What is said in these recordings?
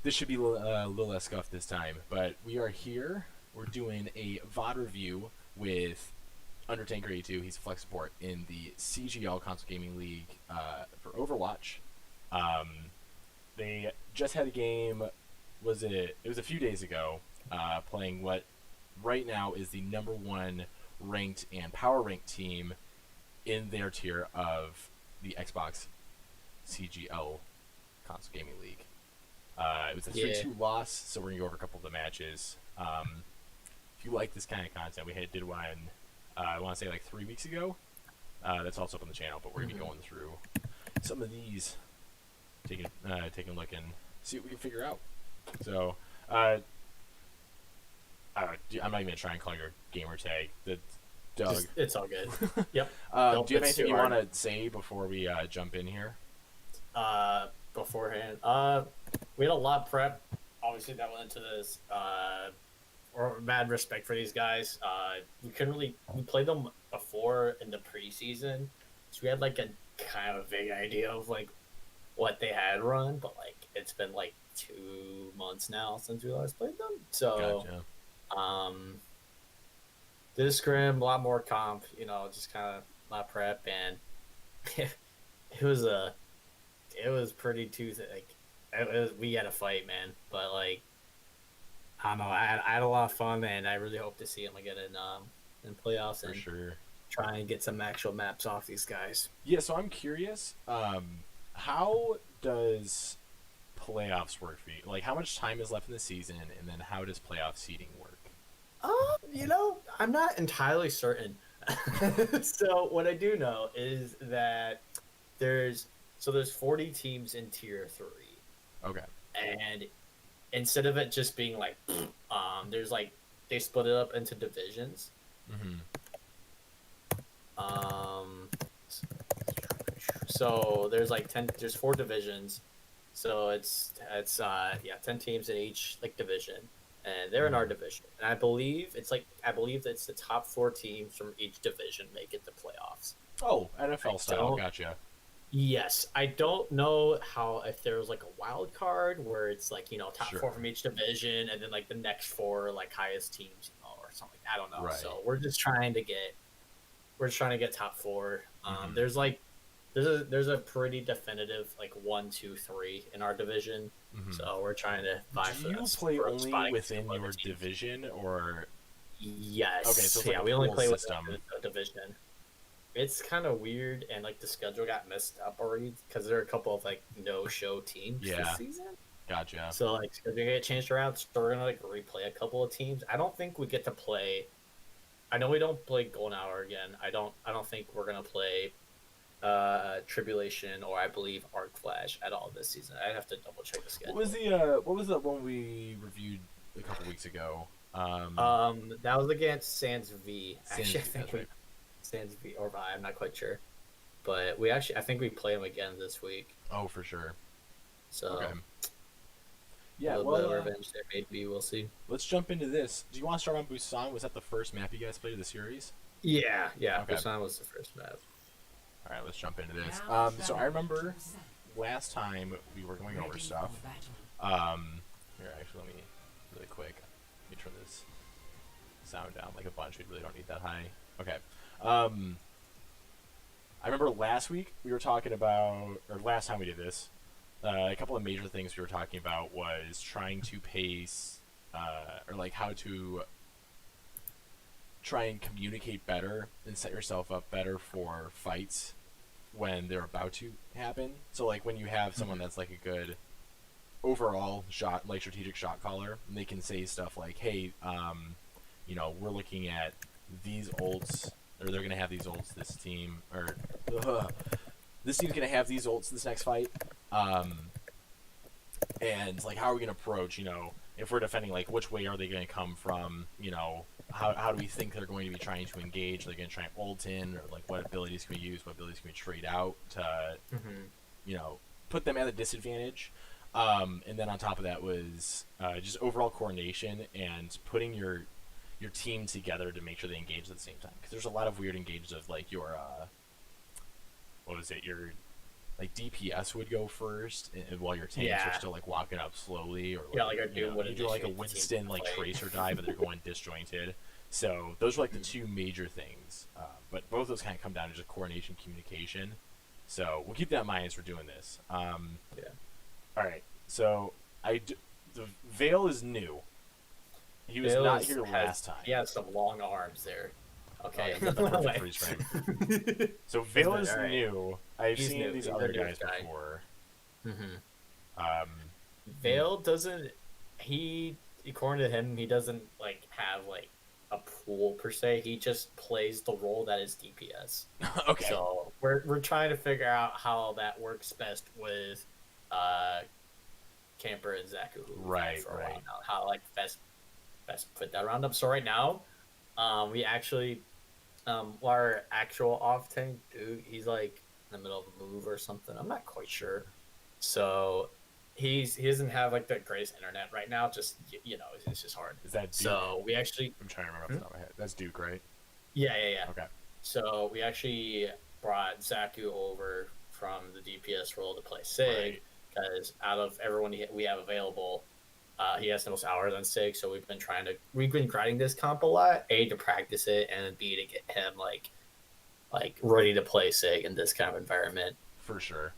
This should be a little less scuffed this time, but we are here. We're doing a VOD review with UnderTanker82. He's a flex support in the CGL Console Gaming League for Overwatch. They just had a game. It was a few days ago, playing what right now is the #1 ranked and power ranked team in their tier of the Xbox CGL Console Gaming League. It was a 3-2 loss, so we're going to go over a couple of the matches. If you like this kind of content, we did one, I want to say like 3 weeks ago. That's also up on the channel, but we're going to be going through some of these, taking a look and see what we can figure out. So, I'm not even going to try and call your gamer tag. Doug. It's all good. Yep. Do you have anything you want to say before we jump in here? Beforehand, we had a lot of prep. Obviously, that went into this. Or mad respect for these guys. We played them before in the preseason, so we had like a kind of a vague idea of like what they had run, but like it's been like 2 months now since we last played them. So, gotcha. Did a scrim, a lot more comp, just kind of a lot of prep, and it was pretty Tuesday. Like, we had a fight, man. But like, I don't know. I had a lot of fun, and I really hope to see him again in playoffs For and sure. try and get some actual maps off these guys. Yeah. So I'm curious. How does playoffs work for you? Like, how much time is left in the season, and then how does playoff seeding work? I'm not entirely certain. So what I do know is that there's 40 teams in tier 3. Okay. And instead of it just being like, there's like, they split it up into divisions. So there's like 10. There's 4 divisions. So it's 10 teams in each like division, and they're in our division. And I believe that's the top 4 teams from each division make it to playoffs. Oh, NFL style, gotcha. Yes, I don't know if there's like a wild card where it's like top 4 from each division, and then like the next 4 like highest teams, or something. I don't know. Right. So we're just trying to get top 4. There's a pretty definitive like 1, 2, 3 in our division. So we're trying to vie for that. Do you play only within your division, or? Yes. Okay, so it's like we only play system. within a division. It's kind of weird, and like the schedule got messed up already because there are a couple of like no-show teams this season. Gotcha. So like schedule get changed around. So we're gonna like replay a couple of teams. I don't think we get to play. I know we don't play Golden Hour again. I don't think we're gonna play Tribulation, or I believe Arc Flash at all this season. I have to double check the schedule. What was the one we reviewed a couple weeks ago? That was against Sans V. Actually, I think right. Sans V or Vi, I'm not quite sure, but I think we play him again this week. Oh, for sure. So okay. Yeah, a little bit of revenge there, maybe. We'll see. Let's jump into this. Do you want to start on Busan? Was that the first map you guys played of the series? Yeah. Okay. Busan was the first map. All right, let's jump into this. So I remember last time we were going over stuff. Here, actually, let me really quick. Let me turn this sound down like a bunch. We really don't need that high. Okay. I remember last week we were talking about, or last time we did this, a couple of major things we were talking about was trying to pace, or like how to try and communicate better and set yourself up better for fights when they're about to happen. So like when you have someone that's like a good overall shot, like strategic shot caller, and they can say stuff like, hey, we're looking at these ults, or they're gonna have these ults this team, or this team's gonna have these ults this next fight, and like how are we gonna approach, if we're defending, like which way are they gonna come from, how do we think they're going to be trying to engage? They're going to try and ult in, or like what abilities can we use, what abilities can we trade out to, put them at a disadvantage. And then on top of that was just overall coordination and putting your team together to make sure they engage at the same time. Because there's a lot of weird engages of like your like DPS would go first, and while your tanks are Yeah. still like walking up slowly, or Yeah, like like our Doom would you do like a initiate the team Winston to like fight. tracer dive, but they're going disjointed. So those were like the two major things. But both of those kind of come down to just coordination, communication. So we'll keep that in mind as we're doing this. Yeah. All right. So the Vale is new. He was not here last time. He has some long arms there. Oh, Okay. yeah, got the perfect freeze frame. So Vale is Alright. new. I've He's seen new. these He's other a new guys guy. before. Mm-hmm. Um, Vale doesn't. He, according to him, he doesn't like have like a pool per se. He just plays the role that is DPS. okay. So we're trying to figure out how that works best with Camper and Zaku. Who we've had for a while now. How like best put that roundup. So right now, we actually our actual off tank dude, he's like in the middle of a move or something. I'm not quite sure. So he doesn't have like the greatest internet right now. Just it's just hard. Is that Duke? So we actually I'm trying to remember off the top of my head. That's Duke, right? yeah. Okay. So we actually brought Zaku over from the DPS role to play Sig because out of everyone we have available, he has the most hours on Sig. So we've been grinding this comp a lot. A, to practice it, and B, to get him like ready to play Sig in this kind of environment. For sure.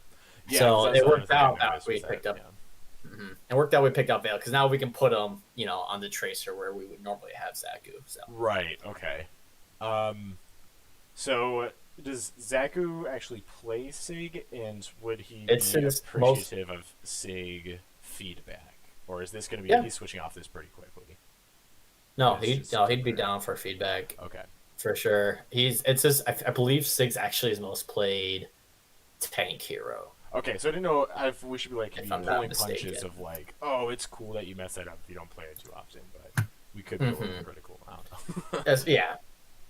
Yeah, so it worked out that we picked up. Yeah. Mm-hmm. It worked out we picked up Vale because now we can put him, on the tracer where we would normally have Zaku. So. Right. Okay. So does Zaku actually play Sig, and would he be appreciative of Sig feedback, or is this going to be he's switching off this pretty quickly? No, he'd be down for feedback. Okay. For sure. I believe Sig's actually his most played tank hero. Okay, so I didn't know if we should be like pulling punches of like, oh, it's cool that you mess that up if you don't play it too often, but we could be a little critical. I don't know. Yeah.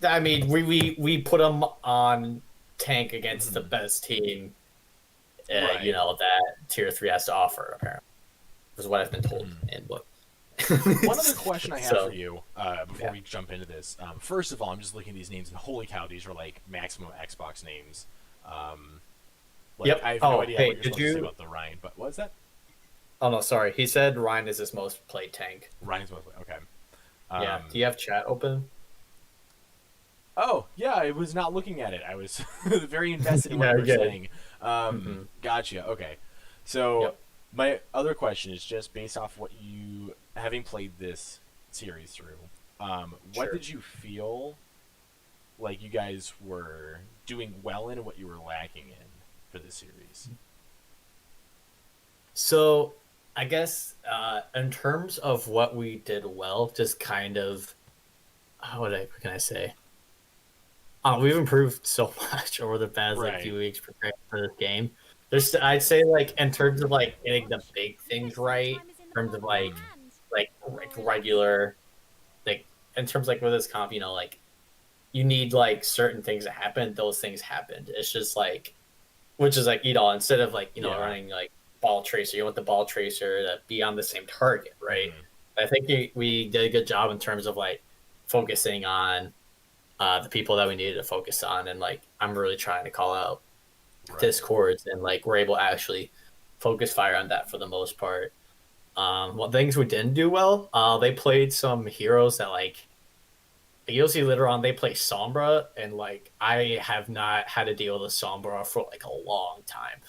I mean, we put him on tank against the best team, that tier 3 has to offer, apparently. Is what I've been told in what. One other question I have for you before we jump into this. First of all, I'm just looking at these names, and holy cow, these are like maximum Xbox names. Yep. I have no idea what you're supposed to say you... about the Ryan, but what is that? Oh, no, sorry. He said Ryan is his most played tank. Ryan's most played, okay. Yeah. Do you have chat open? Oh, yeah, I was not looking at it. I was very invested in what you were saying. Gotcha, okay. So, my other question is just based off what you, having played this series through, what did you feel like you guys were doing well in and what you were lacking in for this series? So, I guess in terms of what we did well, just kind of, what can I say? We've improved so much over the past few weeks preparing for this game. I'd say in terms of getting the big things right, in terms of regular, in terms with this comp, you need certain things to happen. Those things happened. It's just which is instead of running ball tracer, you want the ball tracer to be on the same target, right? I think we did a good job in terms of focusing on the people that we needed to focus on, and I'm really trying to call out discords, and we're able to actually focus fire on that for the most part. Things we didn't do well, they played some heroes that you'll see later on, they play Sombra, and I have not had to deal with a Sombra for a long time.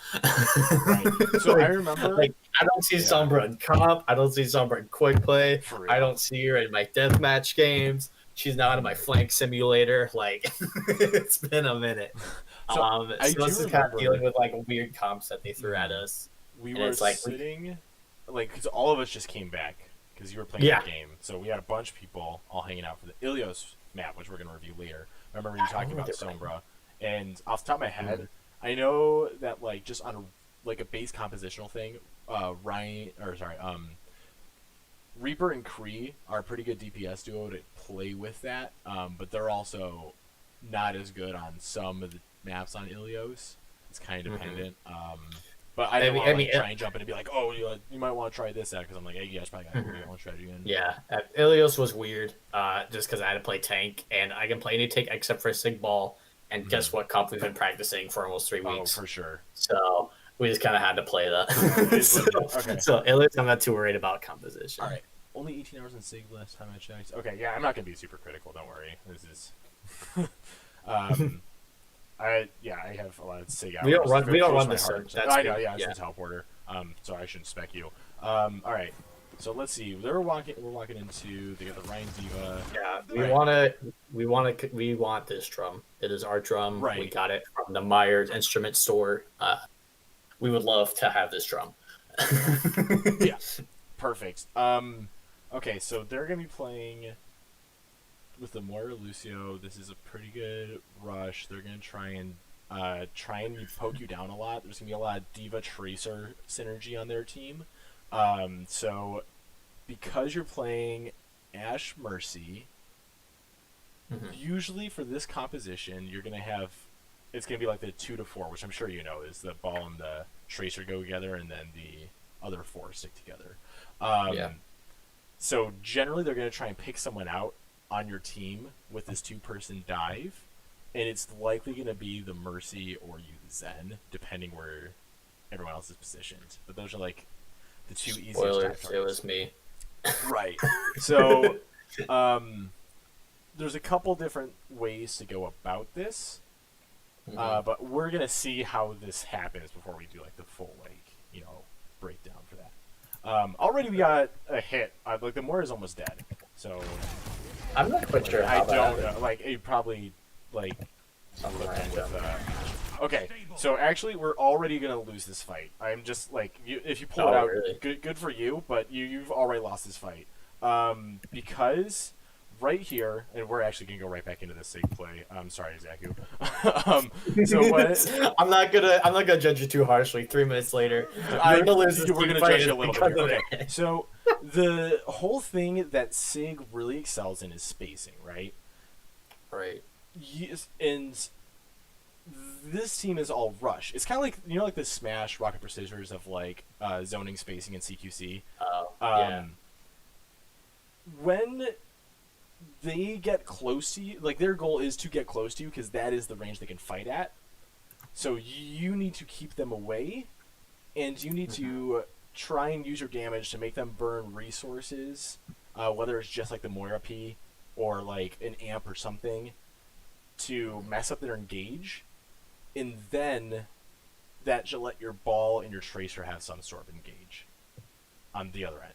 So I remember I don't see Sombra in comp, I don't see Sombra in quick play, I don't see her in my deathmatch games. She's not in my flank simulator. It's been a minute. So this is kind of dealing with weird comps that they threw at us. We were sitting, because all of us just came back because you were playing the game. So we had a bunch of people all hanging out for the Ilios map, which we're going to review later. I remember you talking about Sombra, and off the top of my head, I know that just on a base compositional thing, Reaper and Kree are a pretty good DPS duo to play with that, but they're also not as good on some of the maps on Ilios. It's kind of dependent. But I didn't want to try and jump in and be like, oh, you might want to try this out, because I'm like, hey, you guys probably got to want to try it again. Yeah, Ilios was weird, just because I had to play tank, and I can play any tank except for Sig Ball, And guess what comp we've been practicing for almost 3 Oh, weeks. for sure. So we just kind of had to play that. It is what it is. Okay. So at least I'm not too worried about composition. All right. Only 18 hours in SIG last time I checked. Okay, yeah, I'm not gonna be super critical. Don't worry. This is. I have a lot of SIG hours. We don't run my this. heart. That's I know. Yeah, it's a teleporter. So I shouldn't spec you. All right. So let's see. We're walking into. They got the Ryan Diva. Yeah, we want this drum. It is our drum. Right. We got it from the Myers instrument store. We would love to have this drum. Yeah. Perfect. Okay, so they're gonna be playing with the Moira Lucio. This is a pretty good rush. They're gonna try and poke you down a lot. There's gonna be a lot of Diva Tracer synergy on their team. So because you're playing Ashe Mercy, usually for this composition, you're gonna have it's gonna be like the 2 to 4, which I'm sure you know is the ball and the Tracer go together, and then the other 4 stick together. So generally, they're gonna try and pick someone out on your team with this 2-person dive, and it's likely gonna be the Mercy or you the Zen, depending where everyone else is positioned. But those are like the 2 easiest dive targets. It was me. Right. So, there's a couple different ways to go about this, but we're gonna see how this happens before we do like the full breakdown for that. Already we got a hit. Like the Moira is almost dead, so I'm not quite sure. I How don't know. Like it probably something with, okay, so actually we're already gonna lose this fight. I'm just like if you pull it out, really? good for you, but you've already lost this fight. Because right here, and we're actually gonna go right back into this SIG play. I'm sorry, Zaku. So what? I'm not gonna judge you too harshly. 3 minutes later, we're gonna judge you a little bit. Okay. So the whole thing that SIG really excels in is spacing, right? Right. Yes, and this team is all rush. It's kind of like like the Smash rock paper scissors of like zoning, spacing, and CQC. Yeah. When they get close to you, like their goal is to get close to you because that is the range they can fight at. So you need to keep them away, and you need to try and use your damage to make them burn resources, whether it's just like the Moira P or like an amp or something, to mess up their engage, and then that should let your ball and your Tracer have some sort of engage on the other end.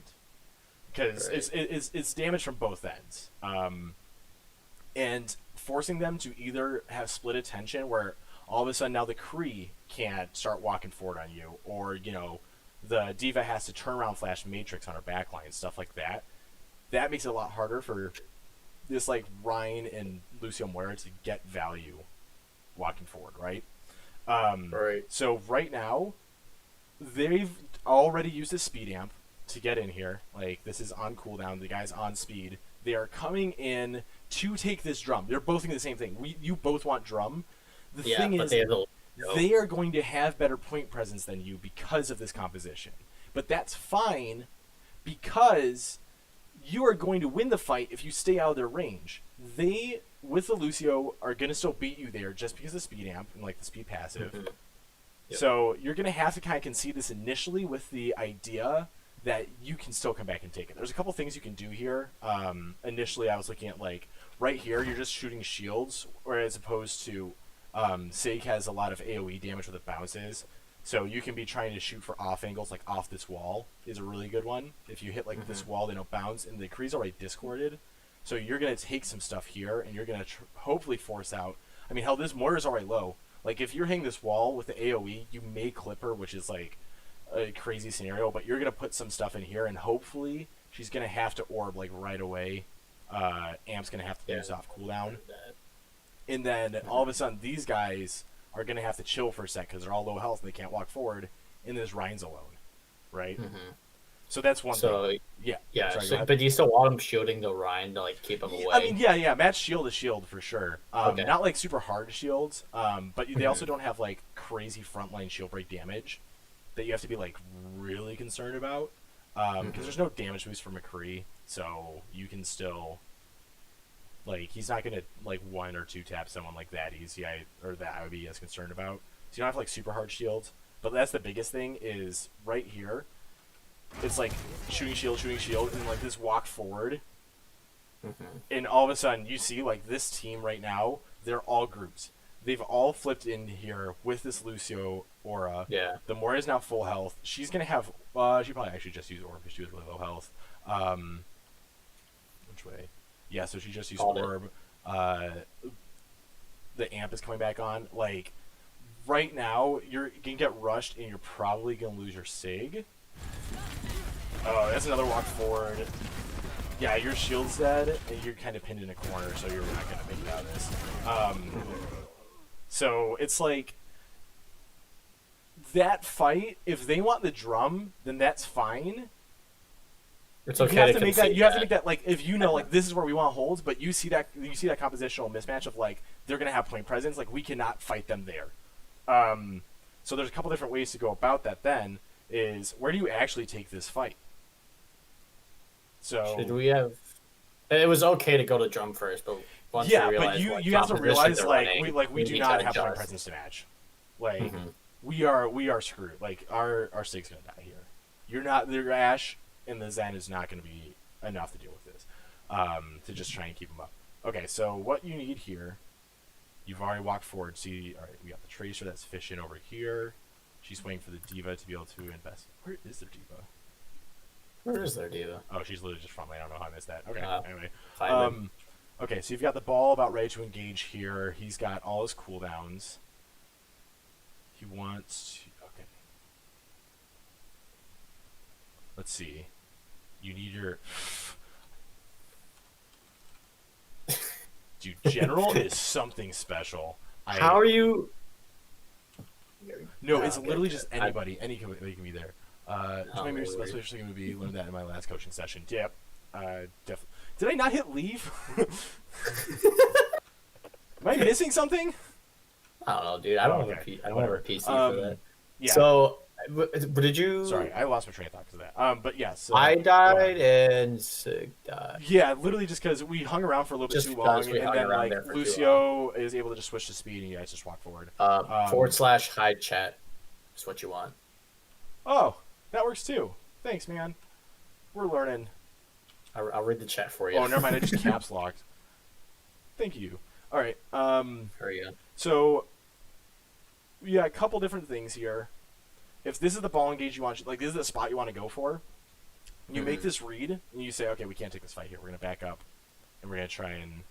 Because it's damage from both ends, and forcing them to either have split attention, where all of a sudden now the Kree can't start walking forward on you, or the Diva has to turn around flash Matrix on her backline and stuff like that. That makes it a lot harder for this like Ryan and Lucio Moira to get value walking forward, right? Right. So right now, they've already used a speed amp to get in here. Like, this is on cooldown. The guy's on speed. They are coming in to take this drum. They're both thinking the same thing. You both want drum. The thing is, they are going to have better point presence than you because of this composition. But that's fine because you are going to win the fight if you stay out of their range. They, with the Lucio, are going to still beat you there just because of the speed amp and like the speed passive. Yep. So you're going to have to kind of concede this initially with the idea that you can still come back and take it. There's a couple things you can do here. Initially, I was looking at like right here, you're just shooting shields, whereas opposed to SIG has a lot of AoE damage with it bounces. So you can be trying to shoot for off angles, like off this wall is a really good one. If you hit like this wall, they don't bounce, and the Kree's already discorded. So you're going to take some stuff here, and you're going to hopefully force out. I mean, hell, this Moira's already low. Like, if you're hitting this wall with the AoE, you may clip her, which is like a crazy scenario, but you're going to put some stuff in here, and hopefully she's going to have to orb like right away. Amp's going to have to use off cooldown. And then all of a sudden, these guys are going to have to chill for a sec because they're all low health and they can't walk forward, and this Ryan's alone, right? So that's one thing. Yeah. Sorry, but do you still want him shielding the Ryan to like keep him away? I mean, yeah. Match shield is shield for sure. Okay. Not like super hard shields, but they also don't have like crazy frontline shield break damage that you have to be like really concerned about. Because there's no damage boost for McCree, so you can still Like, he's not gonna like 1 or 2 tap someone like that easy. Or that I would be as concerned about. So you don't have like super hard shields. But that's the biggest thing is right here. It's like shooting shield, and like this walk forward. And all of a sudden, you see like this team right now. They're all groups. They've all flipped in here with this Lucio aura. Yeah. The Moira is now full health. She's gonna have. She probably actually just used orb because she was really low health. Which way? Yeah, so she just used orb. The amp is coming back on. Like, right now, you're gonna get rushed and you're probably gonna lose your sig. Oh, that's another walk forward. Yeah, your shield's dead and you're kind of pinned in a corner, so you're not gonna make it out of this. So it's like that fight. If they want the drum, then that's fine. It's okay. You have to make that. You have to make that. Like, if you know, like, this is where we want holds, but you see that compositional mismatch of like they're gonna have point presence. Like, we cannot fight them there. So there's a couple different ways to go about that. Then is where do you actually take this fight? So should we have? It was okay to go to drum first, but once yeah, we but realized, you have to realize like running, we do need not to have point adjust. presence to match. Like we are screwed. Like our Sig's gonna die here. You're not the Ash, and the Zen is not gonna be enough to deal with this. To just try and keep them up. Okay, so what you need here, you've already walked forward. See, all right, we got the Tracer that's fishing over here. She's waiting for the D.Va to be able to invest. Where is their D.Va? Where is their D.Va? Oh, she's literally just front lane. I don't know how I missed that. Okay, anyway. Okay, so you've got the ball about ready to engage here. He's got all his cooldowns. He wants to... Okay. Let's see. You need your... Dude, General is something special. How are you... No, it's literally just anybody. Anybody can be there. My most special going to be learned that in my last coaching session. Yep. Definitely. Did I not hit leave? Am I missing something? I don't know, dude. I don't have a PC for that. Yeah. So, but did you? Sorry, I lost my train of thought because of that. But yes. I died and Sig died. Yeah, literally just because we hung around for a little bit too long, and then like Lucio is able to just switch to speed, and you guys just walk forward. /hide chat is what you want. Oh, that works too. Thanks, man. We're learning. I'll read the chat for you. Oh, never mind. I just caps locked. Thank you. All right. There you go. So, yeah, a couple different things here. If this is the ball engage you want, like this is the spot you want to go for, you make this read and you say, okay, we can't take this fight here. We're gonna back up, and we're gonna try and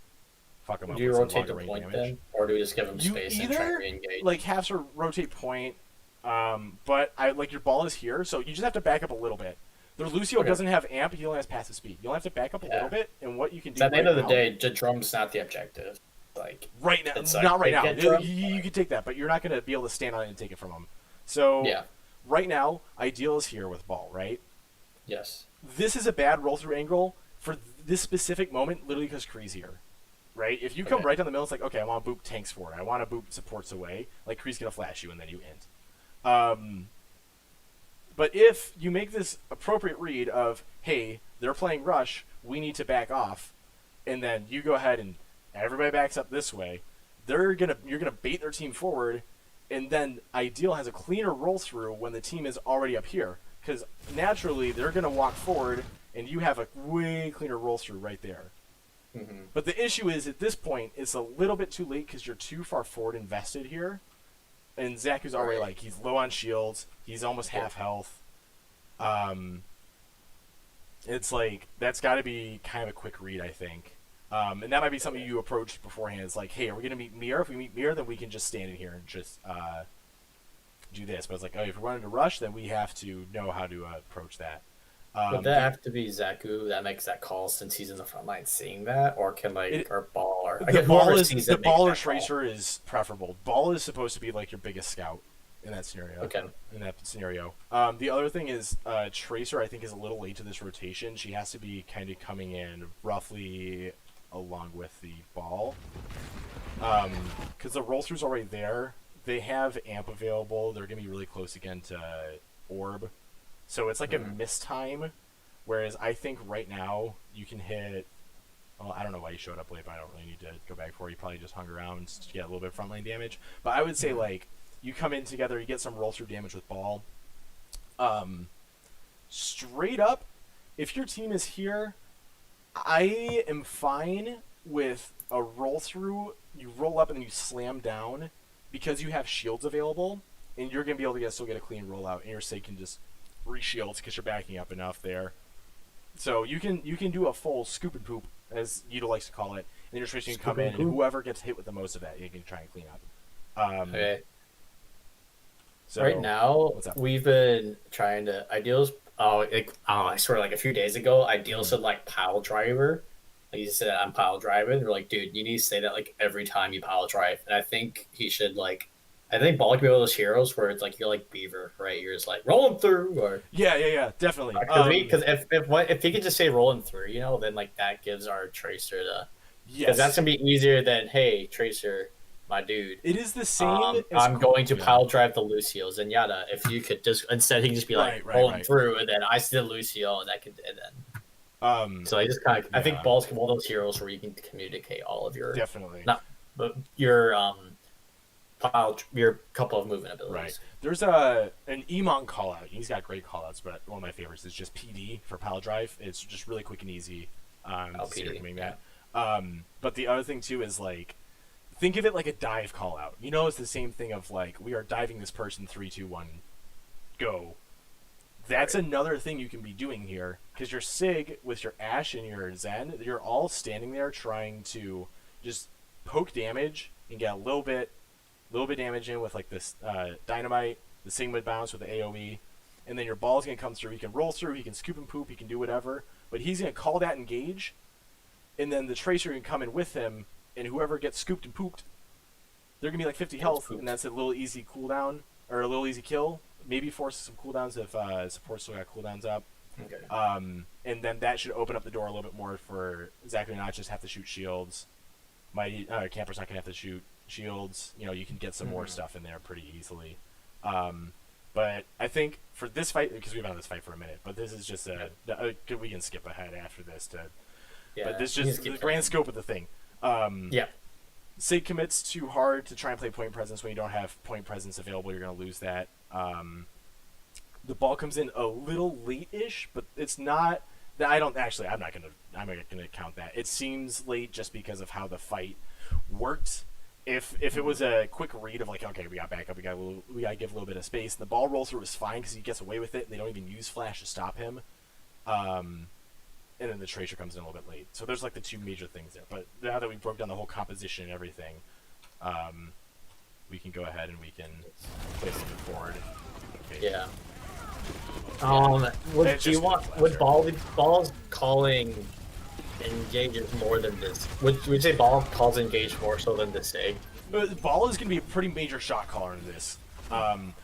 fuck them up. Do you with rotate the some point damage. then, or do we just give them space and try and re-engage? Like have to rotate point, but I like your ball is here, so you just have to back up a little bit. The Lucio doesn't have amp; he only has passive speed. You'll have to back up a little bit, and what you can do. At the end of the day, the drum's not the objective. Like right now, not right now. You can take that, but you're not going to be able to stand on it and take it from him. So right now, ideal is here with ball, right? Yes. This is a bad roll through angle for this specific moment, literally because Kree's here, right? If you come right down the middle, it's like, okay, I want to boop tanks forward. I want to boop supports away. Like Kree's going to flash you, and then you int. But if you make this appropriate read of, hey, they're playing rush, we need to back off, and then you go ahead and everybody backs up this way, you're gonna bait their team forward, and then ideal has a cleaner roll through when the team is already up here, because naturally they're gonna walk forward, and you have a way cleaner roll through right there. But the issue is at this point it's a little bit too late because you're too far forward invested here. And Zaku's already like he's low on shields. He's almost half health. It's like that's got to be kind of a quick read, I think. And that might be something you approach beforehand. It's like, hey, are we gonna meet Mir? If we meet Mir, then we can just stand in here and just do this. But it's like, oh, if we're running to rush, then we have to know how to approach that. Would that have to be Zaku that makes that call since he's in the front line seeing that, or can or ball or the ball or Tracer is preferable. Ball is supposed to be like your biggest scout in that scenario. Okay. In that scenario, the other thing is Tracer. I think is a little late to this rotation. She has to be kind of coming in roughly along with the ball, because the roll through's already there. They have amp available. They're gonna be really close again to orb. So it's like a mistime, whereas I think right now you can hit Well, I don't know why he showed up late, but I don't really need to go back for it. He probably just hung around to get a little bit of frontline damage. But I would say, like, you come in together, you get some roll-through damage with ball. Straight up, if your team is here, I am fine with a roll-through. You roll up and then you slam down because you have shields available, and you're going to be able to still get a clean rollout, and your Sig can just re-shields because you're backing up enough there. So you can do a full scoop and poop, as Yuta likes to call it, and your Tracer can come in, and whoever gets hit with the most of that, you can try and clean up. Okay. So right now, we've been trying to ideals. I swear, like a few days ago, ideals said like pile driver. Like he said, I'm pile driving. They're like, dude, you need to say that like every time you pile drive. And I think he should like. I think Ball can be one of those heroes where it's like you're like Beaver, right? You're just like rolling through, or yeah, definitely. Because if he could just say rolling through, you know, then like that gives our Tracer the because that's gonna be easier than hey Tracer, my dude. It is the same. I'm going to pile drive the Lucio Zenyatta. If you could just instead he can just be like rolling through, and then I see the Lucio, and that could and then. So I just kind of I think Ball's one of those heroes where you can communicate all of your but your couple of movement abilities. Right. There's an Emon call out. He's got great call outs, but one of my favorites is just PD for pile drive. It's just really quick and easy. PD. That. But the other thing too is like think of it like a dive call out. You know, it's the same thing of like we are diving this person 3, 2, 1, go. That's another thing you can be doing here because your Sig with your Ashe and your Zen, you're all standing there trying to just poke damage and get a little bit damage in with like this dynamite, the Sigma bounce with the AoE, and then your Ball's gonna come through. He can roll through, he can scoop and poop, he can do whatever, but he's gonna call that engage, and then the Tracer can come in with him, and whoever gets scooped and pooped, they're gonna be like 50 health, and that's a little easy cooldown or a little easy kill. Maybe force some cooldowns if support still got cooldowns up. Okay. And then that should open up the door a little bit more for Zachary not just have to shoot shields. My camper's not gonna have to shoot shields. You know, you can get some more stuff in there pretty easily. But I think for this fight, because we've been on this fight for a minute, but this is just we can skip ahead after this but this is just the grand scope of the thing. Sig commits too hard to try and play point presence when you don't have point presence available. You're going to lose that. The Ball comes in a little late-ish, but it's not. I'm not gonna count that. It seems late just because of how the fight worked. If it was a quick read of like, okay, we got back up, we got to give a little bit of space, and the Ball roll through is fine because he gets away with it, and they don't even use flash to stop him. And then the Tracer comes in a little bit late. So there's like the two major things there. But now that we broke down the whole composition and everything, we can go ahead and we can play a little bit forward. Okay. Yeah. Would Ball's calling engages more than this? Would you say Ball calls engage more so than this Sig? Ball is going to be a pretty major shot caller in this.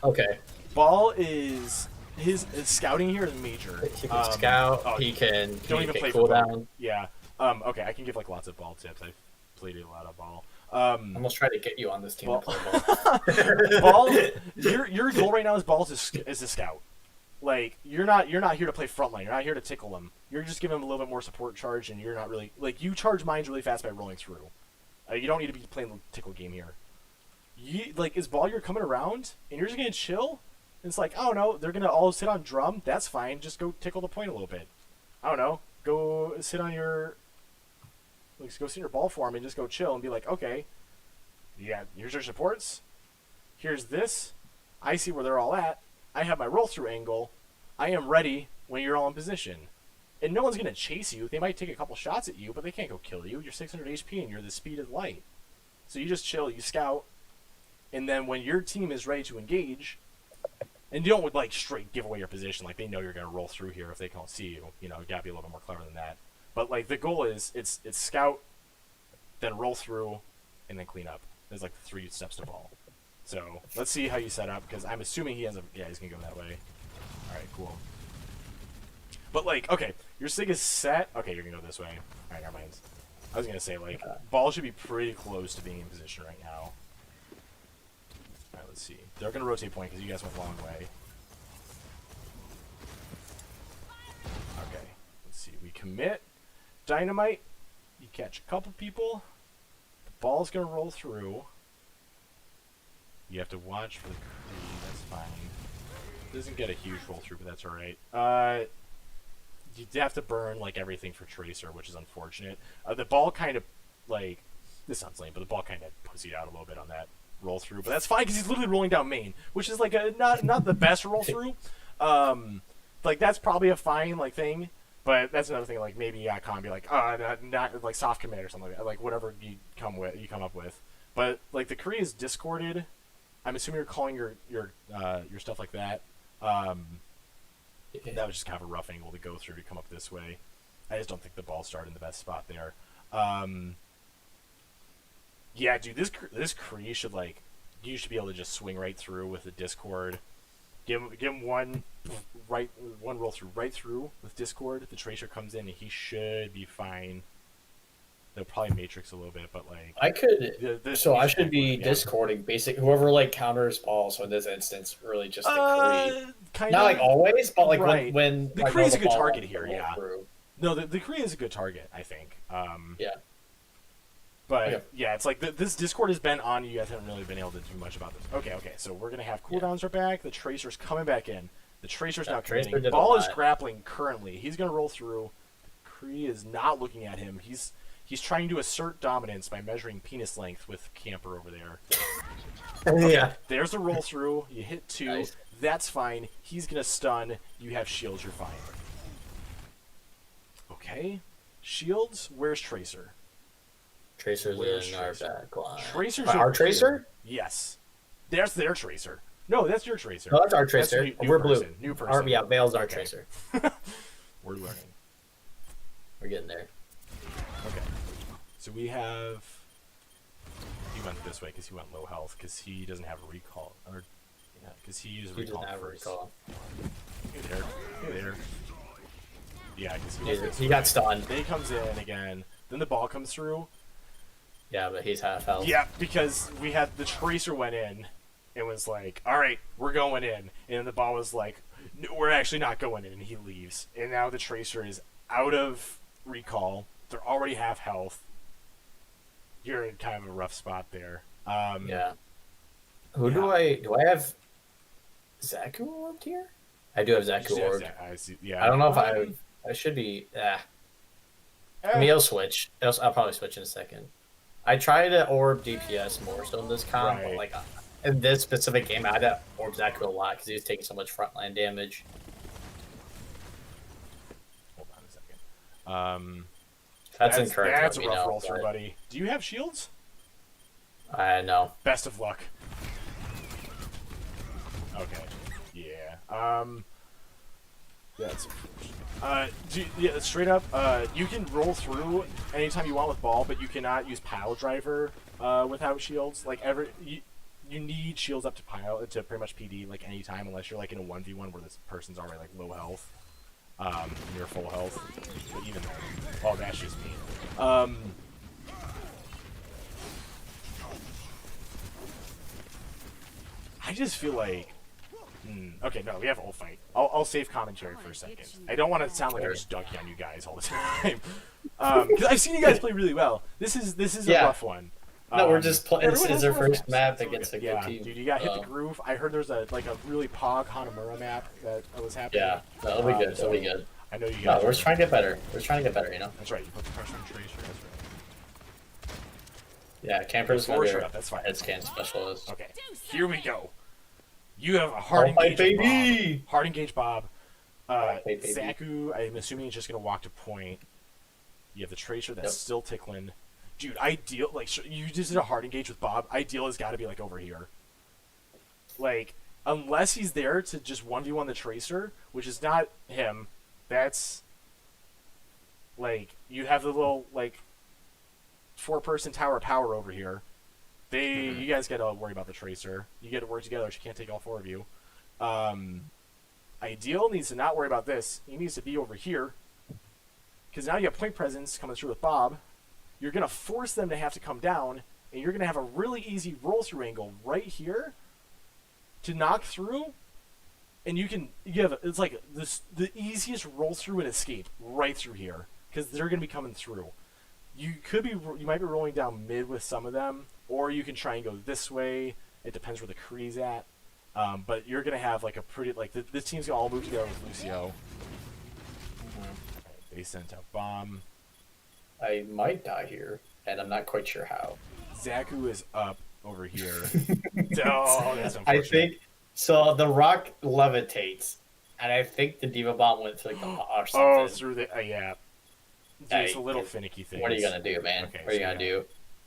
Okay. Ball is his scouting here is major. He can scout. He can communicate cooldown. Yeah. Okay, I can give like lots of Ball tips. I've played a lot of Ball. I'm almost trying to get you on this team to play Ball. Ball, your goal right now is Ball is a scout. Like you're not here to play frontline. You're not here to tickle him. You're just giving him a little bit more support charge, and you're not really like you charge mines really fast by rolling through. You don't need to be playing the tickle game here. Is Ball you're coming around and you're just gonna chill? And it's like I don't know. They're gonna all sit on drum. That's fine. Just go tickle the point a little bit. I don't know. Go sit on your go sit in your Ball form and just go chill and be like, okay, yeah, here's your supports. Here's this. I see where they're all at. I have my roll-through angle. I am ready when you're all in position. And no one's going to chase you. They might take a couple shots at you, but they can't go kill you. You're 600 HP and you're the speed of light. So you just chill, you scout, and then when your team is ready to engage, and you don't like straight give away your position, like they know you're going to roll through here if they can't see you. You know, you got to be a little bit more clever than that. But like the goal is it's scout, then roll through, and then clean up. There's like 3 steps to Ball. So let's see how you set up, because I'm assuming he ends up. Yeah, he's gonna go that way. All right, cool. But like, okay, your Sig is set. Okay, you're gonna go this way. All right, never mind. I was gonna say like, Ball should be pretty close to being in position right now. All right, let's see. They're gonna rotate point because you guys went the long way. Okay, let's see. We commit dynamite. You catch a couple people. The ball's gonna roll through. You have to watch for the Kree. That's fine. Doesn't get a huge roll through, but that's all right. You have to burn like everything for Tracer, which is unfortunate. The ball kind of like this sounds lame, but the ball kind of pussied out a little bit on that roll through, but that's fine because he's literally rolling down main, which is like a not the best roll through. Like that's probably a fine like thing, but that's another thing. Like maybe Con be like, not like soft commit or something like that. Like whatever you come up with. But like the Kree is discorded. I'm assuming you're calling your stuff like that. That was just kind of a rough angle to go through to come up this way. I just don't think the ball started in the best spot there. Yeah, dude, this Kree should like, you should be able to just swing right through with the Discord. Give him one roll through right through with Discord. The Tracer comes in and he should be fine. They'll probably Matrix a little bit, but like I could. I should be discording basic whoever like counters balls. So in this instance, really just the Kree. Not like always, but like right. when the Kree is a good target here. Yeah. Through. No, the Kree is a good target. I think. Yeah. But yeah, it's like this Discord has been on. You guys haven't really been able to do much about this. Okay. So we're gonna have cooldowns are back. The Tracer's coming back in. The Tracer's now committing. Ball is grappling currently. He's gonna roll through. The Kree is not looking at him. He's trying to assert dominance by measuring penis length with Camper over there. Okay, yeah. There's a roll through. You hit 2. Nice. That's fine. He's gonna stun. You have shields. You're fine. Okay. Shields. Where's Tracer? Tracer's in our back line. Tracer's our Tracer? Yes. That's their Tracer. No, that's your Tracer. No, that's our Tracer. New We're person. blue. New person. Yeah, Vale's our Tracer. We're learning. We're getting there. Okay. So we have... He went this way because he went low health because he doesn't have a recall. Or, yeah, because he used recall first. Hey there. Yeah, because he got stunned. Then he comes in again. Then the ball comes through. Yeah, but he's half health. Yeah, because we had the Tracer went in and was like, all right, we're going in. And the ball was like, no, we're actually not going in. And he leaves. And now the Tracer is out of recall. They're already half health. You're in kind of a rough spot there. Yeah. Do I have Zaku orbed here? I do have Zaku orbed. Yeah. I don't know if I should be. I mean, I'll switch. I'll probably switch in a second. I try to orb DPS more so in this comp, but like in this specific game, I had to orb Zaku a lot because he was taking so much frontline damage. Hold on a second. That's incorrect. That's a rough roll through, buddy. Do you have shields? No. Best of luck. Okay. Yeah. Yeah, straight up, you can roll through anytime you want with ball, but you cannot use pile driver without shields. Like you need shields up to pile to pretty much PD like anytime, unless you're like in a 1v1 where this person's already like low health, and you're full health. But even then, oh, that's just me. I just feel like. Okay, no, we have a whole fight. I'll save commentary for a second. I don't want to sound like I'm just dunking on you guys all the time. Because I've seen you guys play really well. This is a rough one. No, we're just playing. This is our first map against a good team. Dude, you got hit the groove. I heard there's a really pog Hanamura map that was happening. Yeah, that'll be good. That'll be good. I know you guys. No, we're trying to get better. We're trying to get better. You know. That's right. You put the pressure on Tracer. That's right. Yeah, Camper's under. That's fine. Head scan specialist. Okay, here we go. You have a hard engage, baby. Bob. Hard engage, Bob. Zaku, I'm assuming he's just gonna walk to point. You have the Tracer that's still tickling. Dude, ideal. Like you just did a hard engage with Bob. Ideal has got to be like over here. Like unless he's there to just 1v1 the Tracer, which is not him. That's like you have the little like 4-person tower power over here. You guys got to worry about the Tracer. You get to work together. She can't take all 4 of you. Ideal needs to not worry about this. He needs to be over here. Because now you have point presence coming through with Bob. You're going to force them to have to come down. And you're going to have a really easy roll-through angle right here to knock through. And it's like the easiest roll-through and escape right through here. Because they're going to be coming through. you might be rolling down mid with some of them, or you can try and go this way. It depends where the Kree's at. But you're gonna have like a pretty this team's gonna all move together with Lucio. They sent a bomb. I might die here, and I'm not quite sure how. Zaku is up over here. Oh, that's unfortunate. I think so. The rock levitates, and I think the Diva Bomb went through like the or something. Oh, through the yeah. It's a little Hey, finicky thing. What are you gonna do, man? Okay, what are you so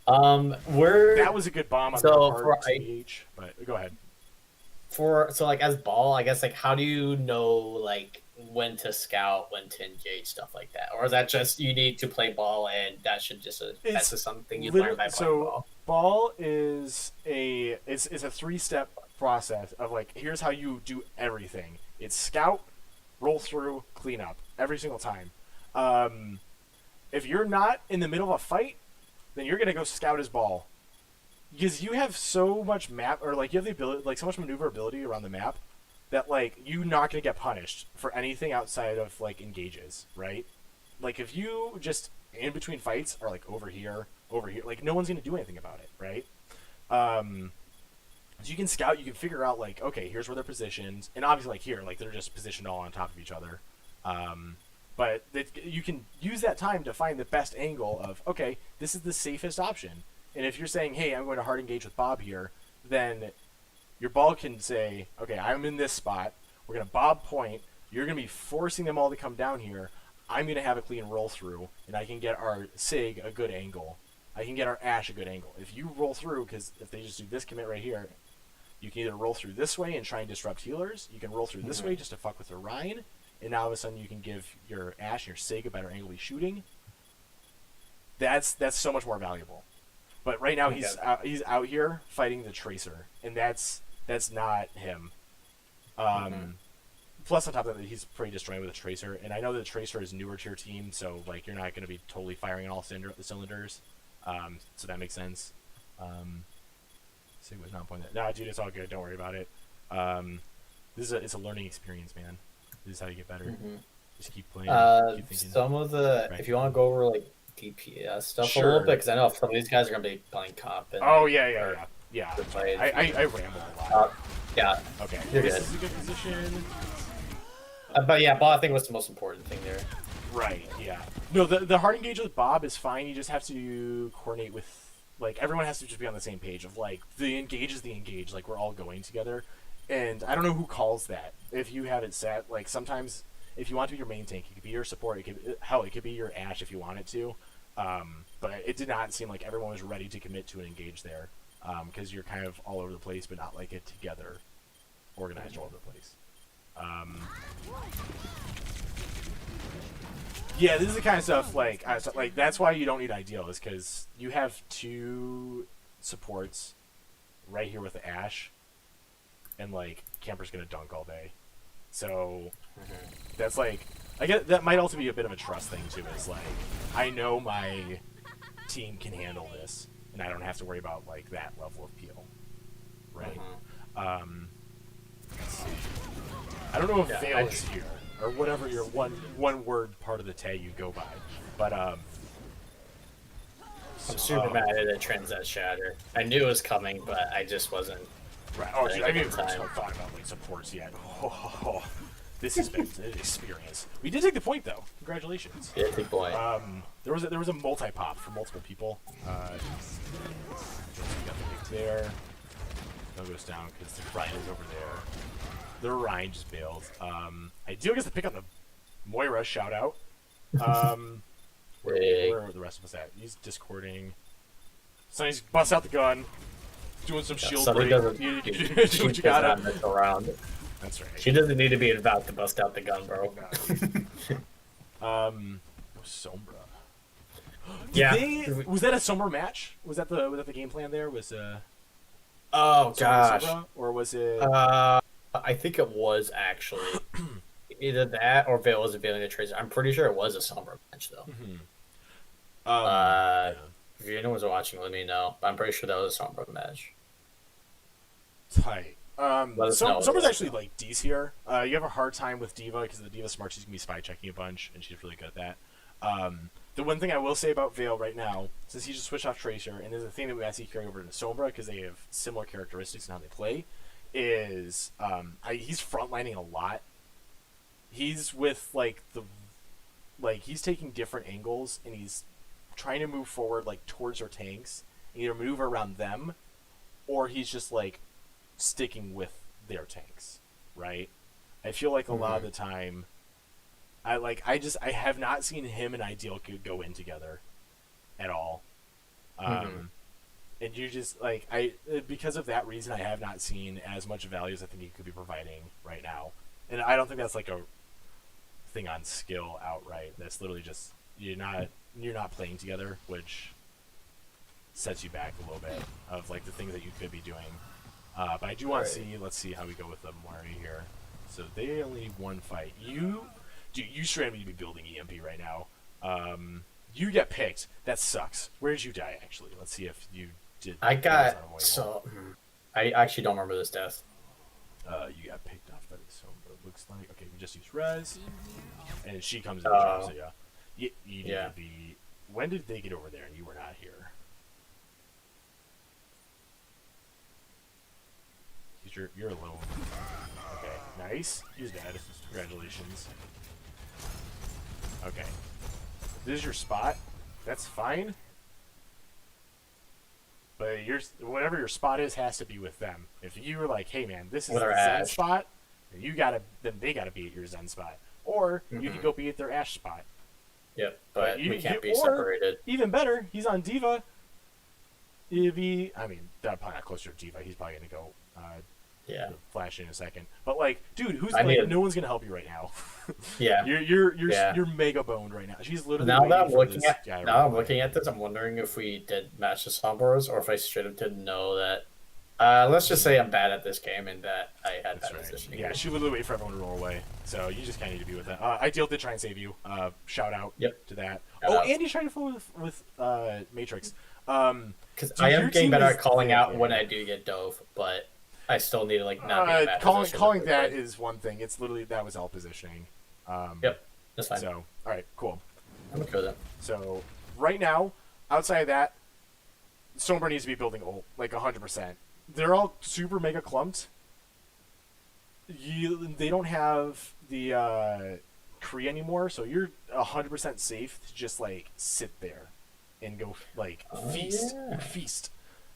gonna do? We're that was a good bomb on so the for part, TH, but go ahead. so like as ball, I guess like how do you know like when to scout, when to engage, stuff like that, or is that just you need to play ball and that should that's just something you learn by playing ball? Ball is it's a 3-step process of like here's how you do everything. It's scout, roll through, clean up every single time. If you're not in the middle of a fight, then you're gonna go scout as ball, because you have so much map or like you have the ability, like so much maneuverability around the map that like you're not gonna get punished for anything outside of like engages, right? Like if you just in between fights are like over here, like no one's gonna do anything about it, right? So you can scout, you can figure out like okay, here's where they're positioned, and obviously like here, like they're just positioned all on top of each other. But you can use that time to find the best angle of, okay, this is the safest option. And if you're saying, hey, I'm going to hard engage with Bob here, then your ball can say, okay, I'm in this spot. We're going to Bob point. You're going to be forcing them all to come down here. I'm going to have a clean roll through, and I can get our Sig a good angle. I can get our Ashe a good angle. If you roll through, because if they just do this commit right here, you can either roll through this way and try and disrupt healers. You can roll through this way just to fuck with their Rhine. And now all of a sudden you can give your Ashe and your Sig a better angle to be shooting. That's so much more valuable. But right now he's out here fighting the Tracer, and that's not him. Plus on top of that, he's pretty disjointed with the Tracer, and I know that the Tracer is newer to your team, so like you're not going to be totally firing on all cylinders. So that makes sense. Sig was not pointing that. Nah, dude, it's all good. Don't worry about it. It's a learning experience, man. This is how you get better. Just keep playing. Keep thinking. Some of the if you want to go over like DPS stuff a little bit, because I know some of these guys are gonna be playing comp. And, yeah. I ramble a lot. Yeah. Okay. You're this good. is a good position. But yeah, ball I think was the most important thing there. Right. Yeah. No, the hard engage with Bob is fine. You just have to coordinate with like everyone has to just be on the same page of like the engage is the engage. Like we're all going together. And I don't know who calls that. If you have it set, like sometimes if you want to be your main tank, it could be your support. It could be your Ashe if you want it to. But it did not seem like everyone was ready to commit to an engage there, because you're kind of all over the place, but not like it together, organized all over the place. Yeah, this is the kind of stuff like that's why you don't need ideal, is because you have 2 supports right here with the Ashe. And like Camper's gonna dunk all day, so that's like I guess that might also be a bit of a trust thing too. Is like I know my team can handle this, and I don't have to worry about like that level of peel, right? Let's see. I don't know if Veil is here or whatever your one word part of the tag you go by, but I'm super mad at the Transcend Shatter. I knew it was coming, but I just wasn't. Right. Oh, dude, I haven't even thought about like supports yet. This has been an experience. We did take the point though. Congratulations. Yeah, take point. There was a multi pop for multiple people. We got the pick there. No goes down because the Rhine is over there. The Rhine just bailed. I do get to pick on the Moira shout out. Where are the rest of us at? He's discording. Sonny's busts out the gun. Doing some shield break. Do what you gotta. Around. That's right. She doesn't need to be about to bust out the gun, bro. Sombra. Yeah. Was that a Sombra match? Was that the game plan there? Was Oh gosh. Sombra, or was it? I think it was actually either that or Veil was availing the Tracer. I'm pretty sure it was a Sombra match though. If anyone's watching, let me know. I'm pretty sure that was a Sombra match. Tight. Sombra's actually like D's here. You have a hard time with Diva because the Diva smart. She's gonna be spy checking a bunch, and she's really good at that. The one thing I will say about Vale right now, since he just switched off Tracer, and there's a thing that we actually carry over to Sombra because they have similar characteristics in how they play, is he's frontlining a lot. He's with he's taking different angles and he's trying to move forward like towards her tanks, either maneuver around them, or he's just like sticking with their tanks, right? I feel like a lot of the time, I have not seen him and Ideal could go in together at all. And you just because of that reason, I have not seen as much value as I think he could be providing right now. And I don't think that's like a thing on skill outright. That's literally just you're not playing together, which sets you back a little bit of like the things that you could be doing. But I do want to see. Let's see how we go with the Mori here. So they only need one fight. You straight up need to be building EMP right now. You get picked. That sucks. Where did you die? Actually, let's see if you did. I actually don't remember this death. You got picked off by the Sombra. It looks like okay. We just used res, and she comes in the job. So you need to be. When did they get over there and you were not here? You're alone. Okay, nice. He's dead. Congratulations. Okay, this is your spot. That's fine. But whatever your spot is has to be with them. If you were like, hey man, this is the Zen spot, then they gotta be at your Zen spot. Or you can go be at their Ashe spot. Yep, but we can't be separated. Even better, he's on Diva. That'd probably not closer to Diva. He's probably gonna go flash in a second. But like, dude, no one's gonna help you right now. Yeah. You're mega boned right now. She's literally I'm looking at this, I'm wondering if we did match the Sombras or if I straight up didn't know that let's just say I'm bad at this game and that I had bad positioning. Yeah, she literally waited for everyone to roll away. So you just kinda need to be with that. Ideal did try and save you. Shout out to that. Andy's trying to follow with Matrix. Because I am getting better at calling out when I do get dove, but I still need to not be in bad position. Calling that is one thing. It's literally that was all positioning. Yep, that's fine. So, all right, cool. I'm okay with that. So, right now, outside of that, Sombra needs to be building ult, 100%. They're all super mega clumped. They don't have the Kree anymore, so you're 100% safe to just sit there and go feast.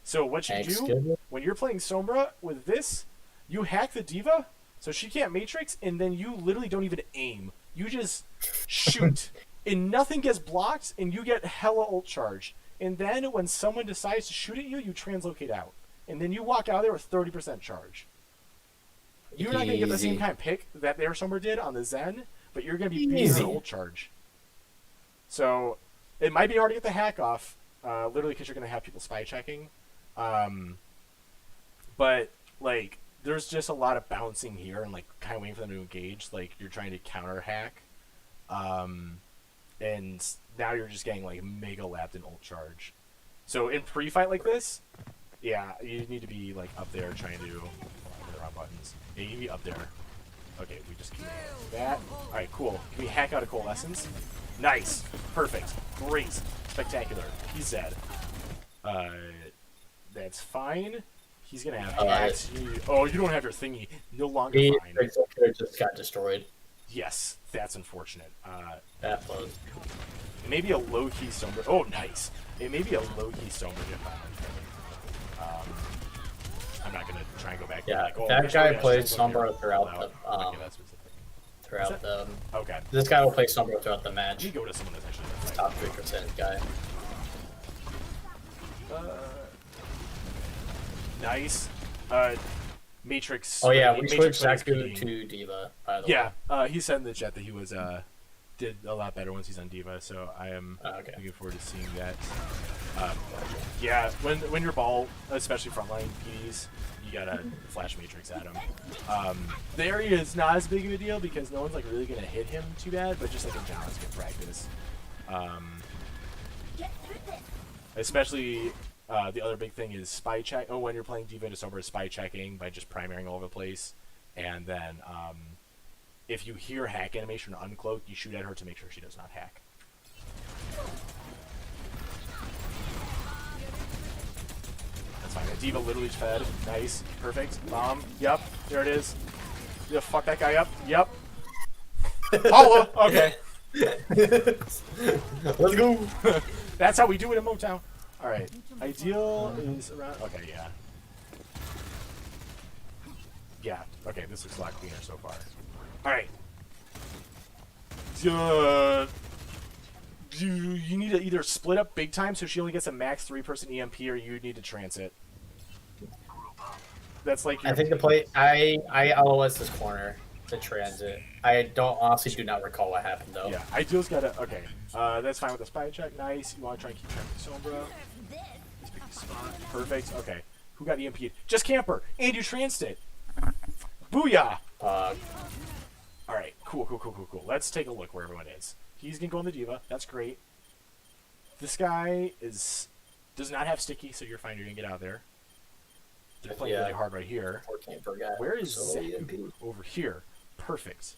So what you do when you're playing Sombra with this, you hack the Diva so she can't Matrix, and then you literally don't even aim. You just shoot, and nothing gets blocked, and you get hella ult charge. And then when someone decides to shoot at you, you translocate out, and then you walk out there with 30% charge. You're not gonna get the same kind of pick that their Sombra did on the Zen, but you're gonna be beating the ult charge. So it might be hard to get the hack off, literally because you're gonna have people spy checking. But there's just a lot of bouncing here and kind of waiting for them to engage. You're trying to counter hack, and now you're just getting mega lapped in ult charge. So in pre-fight like this, yeah, you need to be up there trying to the wrong buttons. Yeah, you need to be up there. Okay, we just keep that. All right, cool. Can we hack out a Coalescence? Nice, perfect, great, spectacular. He's dead. That's fine. He's gonna have hacks. You don't have your thingy. No longer fine. It just got destroyed. Yes, that's unfortunate. That was. Maybe a low-key Sombra. Oh, nice. It may be a low-key Sombra. I'm not gonna try and go back. Yeah, that guy plays Sombra throughout the. Okay. This guy will play Sombra throughout the match. You go to someone that's actually top 3% guy. Nice. Matrix. Oh yeah, we switched Zaku to Diva. By the way. He said in the chat that he was did a lot better once he's on Diva, so I am looking forward to seeing that. Yeah, when your ball, especially frontline PDs, you gotta flash Matrix at him. The area is not as big of a deal because no one's really gonna hit him too bad, but just in general, it's good practice. Especially. The other big thing is spy check. Oh, when you're playing Diva to Sombra, spy checking by just primarying all over the place, and then if you hear hack animation or uncloak, you shoot at her to make sure she does not hack. D.Va literally just fed. Nice. Perfect. Bomb. Yep. There it is. Yeah, fuck that guy up. Yep. Oh, okay. Let's go. That's how we do it in Motown. Alright. Ideal is around... Okay, yeah. Yeah. Okay, this looks a lot cleaner so far. Alright. You need to either split up big time so she only gets a max 3-person EMP, or you need to transit. That's like your... I think the play. I LOS this corner to transit. I honestly do not recall what happened though. Yeah, Ideal's gotta... Okay. That's fine with the spy check. Nice. You want to try and keep track of Sombra. Let's pick the spot. Perfect. Okay. Who got EMP'd? Just Camper! And you transit! Booyah! Alright. Cool. Let's take a look where everyone is. He's gonna go on the D.Va. That's great. This guy does not have sticky, so you're fine. You're gonna get out there. They're playing really hard right here. Where is Zach? Over here. Perfect.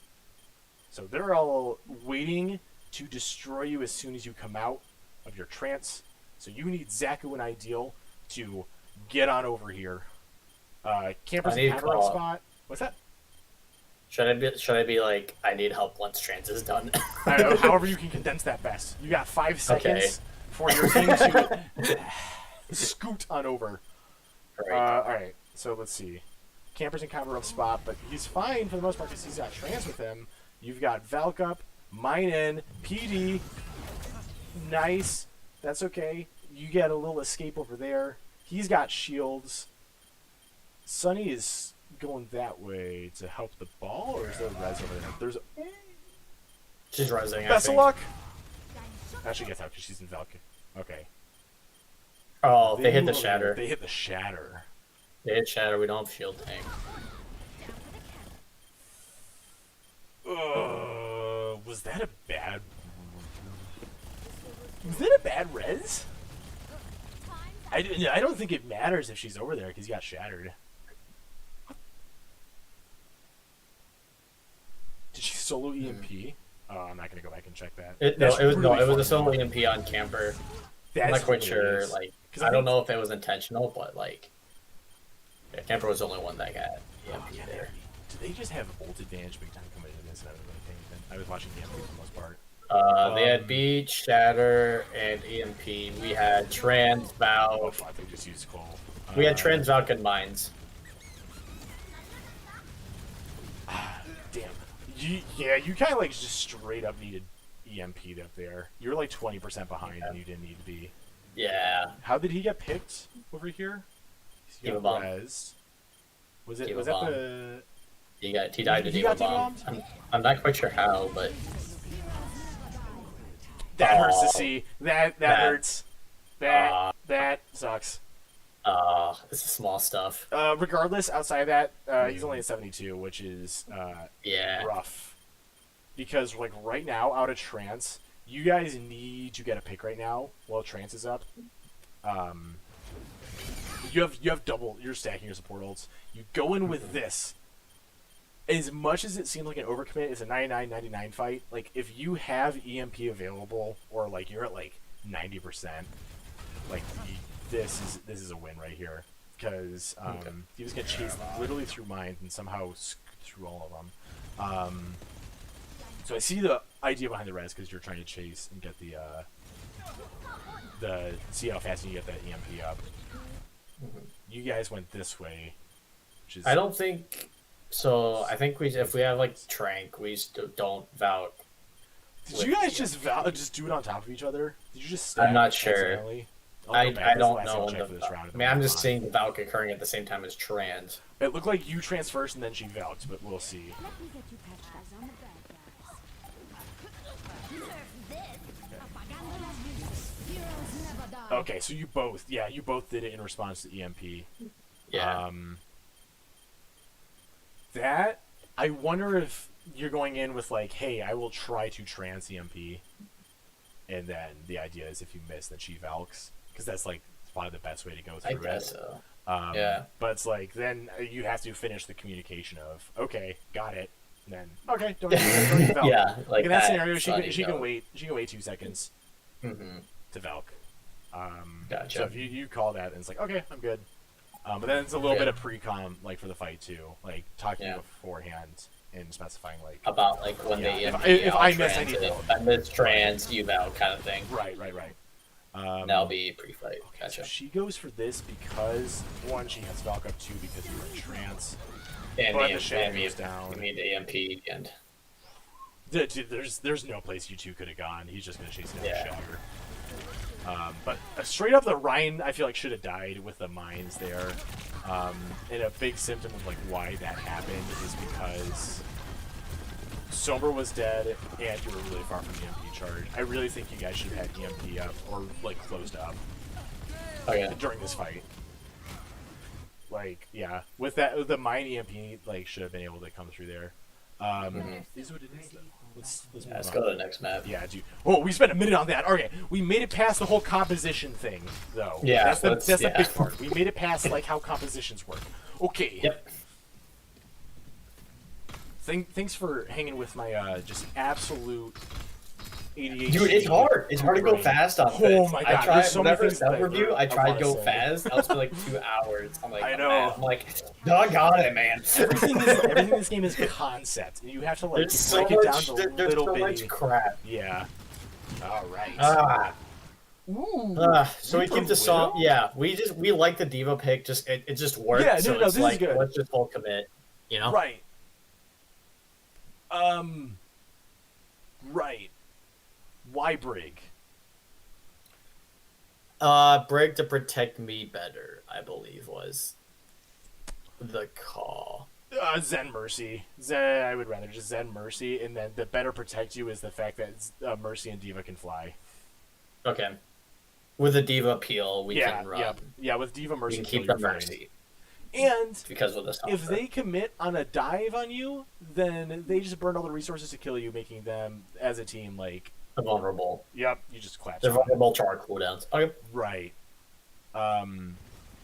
So they're all waiting to destroy you as soon as you come out of your trance. So you need Zaku and Ideal to get on over here. Camper's in cover spot. What's that? Should I be like, I need help once trance is done? I don't know, however you can condense that best. You got 5 seconds for your team to scoot on over. Alright, so let's see. Camper's in cover up spot, but he's fine for the most part because he's got trance with him. You've got Valk up, mine in, PD. Nice. That's okay. You get a little escape over there. He's got shields. Sunny is going that way to help the ball, or is there res over there? There's She's resing. Best of luck. Actually gets out because she's in Valk. Okay. Oh, they hit the shatter. They hit the shatter. They hit shatter. We don't have shield tank. Was that a bad? Was that a bad res? I don't think it matters if she's over there because you got shattered. Did she solo EMP? Oh, I'm not gonna go back and check that. It was a solo EMP on Camper. I'm not quite sure. Like, I don't know if it was intentional, but like, yeah, Camper was the only one that got EMP there. Do they just have ult advantage big time coming into this? And I wasn't really paying attention. I was watching EMP for the most part. They had Beat, Shatter, and EMP. We had Trans, Valk. Oh, fuck, they just used Cole. We had Trans, Valk, and Mines. Damn. You kind of like just straight up needed EMP'd up there. You were like 20% behind and you didn't need to be. Yeah. How did he get picked over here? He got rezzed. Was that the... He died to D.Va bomb. I'm not quite sure how, but... That hurts to see. That hurts. That sucks. This is small stuff. Regardless, outside of that, he's only at 72, which is rough. Because like right now, out of trance, you guys need to get a pick right now while trance is up. You have double. You're stacking your support ults. You go in with this. As much as it seems like an overcommit, it's a 99-99 fight. Like if you have EMP available, or like you're at like 90%, like this is a win right here. Because he was gonna chase literally through mines and somehow through all of them. So I see the idea behind the res because you're trying to chase and get the see how fast you get that EMP up. You guys went this way, which is I don't think so. I think if we have like Trank, we don't Valk. Did you guys just do it on top of each other? Did you just? I'm not sure. I don't know. I mean, I'm just seeing the Valk occurring at the same time as Trans. It looked like you trans first and then she Valked, but we'll see. Okay, so you both did it in response to EMP. Yeah. That, I wonder if you're going in with like, hey, I will try to trans EMP, and then the idea is if you miss, then she Valks, because that's like probably the best way to go through it. I guess so. Yeah. But it's like, then you have to finish the communication of, okay, got it. And then, okay, don't even Valk. Yeah, like in that scenario, she can wait 2 seconds to Valk. Gotcha. So if you call that, and it's like, okay, I'm good. But then it's a little bit of pre-com, like, for the fight, too. Like, talking Yeah. beforehand and specifying, like... About, like, when Yeah, they if I miss anything. If I miss trans, you out kind of thing. Right. That'll be pre-fight. Okay, Gotcha. so she goes for this because, one, she has Valk up, 2, because you're in trance. And But the the shadow EMP goes down. You need AMP and... Dude, there's no place you two could have gone. He's just going to chase down the Shatter. But straight up, the Ryan, I feel like, should have died with the mines there. And a big symptom of, like, why that happened is because Sombra was dead, and you were really far from the EMP charge. I really think you guys should have had EMP up, or, like, closed up during this fight. Like, yeah. With the mine EMP, like, should have been able to come through there. Is what it is, though. Let's go to the next map. Yeah, dude. Oh, we spent a minute on that. Okay, we made it past the whole composition thing, though. Yeah, that's the big part. We made it past like how compositions work. Okay. Yep. Thanks for hanging with my just absolute ADHD. Dude, it's hard. It's hard to go fast on Oh this. my god, I tried there's so many whenever things that review. I tried to go say. fast. That was for like 2 hours. I'm like, I know. I'm like, doggone it, man. Everything in this game is concept, and you have to like break it down to there's little so bitty. much crap. Yeah. All right. So we keep the song. Yeah, we like the diva pick. Just it just works. Yeah, so no, it's this like is good. let's just full commit. You know. Right. Right. Why Brig? Brig to protect me better, I believe was the call. Zen Mercy. I would rather just Zen Mercy, and then the better protect you is the fact that Mercy and Diva can fly. Okay. With a diva peel, we can run. Yeah, with Diva Mercy, we can keep the Mercy. And because of this, if they commit on a dive on you, then they just burn all the resources to kill you, making them as a team like vulnerable. Yep, you just collapse. They're vulnerable to our cooldowns. Okay. Right. Yeah. I'm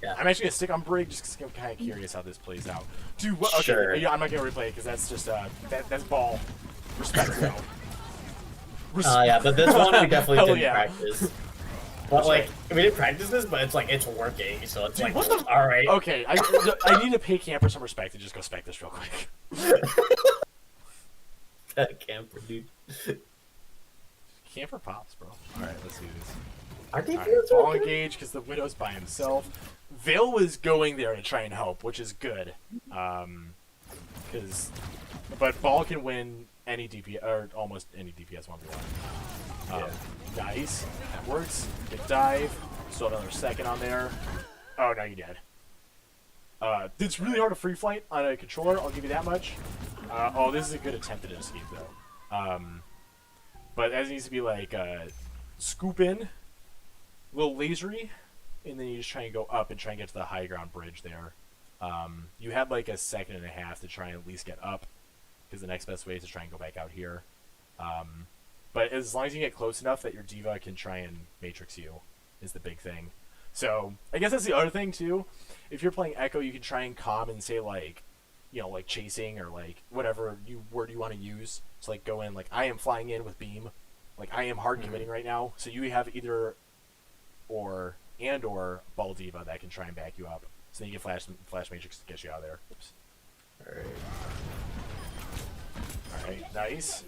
actually gonna stick on Brig just because I'm kind of curious how this plays out. Dude, what? Okay, sure. Yeah, I'm not gonna replay it because that's just that's ball. Respect though. Yeah, but this one we definitely didn't yeah. practice. But like, we didn't practice this, but it's like it's working, so it's Dude, like, all right. Okay, I need to pay Camper some respect and just go spec this real quick. That Camper, dude. Camper pops, bro. All right, let's do this. Are they Ball engage because the Widow's by himself. Vale was going there to try and help, which is good. But Ball can win any DPS or almost any DPS 1v1. Nice, that works. Good dive. Still another second on there. Oh, now you're dead. It's really hard to free flight on a controller. I'll give you that much. Oh, this is a good attempt at an escape though. But that needs to be like scoop in. Little lasery, and then you just try and go up and try and get to the high ground bridge there. You have like a second and a half to try and at least get up, because the next best way is to try and go back out here. But as long as you get close enough that your diva can try and matrix you, is the big thing. So I guess that's the other thing too. If you're playing Echo, you can try and calm and say like, like chasing or like whatever word you want to use. So like go in like I am flying in with beam, like I am hard committing right now. So you have either or Ball Diva that can try and back you up. So then you get Flash Matrix to get you out of there. Oops. Alright, nice.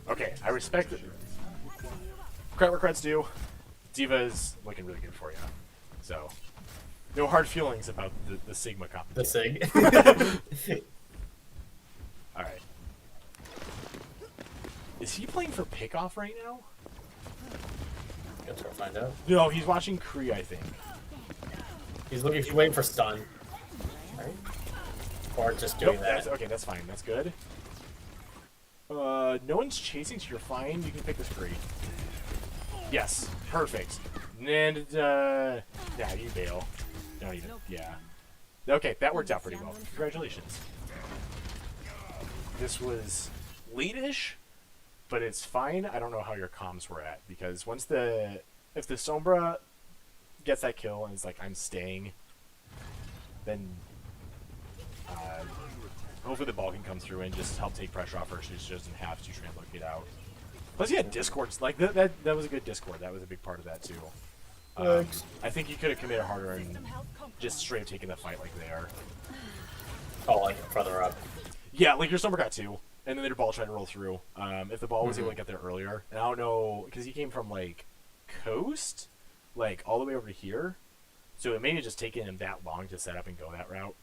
Okay, I respect it. Credit where credit's due. Diva is looking really good for you. So, no hard feelings about the Sigma competition. The Sig. Alright. Is he playing for Pickoff right now? Guess we'll find out. No, he's watching Kree, I think. He's waiting for stun. Right? Or just doing that. Okay, that's fine. That's good. No one's chasing, so you're fine. You can pick this Kree. Yes, perfect. And, yeah, you bail. Don't even, yeah. Okay, that worked out pretty well. Congratulations. This was late-ish, but it's fine. I don't know how your comms were at, because if the Sombra gets that kill and it's like, I'm staying, then hopefully the ball can come through and just help take pressure off her so she doesn't have to translocate out. Plus he had Discords, like that was a good Discord. That was a big part of that too. I think you could have committed harder and just straight up taken the fight like they are. Oh, like further up. Yeah, like your Sombra got 2, and then their ball tried to roll through. If the ball was able to get there earlier, and I don't know, because he came from like coast, like all the way over here, so it may have just taken him that long to set up and go that route.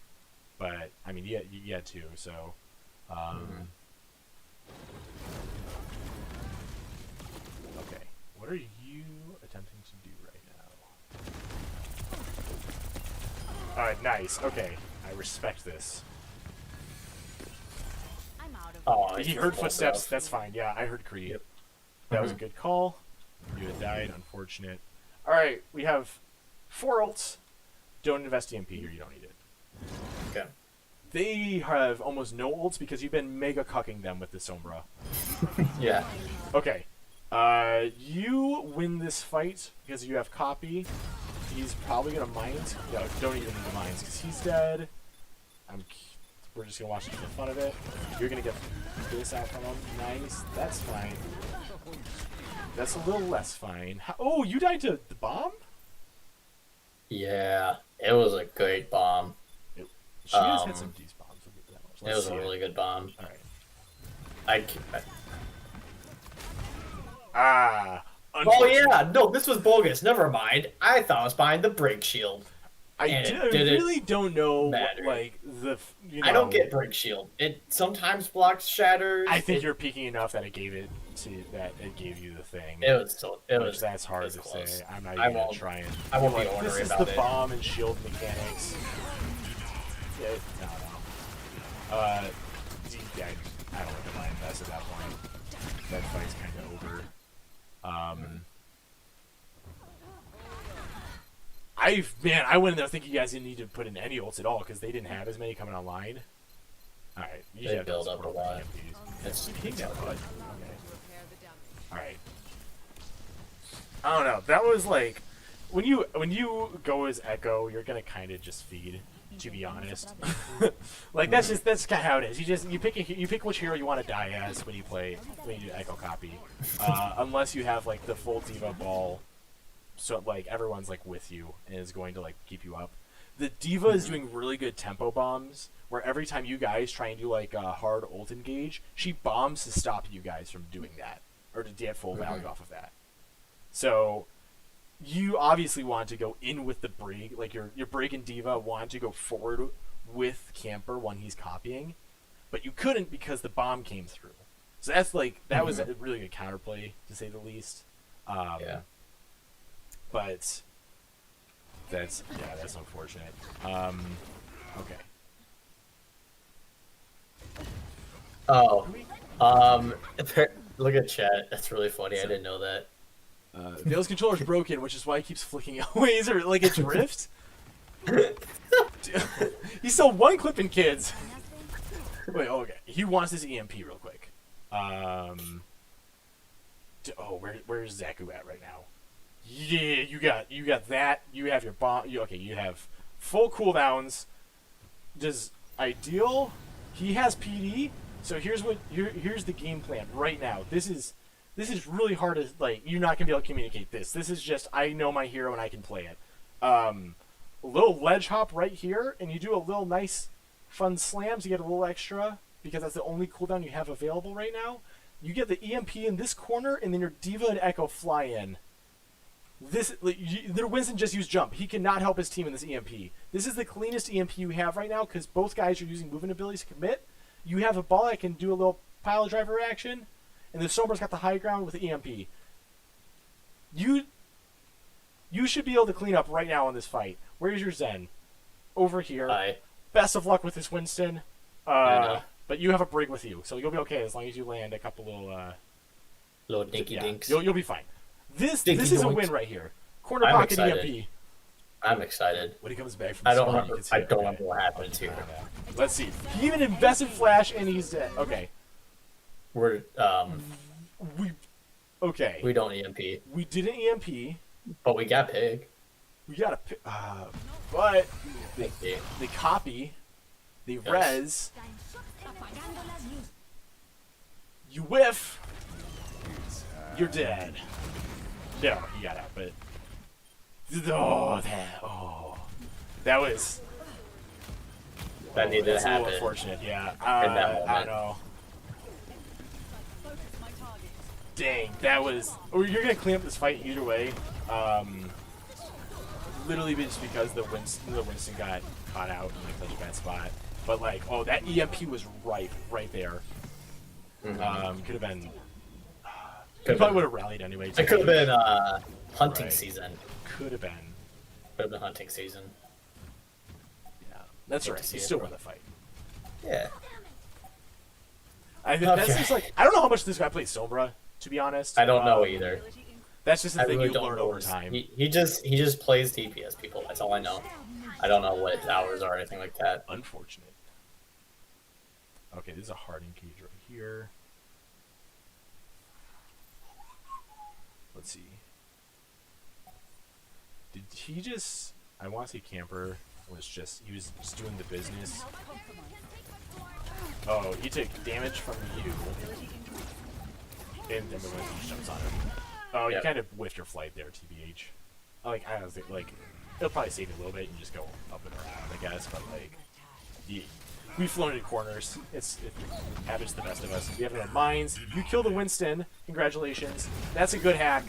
But I mean, you had 2, so. Okay, what are you attempting to do right now? Alright, nice. Okay, I respect this. Oh, He heard footsteps. That's fine. Yeah, I heard Creed. Yep. That was a good call. You had died. Unfortunate. Alright, we have 4 ults. Don't invest EMP here. You don't need it. Okay. They have almost no ults because you've been mega cucking them with the Sombra. Yeah. Okay. You win this fight because you have copy. He's probably gonna mines. No, don't even need the mines because he's dead. We're just gonna watch it for the fun of it. You're gonna get this out from him. Nice. That's fine. That's a little less fine. Oh, you died to the bomb? Yeah, it was a great bomb. She has hit some decent bombs. We'll get that much. It was a really good bomb. All right. Oh yeah, no, this was bogus. Never mind. I thought I was behind the break shield. I really don't know what, like I don't get break shield. It sometimes blocks shatters. I think you're peeking enough that it gave you the thing. That's hard to close. say. I'm not even gonna try and. I won't be like, ornery this is about the it. bomb and shield mechanics. Yeah, no. Yeah, I don't like the mind mess at that point. That fight's kind of over. I went in there thinking you guys didn't need to put in any ults at all because they didn't have as many coming online. All right, you They build up a lot. It's okay. All right. I don't know. That was like when you go as Echo, you're gonna kind of just feed. To be honest, like that's kind of how it is. You pick which hero you want to die as when you do Echo copy, unless you have like the full D.Va ball, so like everyone's like with you and is going to like keep you up. The D.Va is doing really good tempo bombs, where every time you guys try and do like a hard ult engage, she bombs to stop you guys from doing that or to get full value off of that. So. You obviously want to go in with the Brig, like your Brig and D.Va want to go forward with Camper when he's copying, but you couldn't because the bomb came through. So that's like that was a really good counterplay to say the least. Yeah. But that's unfortunate. Okay. Oh. Look at chat. That's really funny. I didn't know that. Vale's controller's broken, which is why he keeps flicking away. Is there like a drift? He's still one clipping kids. Wait, okay. He wants his EMP real quick. Where's Zaku at right now? Yeah, you got that. You have your bomb. You have full cooldowns. Does Ideal? He has PD. So here's the game plan right now. This is really hard to, like, you're not going to be able to communicate this. This is just, I know my hero and I can play it. A little ledge hop right here, and you do a little nice, fun slam to get a little extra, because that's the only cooldown you have available right now. You get the EMP in this corner, and then your D.Va and Echo fly in. Winston just used jump. He cannot help his team in this EMP. This is the cleanest EMP you have right now, because both guys are using movement abilities to commit. You have a ball that can do a little pile driver action, and the Sombra's got the high ground with the EMP. You should be able to clean up right now in this fight. Where's your Zen? Over here. Hi. Best of luck with this, Winston. But you have a Brig with you, so you'll be okay as long as you land a couple little dinky dinks. You'll be fine. This Dinky is a doinks. win right here. Corner I'm pocket excited. EMP. I'm excited. When he comes back from I the don't storm, remember. you can see I it. don't Okay. remember what happens here. Let's see. He even invested flash and he's dead. Okay. We're We don't EMP, We did an EMP. but we got pig. We got but Thank you. they copy, they Yes. res, you whiff, you're dead. No, you got out, but That was. That needed to That's a happen. little unfortunate, yeah. that moment. I don't know. Dang, that was. Or you're gonna clean up this fight either way. Literally just because the Winston got caught out in like such a bad spot. But like, oh, that EMP was right there. Mm-hmm. Could have been. He probably would have rallied anyway. It could have been hunting Right. season. Could have been. Could have been hunting season. Yeah, that's Hate right. to see He it, still bro. won the fight. Yeah. I think that's Okay. just like I don't know how much this guy plays Sombra, to be honest. I don't know either. That's just the I thing really you don't learn know. over time. He just plays DPS people. That's all I know. I don't know what his hours are or anything like that. Unfortunate. Okay, this is a hard engage right here. Let's see. Did he just? I want to say Camper was just. He was just doing the business. Oh, he took damage from you. And then the one jumps on him. Oh, you Yep. kind of whiffed your flight there, TBH. Like, I don't think, like, it'll probably save you a little bit and just go up and around, I guess, but, like, we've flown into corners. It happens to the best of us. We have no mines. You killed the Winston. Congratulations. That's a good hack,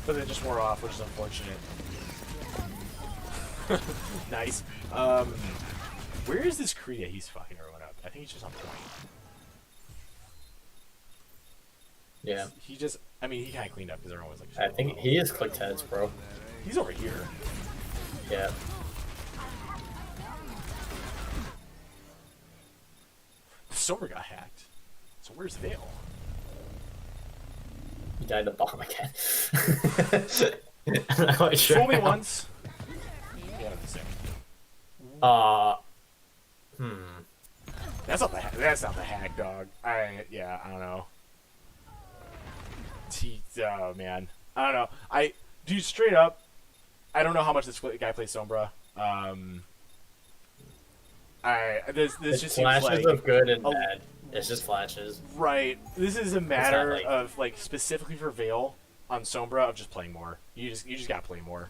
but it just wore off, which is unfortunate. Nice. Where is this Krita? He's fucking everyone up. I think he's just on point. Yeah. He just, I mean, he kind of cleaned up because everyone was like, I think he is clicked heads, bro. he's over here. Yeah. Somer got hacked. So where's Vale? He died the bomb again. I'm not quite sure. Fool me how. once. Yeah, I'm the same. That's not the hack. That's not the hack, dog. I don't know. Oh man, I don't know. Dude, straight up, I don't know how much this guy plays Sombra. This It's just seems flashes like of good and bad. It's just flashes. right. This is a matter like- of like specifically for Vale on Sombra of just playing more. You just gotta play more.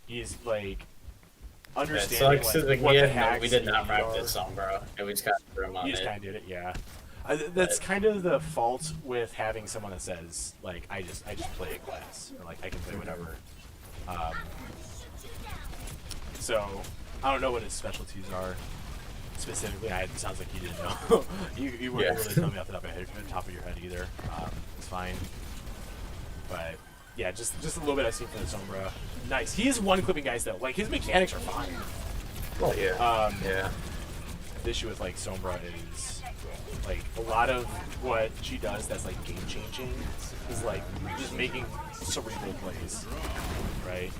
He's like It understanding sucks like, like, what we, the had hacks we did not are. practice Sombra, and we just got threw him on You just it. kind of did it, yeah. That's kind of the fault with having someone that says like I just play a class or like I can play whatever. So I don't know what his specialties are specifically. It sounds like you didn't know. you weren't Yeah. really telling me off the top of your head either. It's fine, but yeah, just a little bit I've seen from the Sombra. Nice. He is one clipping guys though. Like his mechanics are fine. Well, yeah. Yeah. The issue with like Sombra is like a lot of what she does that's like game changing is like just making cerebral plays, right?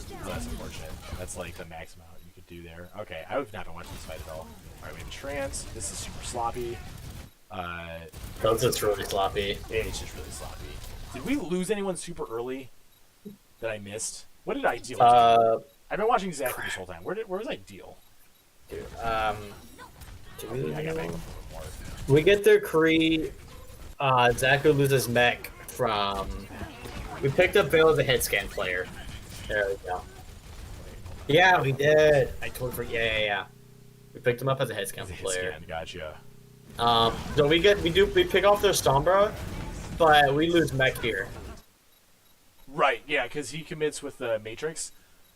So that's unfortunate. That's like the max amount you could do there. Okay, I have not been watching this fight at all. Alright, we have Trance. This is super sloppy. Those it's really sloppy. It's just really sloppy. Did we lose anyone super early that I missed? What did I deal? I've been watching Zach this whole time. Where was I deal? Dude, I got back up more. we get their Kree. Zaku loses mech from. We picked up Vale as a hit scan player. There we go. Yeah, we did. I totally forgot. Yeah. We picked him up as a hit scan player. Scan, gotcha. So we pick off their Sombra, but we lose mech here. Right, yeah, because he commits with the Matrix.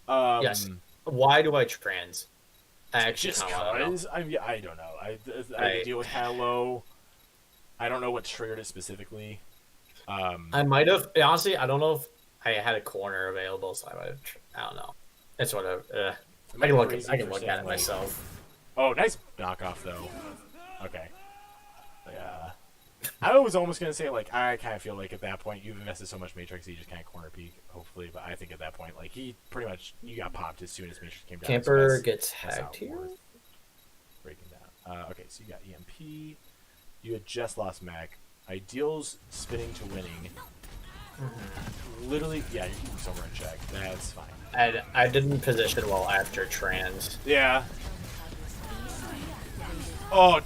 Yes. Why do I trans? Actually, Just I don't know. because I don't know. I had to deal with Halo. I don't know what triggered it specifically. I might have honestly. I don't know if I had a corner available, so I might have. I don't know. It's whatever. I can look. I can look at it myself. Oh, nice knockoff though. Okay. Yeah. I was almost gonna say like I kind of feel like at that point you've invested so much Matrix you just kind of corner peek hopefully, but I think at that point like he pretty much you got popped as soon as Matrix came down. Camper So gets that's hacked how here. worth breaking down. Okay, so you got EMP. You had just lost Mac. Ideals spinning to winning. Literally, yeah, you can keep somewhere in check. That's fine. I didn't position well after trans. Yeah. Oh,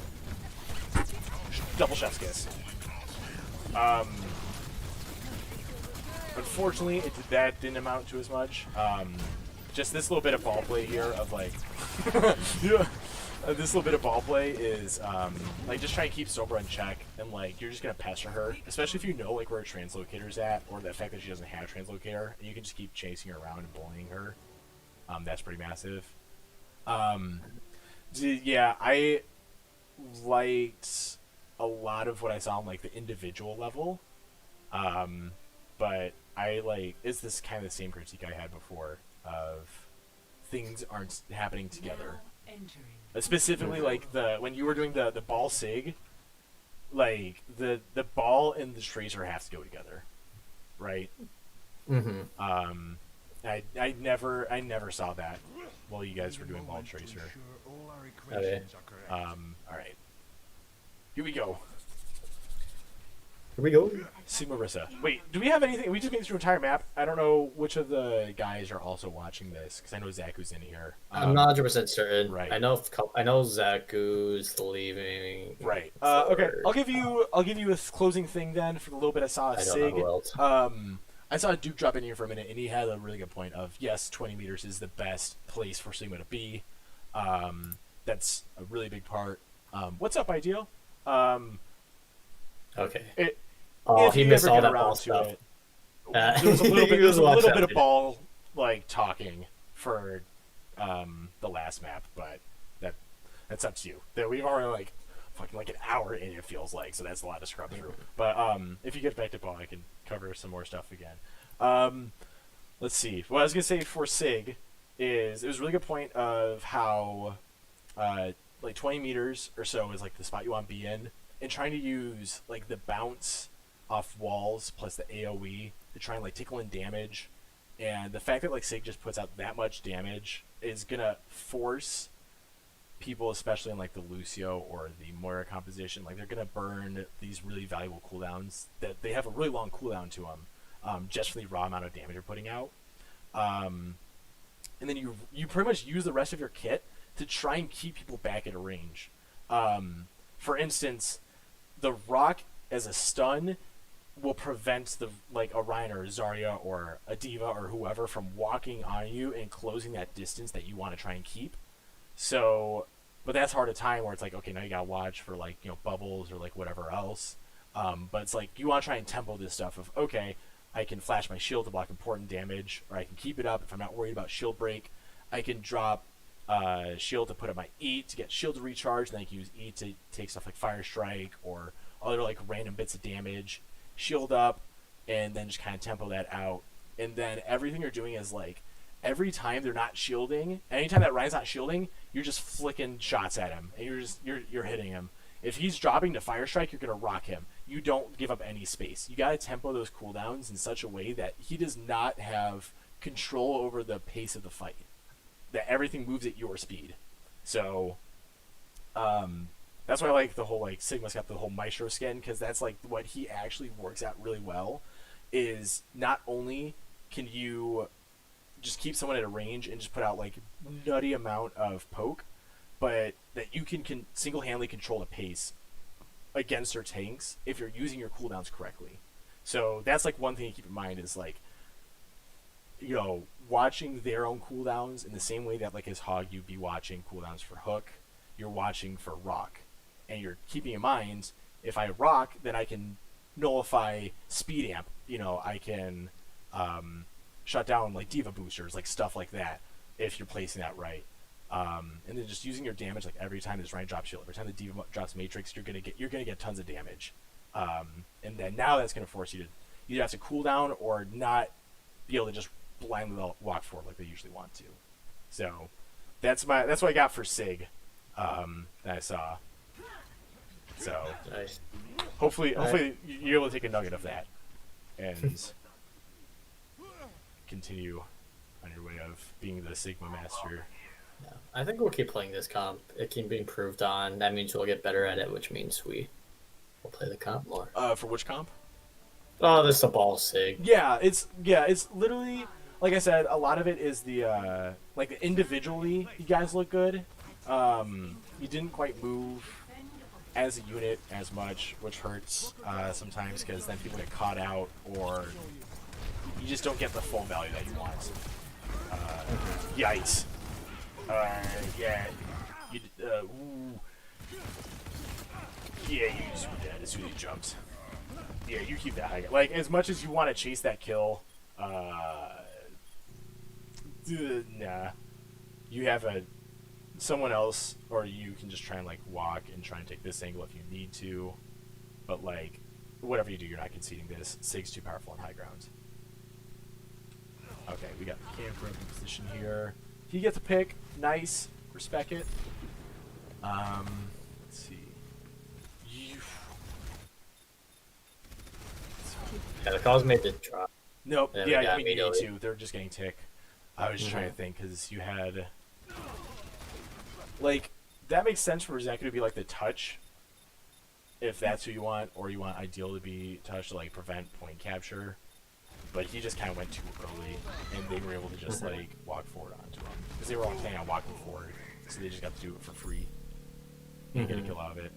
double chef's kiss. Unfortunately, that didn't amount to as much. Just this little bit of ball play here of like, yeah, this little bit of ball play is like just try and keep Sober in check, and like you're just gonna pester her, especially if you know like where her translocator's at, or the fact that she doesn't have translocator, and you can just keep chasing her around and bullying her. That's pretty massive. Yeah, I liked a lot of what I saw on like the individual level, but I like is this kind of the same critique I had before of things aren't happening together. Specifically, like when you were doing the ball sig, like the ball and the tracer have to go together, right? Mm-hmm. I never saw that while you guys were doing ball tracer. Okay. All right, here we go. Here we go. See Marissa. Wait, do we have anything? We just made it through the entire map. I don't know which of the guys are also watching this because I know Zaku's in here. I'm not 100% certain. Right. I know Zaku's leaving. Right. Okay. I'll give you a closing thing then for the little bit I saw. I don't know who else. I saw Duke drop in here for a minute, and he had a really good point of yes, 20 meters is the best place for Sigma to be. That's a really big part. What's up, Ideal? Okay. If he you missed ever all get that around ball to stuff. it, there was a little bit, of dude. ball like talking for the last map, but that's up to you. That we've already like fucking like an hour in, it feels like, so that's a lot to scrub through. But if you get back to ball, I can cover some more stuff again. Let's see. What I was gonna say for Sig is it was a really good point of how like 20 meters or so is like the spot you want to be in, and trying to use like the bounce off walls plus the AoE to try and like tickle in damage, and the fact that like Sig just puts out that much damage is gonna force people, especially in like the Lucio or the Moira composition, like they're gonna burn these really valuable cooldowns that they have a really long cooldown to them, just for the raw amount of damage you're putting out. And then you pretty much use the rest of your kit to try and keep people back at a range. For instance, the rock as a stun will prevent the like Orion or Zarya or a Diva or whoever from walking on you and closing that distance that you want to try and keep. So, but that's hard to time where it's like, okay, now you gotta watch for like, you know, bubbles or like whatever else. But it's like you want to try and tempo this stuff of, okay, I can flash my shield to block important damage, or I can keep it up if I'm not worried about shield break. I can drop shield to put up my E to get shield to recharge, and then I can use E to take stuff like Fire Strike or other like random bits of damage, shield up, and then just kind of tempo that out. And then everything you're doing is like, every time they're not shielding, anytime that Ryan's not shielding, you're just flicking shots at him, and you're hitting him. If he's dropping to Fire Strike, you're gonna rock him. You don't give up any space. You gotta tempo those cooldowns in such a way that he does not have control over the pace of the fight. That everything moves at your speed. So, that's why I like the whole like Sigma's got the whole Maestro skin, because that's like what he actually works out really well. Is not only can you just keep someone at a range and just put out like nutty amount of poke, but that you can single-handedly control the pace against their tanks if you're using your cooldowns correctly. So that's like one thing to keep in mind is like, you know, watching their own cooldowns in the same way that like as Hog you'd be watching cooldowns for Hook, you're watching for Rock, and you're keeping in mind if I Rock, then I can nullify speed amp. You know, I can shut down like Diva boosters, like stuff like that, if you're placing that right. And then just using your damage like every time this Ryan drops shield, every time the Diva drops Matrix, you're gonna get tons of damage. And then now that's gonna force you to either have to cool down or not be able to just blindly walk forward like they usually want to. So that's what I got for Sig that I saw. So Nice. hopefully you're able to take a nugget of that and continue on your way of being the Sigma master. Yeah. I think we'll keep playing this comp. It can be improved on. That means we'll get better at it, which means we'll play the comp more. For which comp? Oh, this is a ball Sig. Yeah, it's literally like I said. A lot of it is the like individually, you guys look good. You didn't quite move as a unit as much, which hurts sometimes because then people get caught out or you just don't get the full value that you want. Yikes. Yeah. Ooh. Yeah, you just were dead as soon as you jumped. Yeah, you keep that high. Like, as much as you want to chase that kill, nah. You have someone else, or you can just try and, like, walk and try and take this angle if you need to. But, like, whatever you do, you're not conceding this. Sig's too powerful on high ground. Okay, we got the camper up in position here. He gets a pick. Nice. Respect it. Let's see. Yeah, the calls made the drop. Nope. Yeah, Yeah, we need immediately. to. They're just getting tick. I was just trying to think, because you had... Like, that makes sense for Zeku to be, like, the touch, if that's who you want, or you want Ideal to be touch to, like, prevent point capture. But he just kind of went too early, and they were able to just, like, walk forward onto him. Because they were all planning on walking forward, so they just got to do it for free. And get a kill out of it.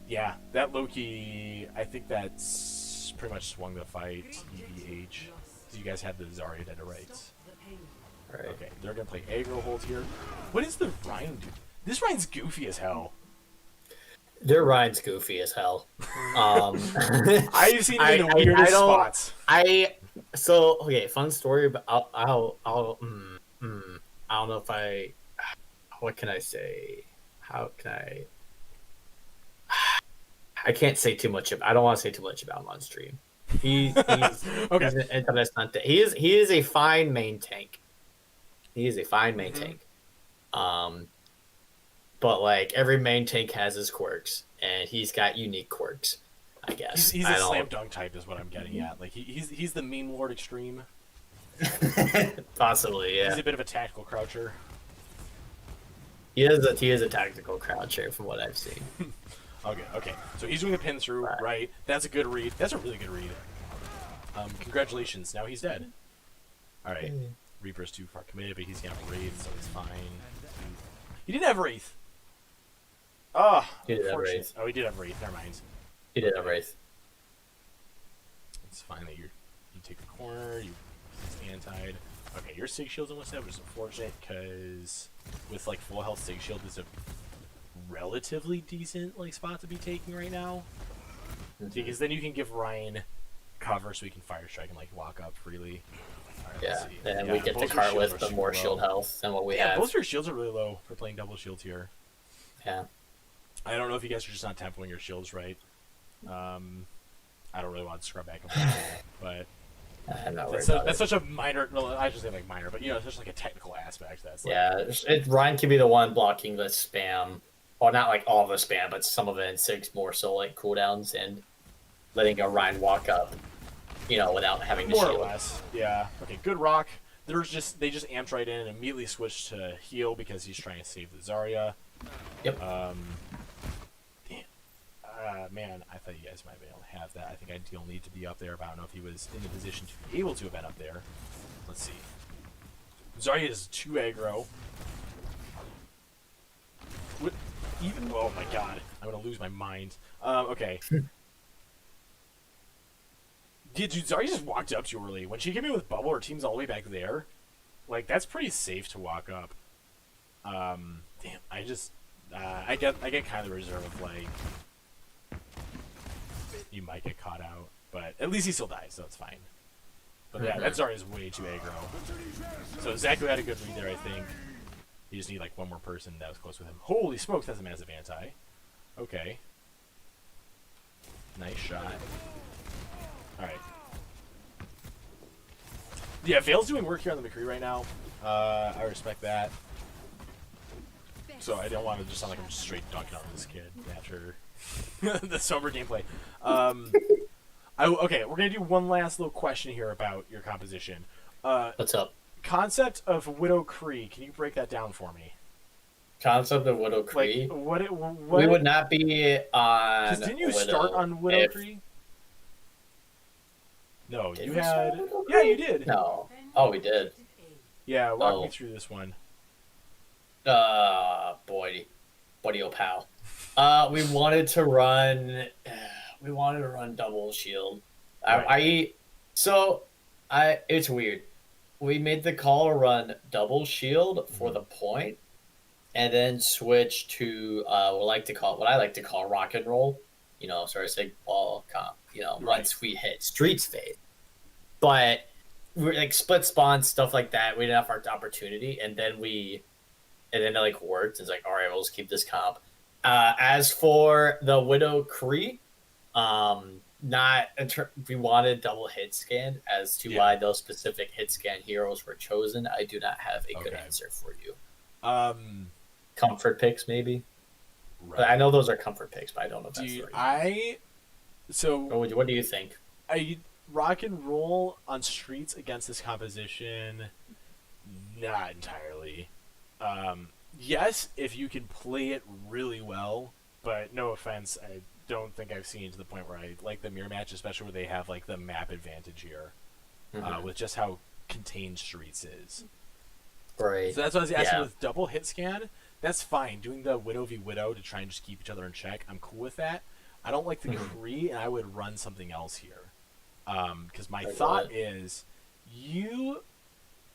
Yeah, that Loki, I think that's pretty much swung the fight, EVH. So you guys had the Zarya dead to rights. Right. Okay, they're going to play aggro hold here. What is the Ryan do? This Ryan's goofy as hell. Their Ryan's goofy as hell. I've seen him in the weirdest spots. Okay, fun story, but I don't know if what can I say? How can I can't say too much I don't want to say too much about him on stream. He's Okay. He's an interesante. He is a fine main tank. He is a fine main tank. But like every main tank has his quirks, and he's got unique quirks. I guess He's a slam dunk type, is what I'm getting at. Like he's the meme lord extreme. Possibly, yeah. He's a bit of a tactical croucher. He is a tactical croucher from what I've seen. Okay. So he's doing the pin through, right? That's a good read. That's a really good read. Congratulations. Now he's dead. All right. Reaper's too far committed, but he's gonna have Wraith, so it's fine. He didn't have Wraith. Oh, he did have Wraith. Oh, he did have Wraith. Never mind. He did have Wraith. It's fine that you take the corner. You anti-ed. Okay, your Sig Shield's almost dead, which is unfortunate because with like full health, Sig Shield is a relatively decent like spot to be taking right now. Because then you can give Ryan cover so he can fire strike and like walk up freely. Right, and we get to cart with the more shield health than what we have. Both your shields are really low for playing double shields here. Yeah. I don't know if you guys are just not tempoing your shields right. I don't really want to scrub back and forth, but I'm not that's such a minor. Well, I just say like minor, but you know, there's like a technical aspect that's like, Ryan can be the one blocking the spam, or not like all the spam, but some of it in Sig's more so like cooldowns and letting a Ryan walk up, you know, without having to more shield. or less. Yeah. Okay. Good rock. They just amped right in and immediately switched to heal because he's trying to save the Zarya. Yep. Man, I thought you guys might be able to have that. I think Ideal need to be up there, but I don't know if he was in the position to be able to have been up there. Let's see. Zarya is 2 aggro. What? Even? Oh my god. I'm going to lose my mind. Okay. Dude, Zarya just walked up too early. When she came in with Bubble, her team's all the way back there. Like, that's pretty safe to walk up. Damn, I get kind of the reserve of, like, you might get caught out, but at least he still dies, so it's fine. But yeah, that Zarya's way too aggro. So Zaku had a good read there, I think. You just need like one more person that was close with him. Holy smokes, that's a massive anti. Okay. Nice shot. Alright. Yeah, Vale's doing work here on the McCree right now. I respect that. So I don't want to just sound like I'm just straight dunking on this kid after the sober gameplay. Okay, we're gonna do one last little question here about your composition. What's up? Concept of Widow Cree. Can you break that down for me? Concept of Widow Cree. Like, what we would not be on. Didn't you Widow start on Widow Cree? No, you had. Yeah, you did. No. Oh, we did. Yeah, walk me through this one. Buddy old pal. We wanted to run double shield. Right. So, it's weird. We made the call to run double shield for the point, and then switch to what I like to call rock and roll. Sort of sig ball comp. Right. Once we hit streets fade, but we're like split spawn stuff like that. We didn't have our opportunity, and then it like worked. It's like, all right, we'll just keep this comp. As for the Widow Kree, not we wanted double hit scan as to why those specific hit scan heroes were chosen. I do not have a good answer for you. Comfort picks maybe. Right. But I know those are comfort picks, but I don't know if that's right. What do you think? Rock and roll on streets against this composition, not entirely. Yes, if you can play it really well, but no offense, I don't think I've seen to the point where I like the mirror match, especially where they have like the map advantage here, with just how contained streets is. Right. So that's what I was asking with double hit scan. That's fine. Doing the Widow v Widow to try and just keep each other in check, I'm cool with that. I don't like the Kree, and I would run something else here. Because my thought is, you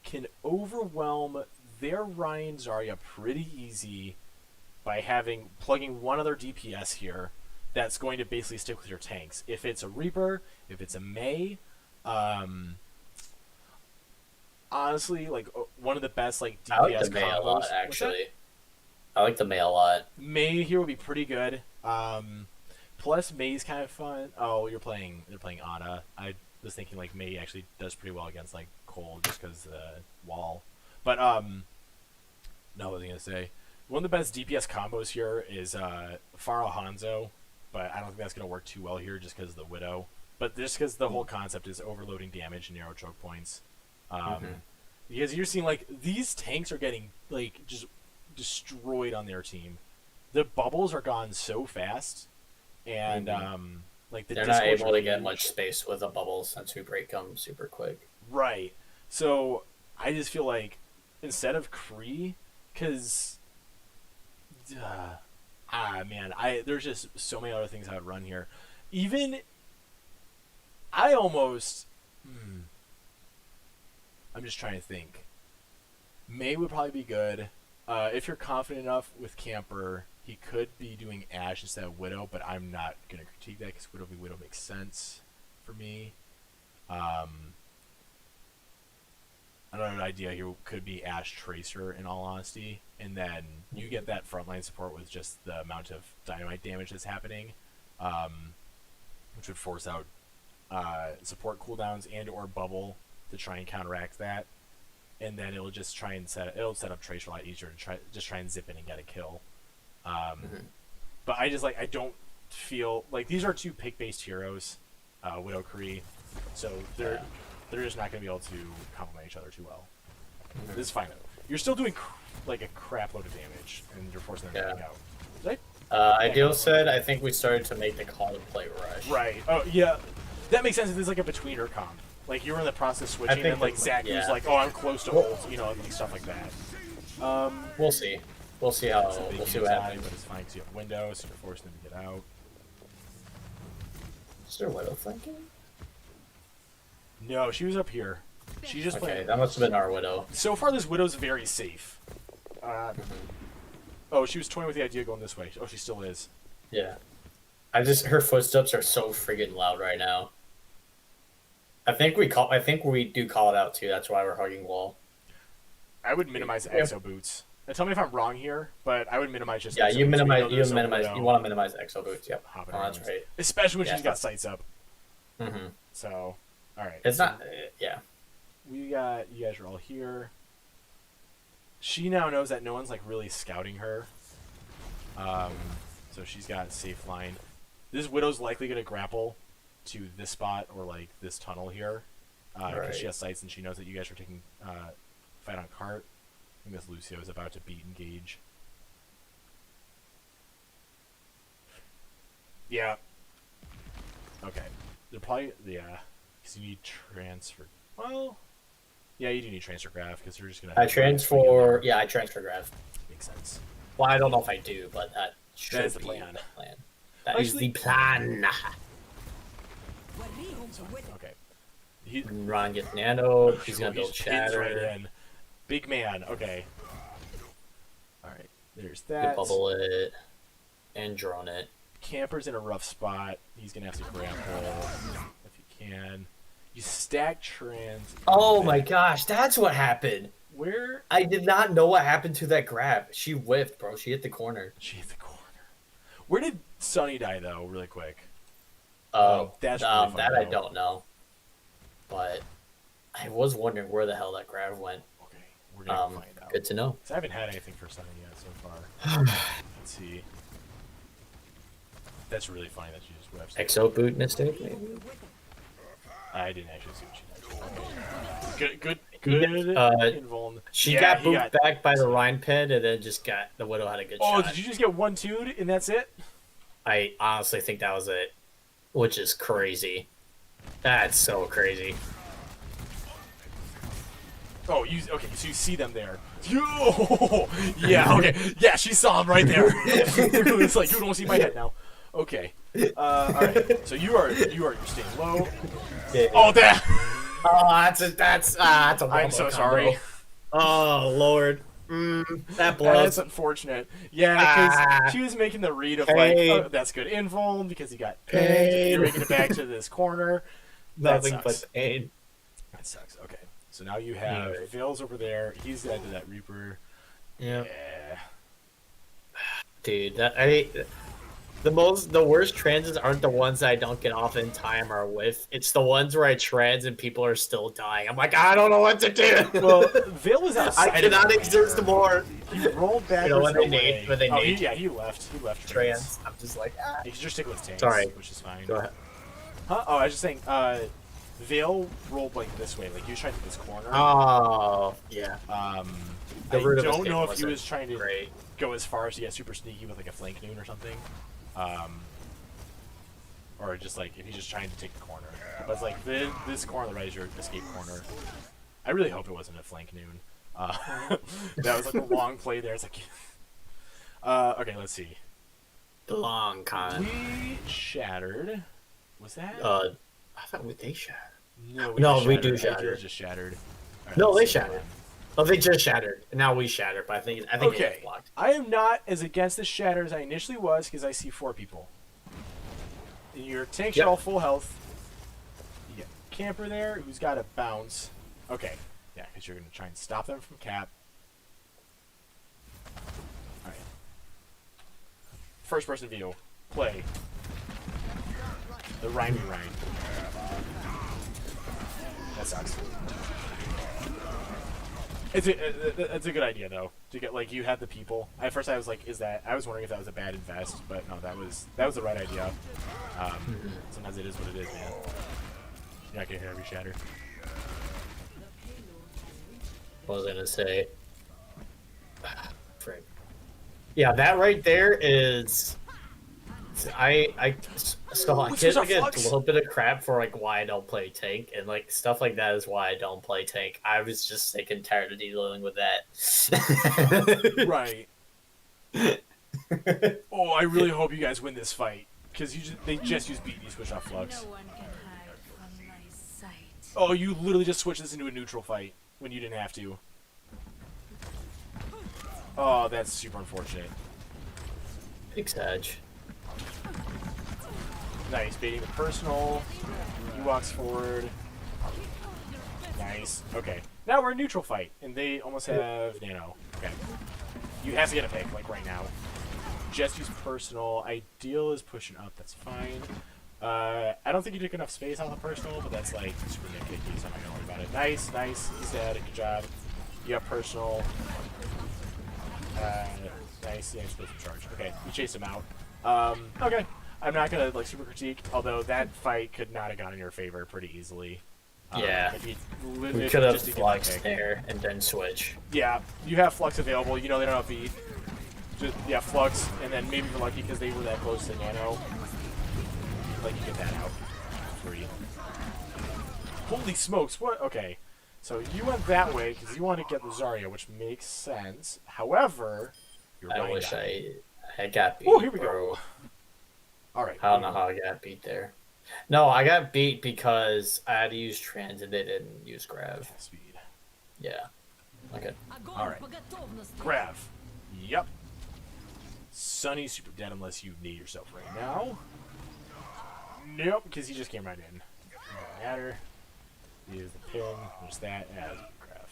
can overwhelm their Ryan Zarya pretty easy by plugging one other DPS here that's going to basically stick with your tanks. If it's a Reaper, if it's a Mei, honestly, like one of the best like DPS I like the Mei combos. a lot, actually. I like the Mei a lot. Mei here would be pretty good. Plus Mei's kind of fun. Oh, they're playing Ana. I was thinking like Mei actually does pretty well against like Cole just because the wall. But no, what was I gonna say? One of the best DPS combos here is Pharah Hanzo, but I don't think that's gonna work too well here just because of the Widow. But just because the whole concept is overloading damage and narrow choke points. Because you're seeing like these tanks are getting like just destroyed on their team. The bubbles are gone so fast, and like they're not able to get much space with a bubble since we break them super quick. Right. So I just feel like instead of Kree, because man, there's just so many other things I would run here. Even I almost. I'm just trying to think. Mei would probably be good. If you're confident enough with Camper, he could be doing Ashe instead of Widow, but I'm not going to critique that because Widow v Widow makes sense for me. Another idea here could be Ashe Tracer, in all honesty, and then you get that frontline support with just the amount of dynamite damage that's happening, which would force out support cooldowns and or bubble to try and counteract that, and then it'll just try and set up Tracer a lot easier to try and zip in and get a kill. But I don't feel like these are two pick based heroes, Widow Kree, so they're just not going to be able to complement each other too well. This is fine though. You're still doing like a crap load of damage, and you're forcing them to back out. Ideal said, I think we started to make the call to play Rush. Right. Oh yeah, that makes sense. It's like a betweener comp. Like you were in the process switching, and like Zach was like, "Oh, I'm close to ult," like stuff like that. We'll see. We'll see how. We'll see what happens. But it's fine because you have windows, so you're forcing them to get out. Is there Widow flanking? No, she was up here. She just okay. That must have been our Widow. So far, this Widow's very safe. Oh, she was toying with the idea of going this way. Oh, she still is. Yeah. Her footsteps are so friggin' loud right now. I think we do call it out too. That's why we're hugging wall. I would minimize exo boots. Now, tell me if I'm wrong here, but I would minimize just. Yeah, exo you boots. minimize. You want to minimize exo boots. Yep. Oh, that's right. Especially when she's got sights up. Mm-hmm. So, all right. It's not. Yeah. You guys are all here. She now knows that no one's like really scouting her. So she's got a safe line. This Widow's likely gonna grapple to this spot or like this tunnel here, because she has sights and she knows that you guys are taking fight on cart. I think this Lucio is about to beat engage. Yeah. Okay. They're probably because you need transfer. Well, yeah, you do need transfer graph because they're just gonna. I transfer graph. Makes sense. Well, I don't know if I do, but that is the plan. That is the plan. Okay. Ron gets nano. He's gonna build pins right shatter. in. Big man. Okay. All right. There's You that. bubble it and drone it. Camper's in a rough spot. He's gonna have to grapple if he can. You stack trans. Oh my gosh, that's what happened. Where? I did not know what happened to that grab. She whiffed, bro. She hit the corner. She hit the corner. Where did Sunny die though? Really quick. Oh, that's really that I don't know. But I was wondering where the hell that grab went. Okay, we're gonna find out. Good to know. I haven't had anything for Sunny yet so far. Let's see. That's really funny that you just whiffed. Exo boot mistake, maybe. I didn't actually see what she did. Good. Invuln. She got booped back by the Rhine pit, and then just got the Widow had a good shot. Oh, did you just get 1-2'd and that's it? I honestly think that was it, which is crazy. That's so crazy. Oh, okay, so you see them there. Yo! Yeah, okay. Yeah, she saw him right there. It's like, you don't see my head now. Okay. Alright. So you're staying low. Yeah. Oh, that! Oh, that's a I'm so sorry. Oh, Lord. That blows. That's unfortunate. Yeah, because she was making the read of like, oh, that's good invuln because he got pinned. You're making it back to this corner. Nothing but pain. That sucks. Okay. So now you have Vale's over there. He's dead to that Reaper. Yep. Yeah. Dude, the worst transes aren't the ones that I don't get off in time or with. It's the ones where I trans and people are still dying. I'm like, I don't know what to do. Well, Vale was outside. I cannot exist more. He rolled back. You know, when they nade. He left. He left trans. I'm just like, ah. He can just stick with tanks. Sorry. Which is fine. Go ahead. Huh? Oh, I was just saying, Vale rolled like this way. Like he was trying to hit this corner. Oh, yeah. I don't know if he was trying to go as far as to get super sneaky with like a flank noon or something. Or just like if he's just trying to take the corner. But it's like this corner on the right is your escape corner. I really hope it wasn't a flank noon. That was like a long play there. It's like, okay, let's see. The long con. We shattered. Was that? I thought they shattered. No, we do shatter. Just shattered. Right, no, they shattered. Oh, they just shattered. And now we shattered, but I think okay. It's blocked. I am not as against the shatter as I initially was because I see 4 people. And your tank shell full health. You got Camper there who's got a bounce. Okay. Yeah, because you're going to try and stop them from cap. Alright. First person view. Play. The Rhyme. That sucks. It's a good idea though to get like you have the people. At first I was like, I was wondering if that was a bad invest, but no, that was the right idea. Sometimes it is what it is, man. You're not gonna hear every shatter. What was I gonna say? Frick. Yeah, that right there is. I get a little bit of crap for like why I don't play tank, and like stuff like that is why I don't play tank. I was just sick and tired of dealing with that. Right. Oh, I really hope you guys win this fight because they just use beat you switch off flux. No one can hide from my sight. Oh, you literally just switched this into a neutral fight when you didn't have to. Oh, that's super unfortunate. Big Sag. Nice, baiting the personal. He walks forward. Nice. Okay. Now we're in neutral fight, and they almost have nano. Okay. You have to get a pick, like right now. Just use personal. Ideal is pushing up. That's fine. I don't think you took enough space on the personal, but that's like super nitpicky, so I'm not gonna worry about it. Nice, nice. He's dead. Good job. You have personal. Nice. Yeah, he's supposed to charge. Okay, you chased him out. Okay. I'm not gonna like super critique, although that fight could not have gone in your favor pretty easily. Yeah, we could have fluxed there and then switch. Yeah, you have flux available. You know they don't have beat. Just yeah, flux, and then maybe you're lucky because they were that close to nano. Like you get that out free. Holy smokes! What? Okay, so you went that way because you want to get the Zarya, which makes sense. However, I wish I got beat. Oh, here we go. All right. I don't know how I got beat there. No, I got beat because I had to use trans and they didn't use grav. Speed. Yeah. Okay. All right. Grav. Yep. Sunny's super dead unless you need yourself right now. Nope, because he just came right in. Doesn't matter. Here's the pin. There's that. Yeah, that was a Grav.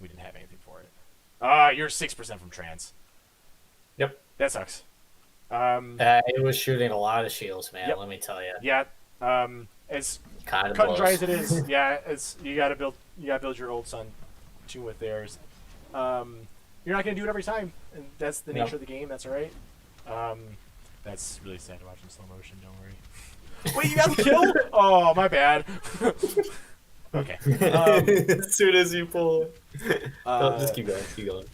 We didn't have anything for it. You're 6% from trans. Yep. That sucks. It was shooting a lot of shields, man. Yep. Let me tell you. Yeah. As Kind of cut and dry as it is, yeah, it's you gotta build your old Sun tune with theirs. You're not gonna do it every time, and that's the nature of the game. That's all right. That's really sad to watch in slow motion. Don't worry. Wait, you got the kill? Oh, my bad. Okay. As soon as you pull, just keep going. Keep going.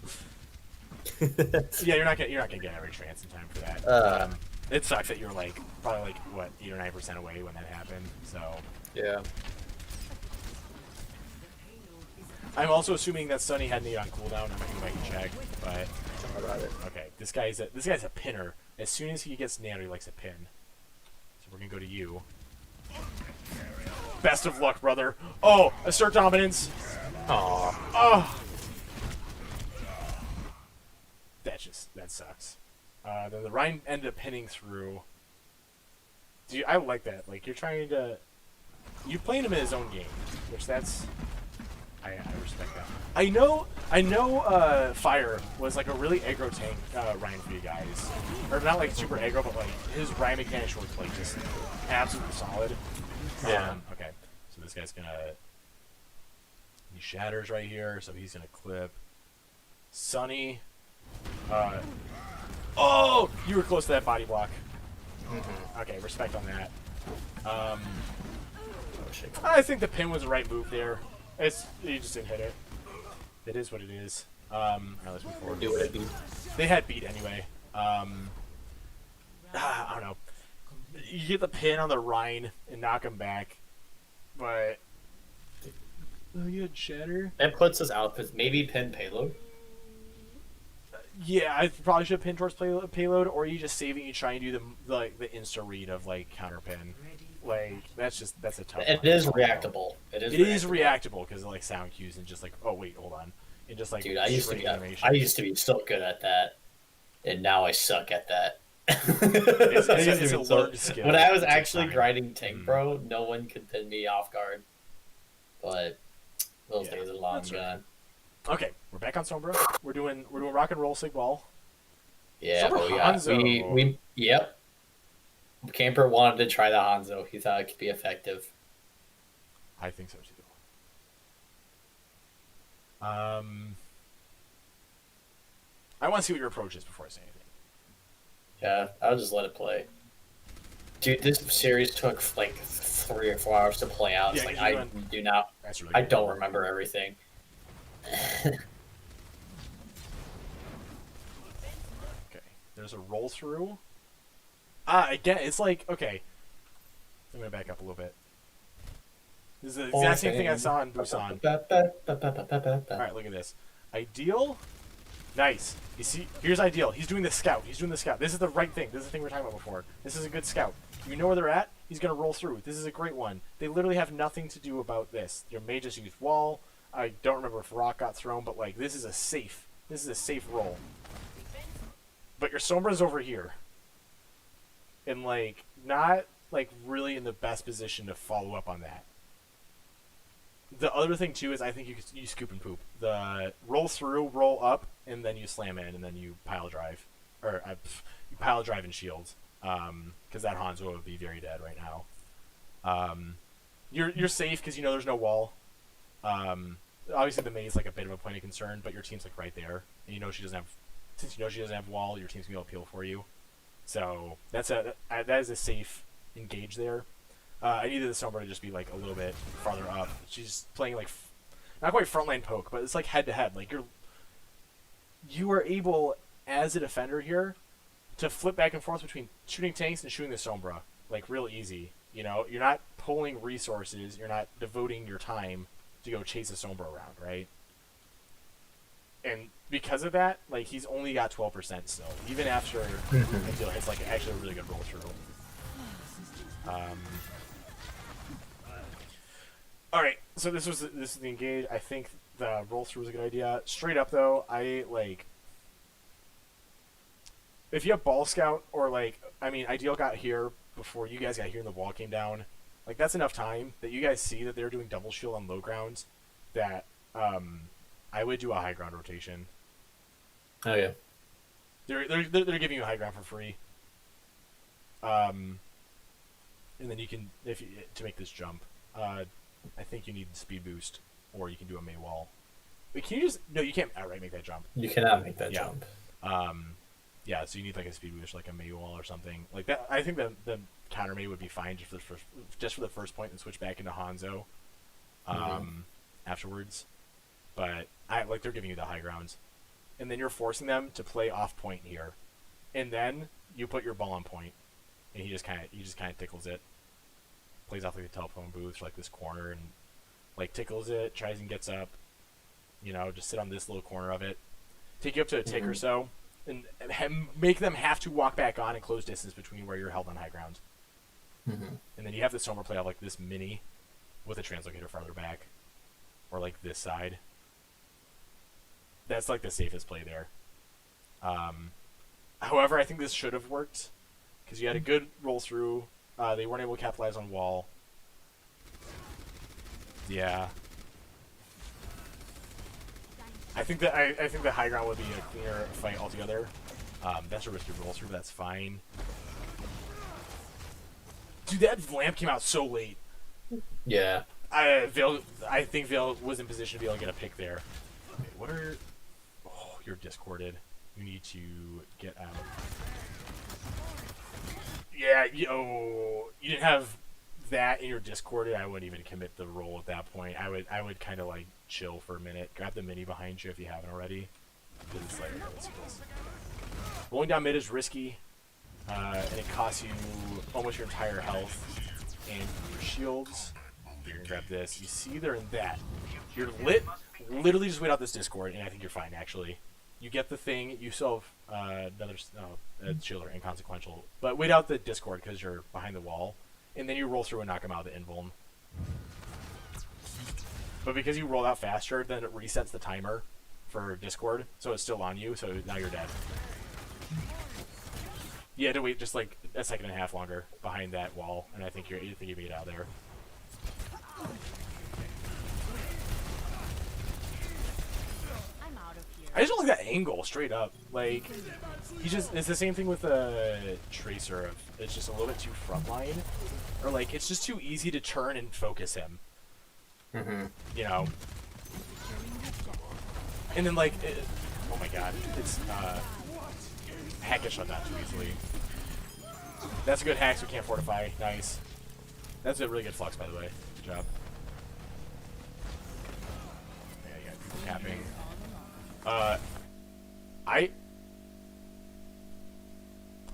Yeah, you're not gonna get every trance in time for that. It sucks that you're like probably like what 8 or 9% away when that happened. So Yeah. I'm also assuming that Sunny had Nate on cooldown. I'm gonna go back and check, but How about it? okay. This guy's a pinner. As soon as he gets nano, he likes a pin. So we're gonna go to you. Best of luck, brother. Oh, assert dominance. Aw. Oh. That sucks. Then the Rhine ended up pinning through. Dude, I like that. Like you're playing him in his own game, which I respect that. I know. Fire was like a really aggro tank Rhine for you guys, or not like super aggro, but like his Rhine mechanics were like just absolutely solid. Yeah. Okay, so this guy's gonna. He shatters right here, so he's gonna clip. Sunny. Oh, you were close to that body block. Okay, respect on that. I think the pin was the right move there. You just didn't hit it. It is what it is. Alright, let's move forward. Do it, dude. They had beat anyway. I don't know. You get the pin on the Rhine and knock him back, but you had shatter. That puts us out. Maybe pin payload. Yeah, I probably should have pinned towards payload, or you just saving you try and do the insta read of like counter pin. Like that's a tough. It is reactable. It is reactable because of like sound cues and just like oh wait hold on and just like dude, I used to be so good at that, and now I suck at that. It's a learned skill. When I was actually grinding Tank Pro, no one could pin me off guard. But those days are long gone. Okay, we're back on Sombra. We're doing rock and roll sig ball. Yeah, but we yep. Camper wanted to try the Hanzo. He thought it could be effective. I think so too. I want to see what your approach is before I say anything. Yeah, I'll just let it play. Dude, this series took like 3 or 4 hours to play out. It's I don't remember everything. Okay, there's a roll through. Again, it's like okay. I'm gonna back up a little bit. This is the exact same thing I saw in Busan. All right, look at this. Ideal, nice. You see, here's Ideal. He's doing the scout. This is the right thing. This is the thing we were talking about before. This is a good scout. You know where they're at. He's gonna roll through. This is a great one. They literally have nothing to do about this. Your mage just used wall. I don't remember if rock got thrown, but like this is a safe roll. But your Sombra's over here. And like not like really in the best position to follow up on that. The other thing too is I think you scoop and poop. The roll through, roll up, and then you slam in, and then you pile drive, or you pile drive and shield, because that Hanzo would be very dead right now. You're safe because you know there's no wall. Obviously the maze like a bit of a point of concern, but your team's like right there, and you know she doesn't have wall. Your team's gonna be able to peel for you. So that is a safe engage there. I needed the Sombra to just be like a little bit farther up. She's playing like not quite frontline poke, but it's like head to head. Like you are able as a defender here to flip back and forth between shooting tanks and shooting the Sombra like real easy. You know, you're not pulling resources. You're not devoting your time to go chase a Sombra around, right? And because of that, like he's only got 12% still, even after it's like actually a really good roll through. All right, so this is the engage. I think the roll through was a good idea. Straight up though, I like if you have ball scout or like I mean, Ideal got here before you guys got here and the wall came down. Like that's enough time that you guys see that they're doing double shield on low grounds. That I would do a high ground rotation. Oh yeah. They're giving you a high ground for free. And then you can to make this jump. I think you need speed boost, or you can do a May wall. Wait, can you just no? You can't outright make that jump. You cannot make that jump. Yeah, so you need like a speed boost, like a May wall or something like that. I think the counter May would be fine just for the first point, and switch back into Hanzo afterwards. But they're giving you the high grounds, and then you're forcing them to play off point here, and then you put your ball on point, and he just kind of tickles it. Plays off like the telephone booth or like this corner and like tickles it, tries and gets up, just sit on this little corner of it, take you up to a tick or so, and make them have to walk back on and close distance between where you're held on high ground. And then you have the Sombra play off like this mini with a translocator farther back, or like this side. That's like the safest play there. However, I think this should have worked because you had a good roll through. They weren't able to capitalize on wall. Yeah. I think the high ground would be a cleaner fight altogether. That's a risky roll through, but that's fine. Dude, that lamp came out so late. Yeah. I think Veil was in position to be able to get a pick there. Okay, what are... Oh, you're discorded. You need to get out. Yeah, you didn't have that in your discorded. I wouldn't even commit the roll at that point. I would kind of like chill for a minute. Grab the mini behind you if you haven't already. It's like, let's see this. Rolling down mid is risky, and it costs you almost your entire health and your shields. You're gonna grab this. You see they're in that. You're lit. Literally just wait out this discord, and I think you're fine actually. You get the thing. You still have another shield or inconsequential, but wait out the discord because you're behind the wall, and then you roll through and knock him out of the invuln. But because you roll out faster, then it resets the timer for discord, so it's still on you. So now you're dead. You had to wait just like a second and a half longer behind that wall, and I think you made it out there. I just don't like that angle straight up. Like, it's the same thing with a Tracer. It's just a little bit too frontline. Or, like, it's just too easy to turn and focus him. You know? And then, like, oh my god. It's, hack gets shut down too easily. That's a good hack, so we can't fortify. Nice. That's a really good flux, by the way. Good job. Yeah, you got people tapping.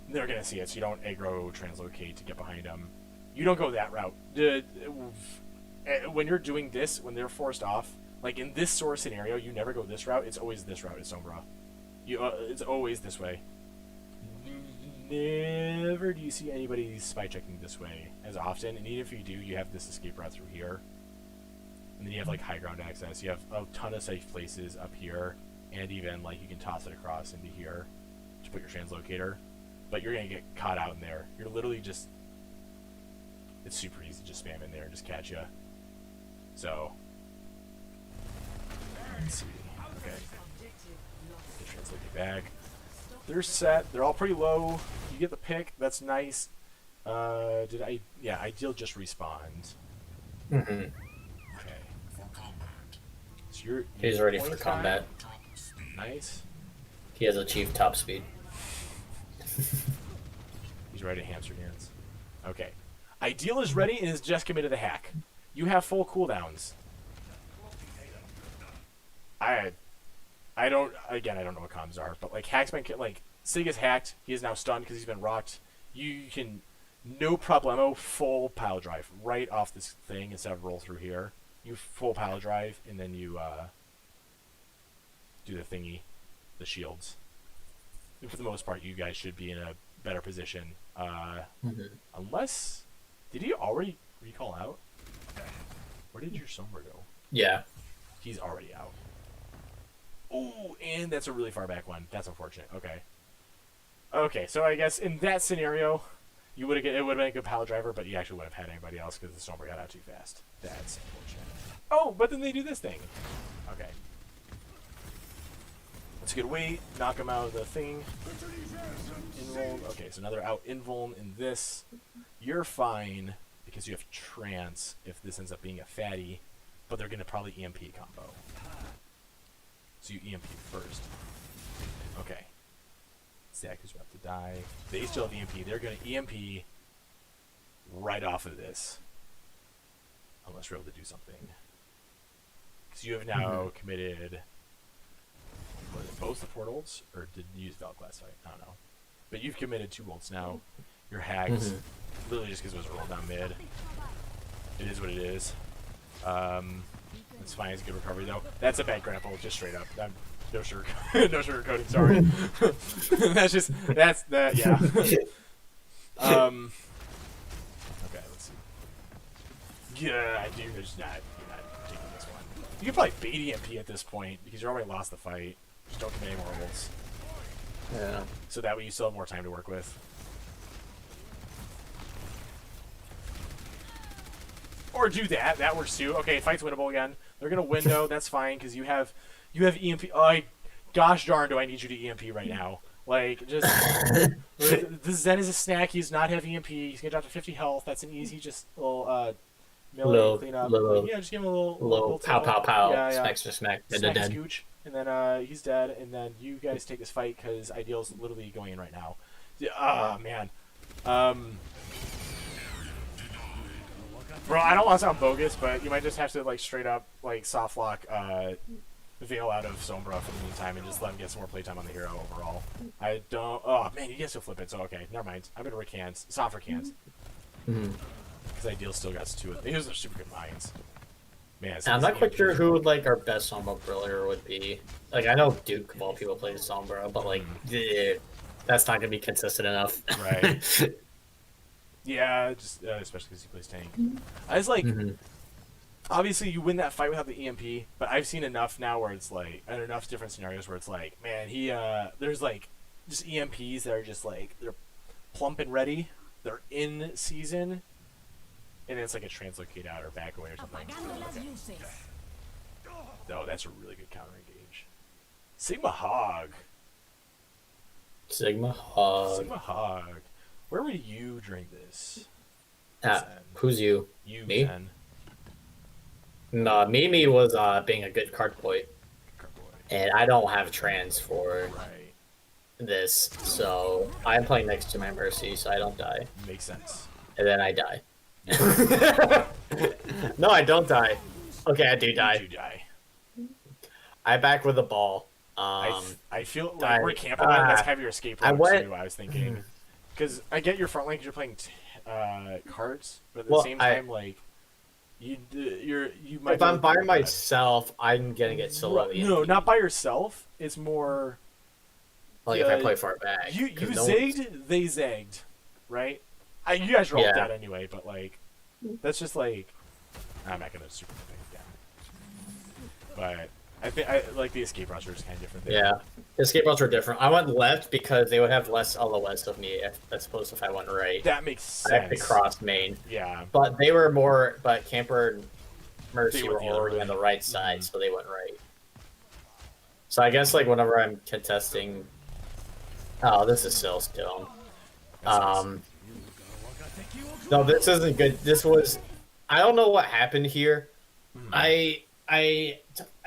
They're gonna see it, so you don't aggro translocate to get behind them. You don't go that route. When you're doing this, when they're forced off, like in this sort of scenario, you never go this route. It's always this route. It's Sombra. It's always this way. Never do you see anybody spy checking this way as often, and even if you do, you have this escape route through here. And then you have like high ground access. You have a ton of safe places up here, and even like you can toss it across into here to put your translocator. But you're gonna get caught out in there. You're literally just, it's super easy to just spam in there and just catch you. So, let's see. Okay. Get translocate back. They're set. They're all pretty low. You get the pick. That's nice. Yeah, Ideal just respawned. Okay. So he's ready for combat. Nice. He has achieved top speed. He's ready to hamster hands. Okay. Ideal is ready and is just committed to hack. You have full cooldowns. I don't know what comms are, but like hack's been like Sig is hacked. He is now stunned because he's been rocked. You can no problemo full pile drive right off this thing instead of roll through here. You full pile drive and then you do the thingy, the shields. And for the most part, you guys should be in a better position. Unless, did he already recall out? Where did your Sombra go? Yeah. He's already out. Oh, and that's a really far back one. That's unfortunate. Okay. Okay, so I guess in that scenario, it would have been a good power driver, but you actually would have had anybody else because the Sombra got out too fast. That's unfortunate. Oh, but then they do this thing. Okay. Let's get away, knock him out of the thing. Invuln. Okay, so another out invuln in this. You're fine because you have trance if this ends up being a fatty, but they're going to probably EMP combo. So you EMP first. Okay. Zach is about to die. They still have EMP. They're going to EMP right off of this. Unless you're able to do something. Because you have now committed... Was it both the portals, or did you use Valk last fight? I don't know. But you've committed 2 ults now. You're hacked. Literally just because it was rolled down mid. It is what it is. It's fine. It's a good recovery, though. That's a bad grapple, just straight up. No sugar, no sugarcoating. Sorry. Yeah. Okay, let's see. Yeah, dude, you're not taking this one. You can probably bait EMP at this point because you already lost the fight. Just don't commit any more ults. Yeah. So that way you still have more time to work with. Or do that. That works too. Okay, fight's winnable again. They're gonna window. That's fine because you have EMP. Oh, gosh darn, do I need you to EMP right now? Like, just the Zen is a snack. He's not have EMP. He's gonna drop to 50 health. That's an easy, just little melee cleanup. Yeah, just give him a little pow pow pow. Yeah. Smack smack. Smack scooch, and then he's dead. And then you guys take this fight because Ideal's literally going in right now. Ah, man. Bro, I don't want to sound bogus, but you might just have to like straight up like soft lock Veil out of Sombra for the meantime and just let him get some more playtime on the hero overall. I don't. Oh man, you get to flip it. So okay, never mind. I'm gonna recant, soft recant, because Ideal still got 2. Those are super good mines. Man, I'm not quite sure who like our best Sombra brawler would be. Like I know Duke of all people plays Sombra, but like that's not gonna be consistent enough. Right. Yeah, just especially because he plays tank. I was like, obviously you win that fight without the EMP, but I've seen enough now where it's like, and enough different scenarios where it's like, man, there's like just EMPs that are just like they're plump and ready, they're in season, and it's like a translocate out or back away or something. Oh, that's a really good counter engage. Sigma Hog. Sigma Hog. Sigma Hog. Where were you during this? Who's you? You, me? Zen. No, Mimi was being a good card boy. And I don't have trans for this, so I'm playing next to my Mercy, so I don't die. Makes sense. And then I die. No, I don't die. Okay, I do die. You do die. I back with a ball. I feel like we're camping on. That's kind of your escape route too. I was thinking. Because I get your front lane because you're playing cards, but at the same time, like you might. If I'm by myself, I'm gonna get solo. No, not by yourself. It's more like if I play far back. You zagged, they zagged, right? You guys are all dead anyway, but like that's just like I'm not gonna super think again. But I think I like the escape routes are just kind of different. Yeah, the escape routes are different. I went left because they would have less LOS of me as opposed to if I went right. That makes sense. I have to cross main. Yeah. But they were more. But Camper and Mercy were already on the right side, so they went right. So I guess like whenever I'm contesting, oh, this is still. No, this isn't good. This was. I don't know what happened here.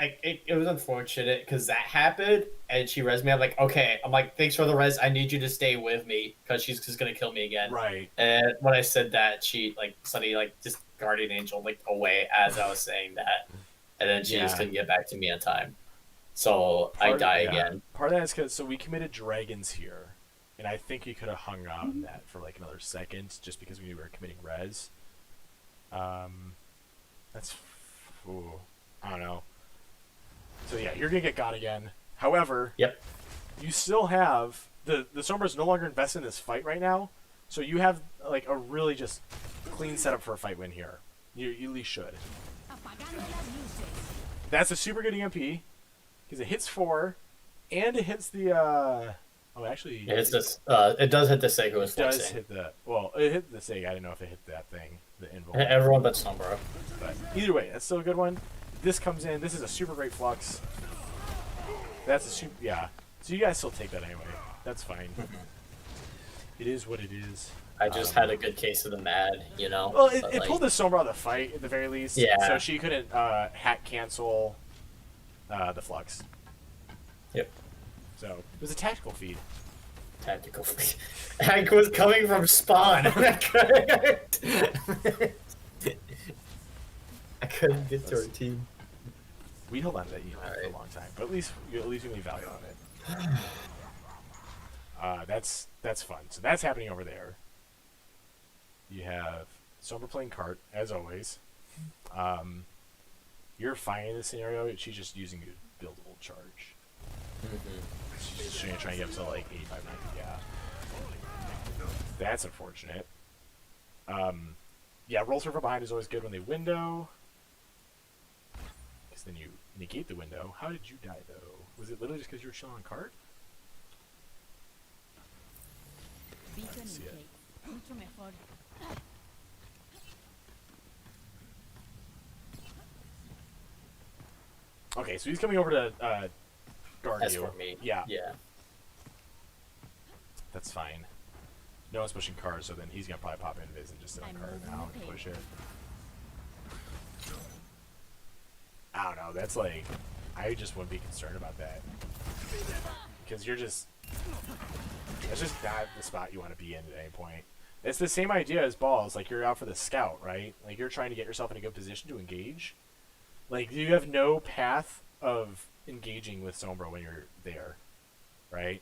It was unfortunate because that happened and she res me. I'm like, okay. I'm like, thanks for the res. I need you to stay with me because she's just gonna kill me again. Right. And when I said that, she like suddenly like just guardian angel like away as I was saying that, and then she just couldn't get back to me on time. So I die again. Part of that is because we committed dragons here, and I think you could have hung out on that for like another second just because we were committing res. That's. Ooh, I don't know. So yeah, you're gonna get got again. However, you still have the Sombra is no longer invested in this fight right now, so you have like a really just clean setup for a fight win here. You at least should. That's a super good EMP because it hits 4, and it hits the. Oh, actually, it hits this. It does hit the Seg who is it does flexing. hit the. Well, it hit the Seg. I didn't know if it hit that thing, the invul. Everyone but Sombra. But either way, that's still a good one. This comes in. This is a super great flux. That's a super. Yeah. So you guys still take that anyway. That's fine. It is what it is. I just had a good case of the mad, you know. Well, it pulled the Sombra out of the fight at the very least. Yeah. So she couldn't hack cancel the flux. Yep. So it was a tactical feed. Tactical. Hank was coming from spawn. I couldn't get to her team. We held on to that EMP for a long time, but at least we leave value on it. That's fun. So that's happening over there. You have Sombra playing cart as always. You're fine in this scenario. She's just using you to build a little charge. She's just trying to get up to like 85, 90. Yeah. That's unfortunate. Yeah, roll through from behind is always good when they window. Because then you negate the window. How did you die though? Was it literally just because you were chilling on cart? Let's see it. Okay, so he's coming over to guard As you. for me, Yeah, yeah. that's fine. No one's pushing cars, so then he's gonna probably pop in Viz and just sit on card now and push it. I don't know. That's like, I just wouldn't be concerned about that because that's just not the spot you want to be in at any point. It's the same idea as balls. Like you're out for the scout, right? Like you're trying to get yourself in a good position to engage. Like you have no path of engaging with Sombra when you're there, right?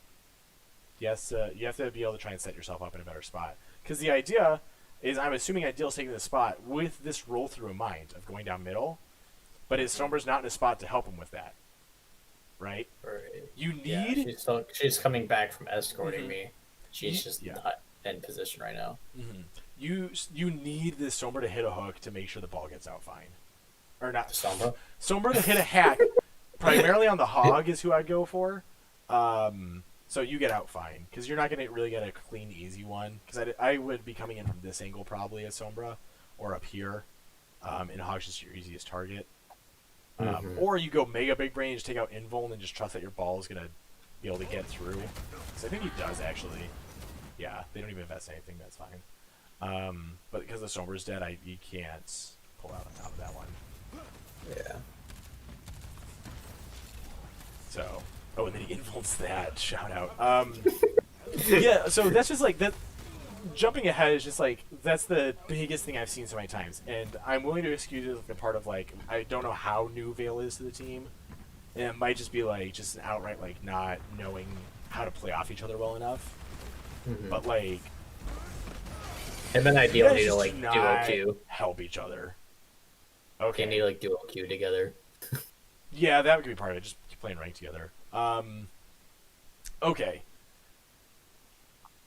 Yes, you have to be able to try and set yourself up in a better spot. Because the idea is, I'm assuming Ideal's taking the spot with this roll through in mind of going down middle, but his Sombra's not in a spot to help him with that, right? Right. You Yeah, need. she's coming back from escorting me. She's just yeah. not in position right now. You need this Sombra to hit a hook to make sure the ball gets out fine, or not Sombra? Sombra to hit a hack, primarily on the hog is who I'd go for. So you get out fine, because you're not going to really get a clean, easy one. Because I would be coming in from this angle probably as Sombra, or up here, and hog's just your easiest target. Or you go mega big brain, just take out invul, and just trust that your ball is going to be able to get through. Because I think he does actually. Yeah, they don't even invest anything. That's fine. But because the Sombra's dead, you can't pull out on top of that one. Yeah. So, oh, and then he influenced that. Shout out. Yeah, so that's just like that. Jumping ahead is just like that's the biggest thing I've seen so many times, and I'm willing to excuse it as the part of like I don't know how new Vale is to the team, and it might just be like just an outright like not knowing how to play off each other well enough. But like, him and Ideal need to like not duo Q. help each other. Okay. They need like duo Q together. Yeah, that could be part of it. Just keep playing ranked together. Okay.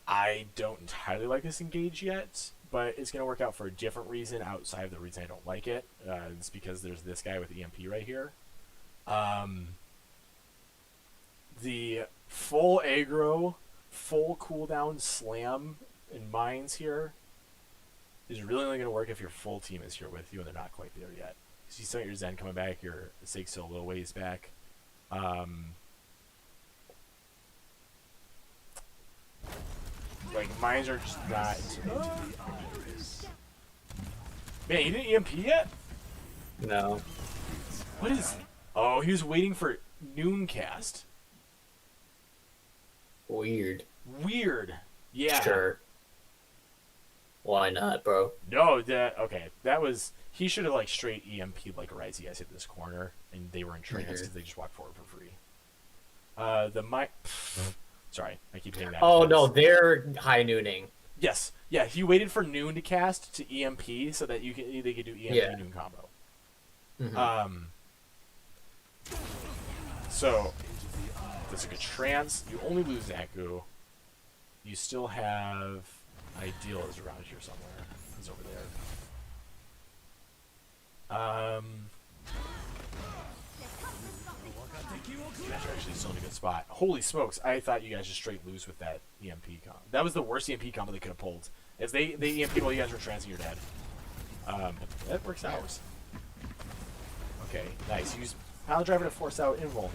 I don't entirely like this engage yet, but it's going to work out for a different reason outside of the reason I don't like it. It's because there's this guy with EMP right here. The full aggro, full cooldown slam in mines here is really only going to work if your full team is here with you and they're not quite there yet. So you still got your Zen coming back, your Sig still a little ways back. Like, mines are just not... Man, you didn't EMP yet? No. What is... Oh, he was waiting for noon cast. Weird. Weird. Yeah. Sure. Why not, bro? No, okay. That was... He should have, like, straight EMP'd like right as you guys hit this corner, and they were in trance because they just walked forward for free. Sorry, I keep hitting that. Oh, no, they're high nooning. Yes. Yeah, he waited for noon to cast to EMP so that they could do EMP noon combo. So, that's a good trance. You only lose Zaku. you still have Ideal is around here somewhere. He's over there. You guys are actually still in a good spot. Holy smokes! I thought you guys just straight lose with that EMP combo. That was the worst EMP combo they could have pulled. As they EMP while you guys were transing your dead. That works out. Okay, nice. Use Pile Driver to force out Invuln.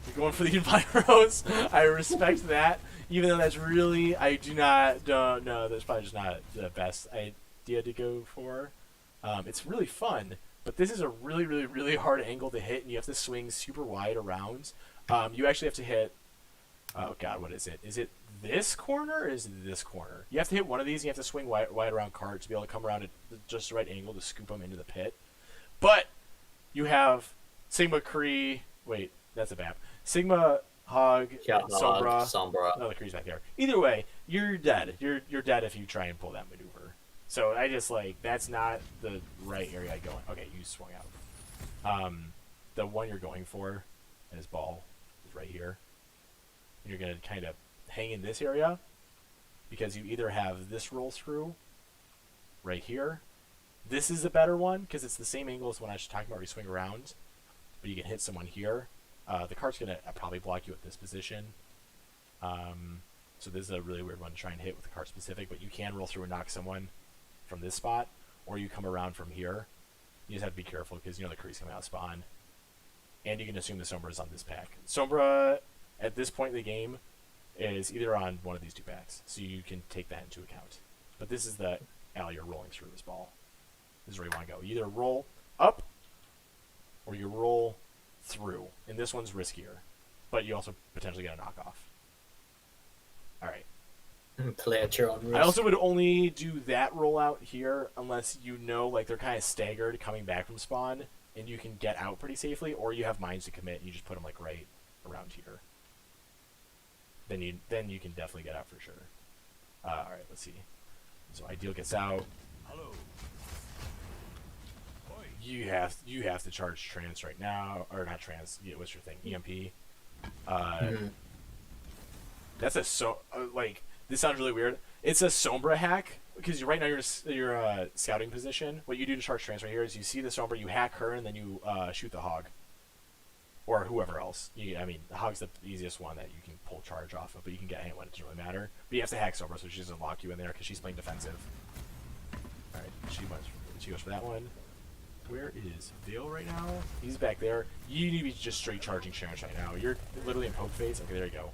You're going for the Enviros. I respect that. Even though that's really, don't know, that's probably just not the best idea to go for. It's really fun, but this is a really, really, really hard angle to hit, and you have to swing super wide around. You actually have to hit, oh god, what is it? Is it this corner or is it this corner? You have to hit one of these, and you have to swing wide around cart to be able to come around at just the right angle to scoop them into the pit. But you have Sigma Kree, wait, that's a BAP. Sigma, Hog, Sombra. Oh, the Kree's back there. Either way, you're dead. You're dead if you try and pull that maneuver. So I just that's not the right area I go in. Okay, you swung out. The one you're going for, and his ball is right here. And you're gonna kind of hang in this area because you either have this roll through right here. This is a better one because it's the same angle as when I was talking about where you swing around, but you can hit someone here. The cart's going to probably block you at this position. So this is a really weird one to try and hit with the cart specific, but you can roll through and knock someone from this spot, or you come around from here. You just have to be careful because, the Kree's coming out of spawn. And you can assume the Sombra is on this pack. Sombra, at this point in the game, is either on one of these two packs, so you can take that into account. But this is the alley you're rolling through this ball. This is where you want to go. You either roll up, or you roll through, and this one's riskier, but you also potentially get a knockoff. All right. Play at your own risk. I also would only do that rollout here unless they're kind of staggered coming back from spawn, and you can get out pretty safely, or you have mines to commit. And you just put them right around here. Then you can definitely get out for sure. All right, let's see. So Ideal gets out. Hello. You have to charge trans right now, or not trans. Yeah, what's your thing? EMP. That's this sounds really weird. It's a Sombra hack because right now you're scouting position. What you do to charge trans right here is you see the Sombra, you hack her, and then you shoot the Hog or whoever else. The Hog's the easiest one that you can pull charge off of, but you can get anyone. It doesn't really matter. But you have to hack Sombra so she doesn't lock you in there because she's playing defensive. All right, she goes for that one. Where is Vale right now? He's back there. You need to be just straight charging Sharon's right now. You're literally in poke phase. Okay, there you go.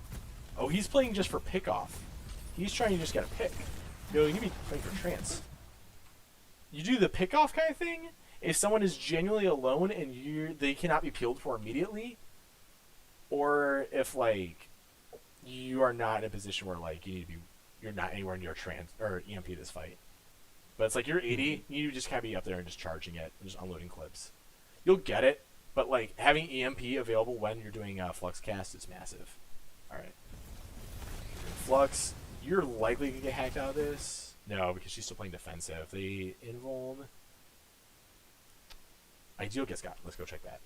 Oh, he's playing just for pick off. He's trying to just get a pick. You need to be playing for trance. You do the pick off kind of thing if someone is genuinely alone and they cannot be peeled for immediately, or if you are not in a position where you're not anywhere near trance or EMP this fight. But it's you're 80, you just kind of be up there and just charging it and just unloading clips. You'll get it, but having EMP available when you're doing Flux cast is massive. Alright. Flux, you're likely to get hacked out of this. No, because she's still playing defensive. The Invuln. Ideal gets got. Let's go check that.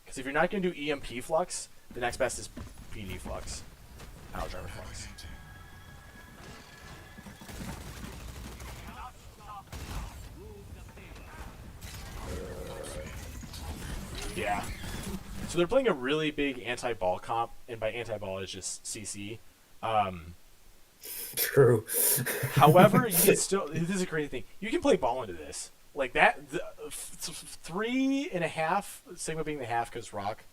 Because if you're not going to do EMP Flux, the next best is PD Flux. Power Driver Flux. Yeah. So they're playing a really big anti-ball comp, and by anti-ball is just CC. True. However, you can still. This is a crazy thing. You can play ball into this. 3.5 Sigma being the half because Rock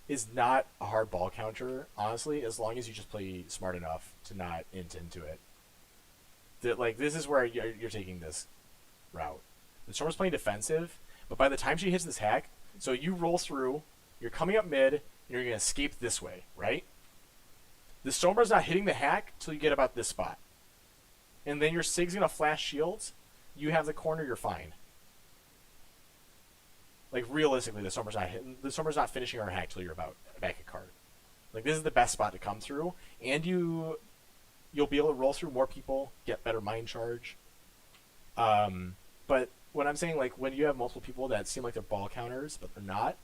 is not a hard ball counter, honestly, as long as you just play smart enough to not int into it. This is where you're taking this route. The Storm's playing defensive, but by the time she hits this hack, so you roll through, you're coming up mid, and you're going to escape this way, right? The Storm's not hitting the hack till you get about this spot. And then your Sig's going to flash shields. You have the corner, you're fine. Realistically, the Storm's not finishing her hack till you're about back at card. This is the best spot to come through, and you'll be able to roll through more people, get better mind charge. But when I'm saying when you have multiple people that seem like they're ball counters but they're not,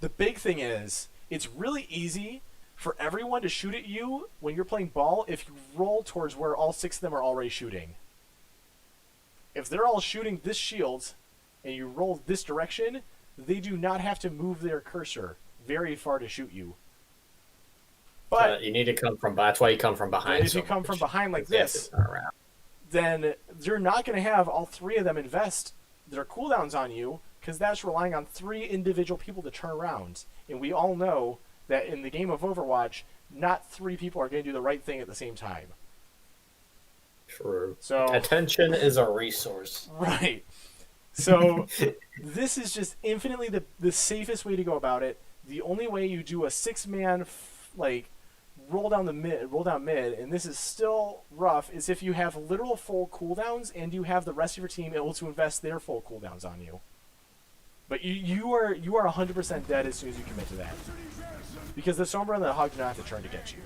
the big thing is it's really easy for everyone to shoot at you when you're playing ball if you roll towards where all 6 of them are already shooting. If they're all shooting this shield and you roll this direction, they do not have to move their cursor very far to shoot you. But you need to come from. That's why you come from behind. if you come from behind like this, then you're not going to have all 3 of them invest their cooldowns on you, because that's relying on 3 individual people to turn around. And we all know that in the game of Overwatch, not 3 people are going to do the right thing at the same time. True. So attention is a resource. Right. So this is just infinitely the safest way to go about it. The only way you do a 6-man roll down mid, and this is still rough, is if you have literal full cooldowns and you have the rest of your team able to invest their full cooldowns on you. But you are 100% dead as soon as you commit to that, because the Sombra and the Hog do not have to turn to get you.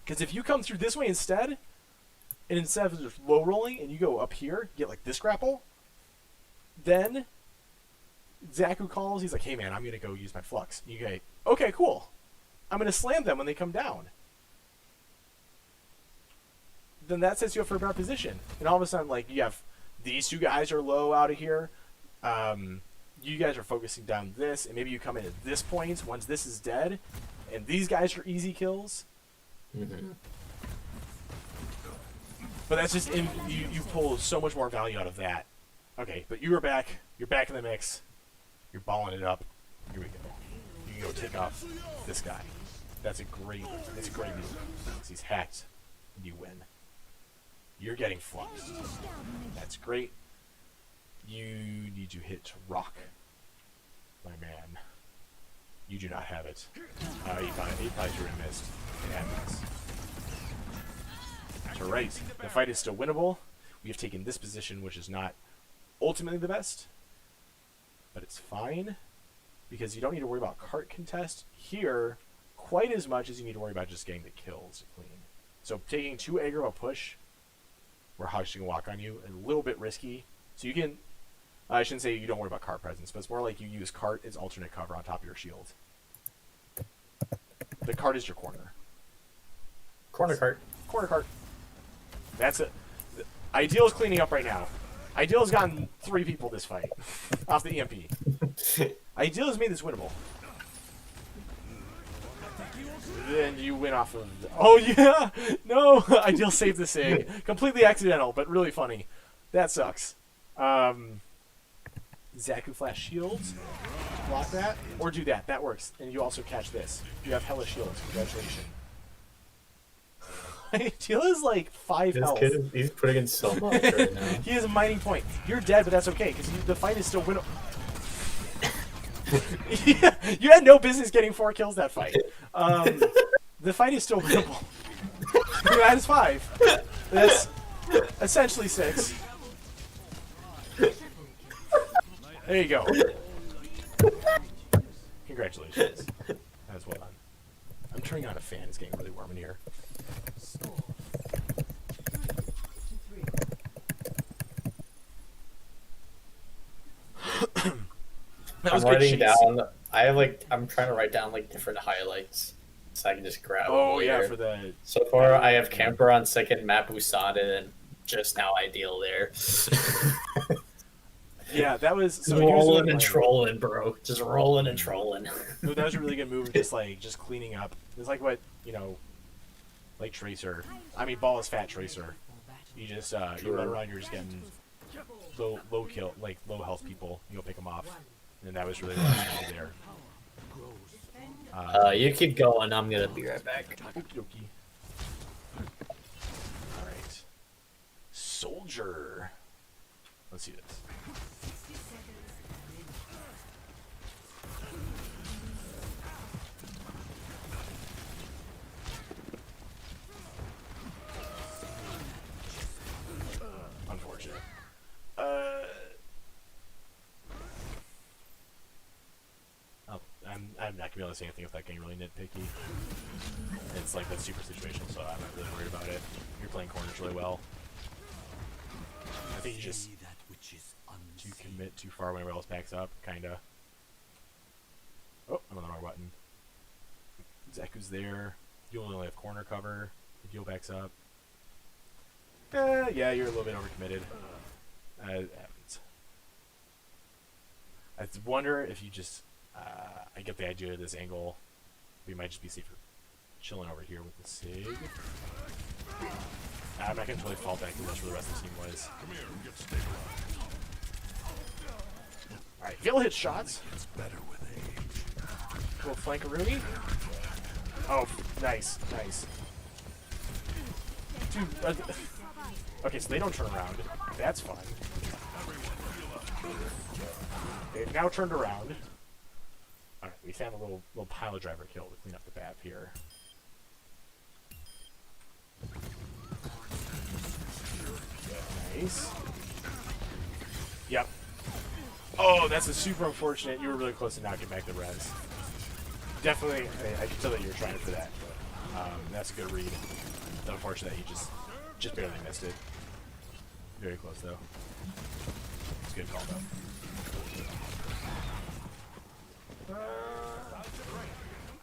Because if you come through this way instead, and instead of just low rolling and you go up here, get like this grapple, then Zaku calls, he's like, hey man, I'm going to go use my flux. And you go, okay, cool. I'm going to slam them when they come down. Then that sets you up for a better position. And all of a sudden, like, you have these 2 guys are low out of here. You guys are focusing down this, and maybe you come in at this point once this is dead, and these guys are easy kills. Mm-hmm. But that's just you pull so much more value out of that. Okay, but you are back. You're back in the mix. You're balling it up. Here we go. You can go take off this guy. That's a great move. He's hacked, and you win. You're getting fluxed. That's great. You need to hit rock, my man. You do not have it. He probably threw and missed. It happens. So right, the fight is still winnable. We have taken this position, which is not ultimately the best, but it's fine, because you don't need to worry about cart contest here quite as much as you need to worry about just getting the kills clean. So taking 2 aggro a push, where Hog's can walk on you, a little bit risky. So you can, I shouldn't say you don't worry about cart presence, but it's more like you use cart as alternate cover on top of your shield. The cart is your corner. Corner cart. Corner cart. That's it. Ideal's cleaning up right now. Ideal's gotten 3 people this fight off the EMP. Ideal has made this winnable. Then you win off of... Oh, yeah! No! Ideal saved the SIG. Completely accidental, but really funny. That sucks. Zaku flash shields. Block that. Or do that. That works. And you also catch this. You have hella shields. Congratulations. Ideal is like 5 health. Kid, he's putting in so much right now. He has a mining point. You're dead, but that's okay, because the fight is still winnable. Yeah, you had no business getting 4 kills that fight. The fight is still winnable. That is 5. That's essentially 6. There you go. Congratulations. That was well done. I'm turning on a fan. It's getting really warm in here. I'm writing down. I'm trying to write down like different highlights so I can just grab. Oh them yeah, later. for the. So far, I have Camper on second, Map Usada, and just now Ideal there. Yeah, that was so rolling and trolling, bro. Just rolling and trolling. No, that was a really good move. Just cleaning up. It's like what like Tracer. I mean, Ball is fat Tracer. You just you run around. You're just getting low kill, like low health people. You go pick them off, and that was really what there. You keep going. I'm gonna be right back. Okie dokie. All right, Soldier. Let's see this. Unfortunate. I'm not gonna be able to say anything if that getting really nitpicky. It's like that's super situational, so I'm not really worried about it. You're playing corners really well. I think you just you commit too far when everyone else backs up, kinda. Oh, I'm on the wrong button. Zeku's there. You only have corner cover. The deal backs up. Yeah, you're a little bit overcommitted. It happens. I wonder if you just... I get the idea of this angle. We might just be safer chilling over here with the Sig. I'm not going to totally fall back to this where the rest of the team was. Alright, Gil hits shots. Little flankaroonie. Oh, nice, nice. Dude, okay, so they don't turn around. That's fun. They've now turned around. Alright, we found a little pile driver kill to clean up the BAP here. Nice. Yep. Oh, that's a super unfortunate. You were really close to knocking back the res. Definitely, I can tell that you were trying for that. But, that's a good read. It's unfortunate that he just barely missed it. Very close though. It's a good call though.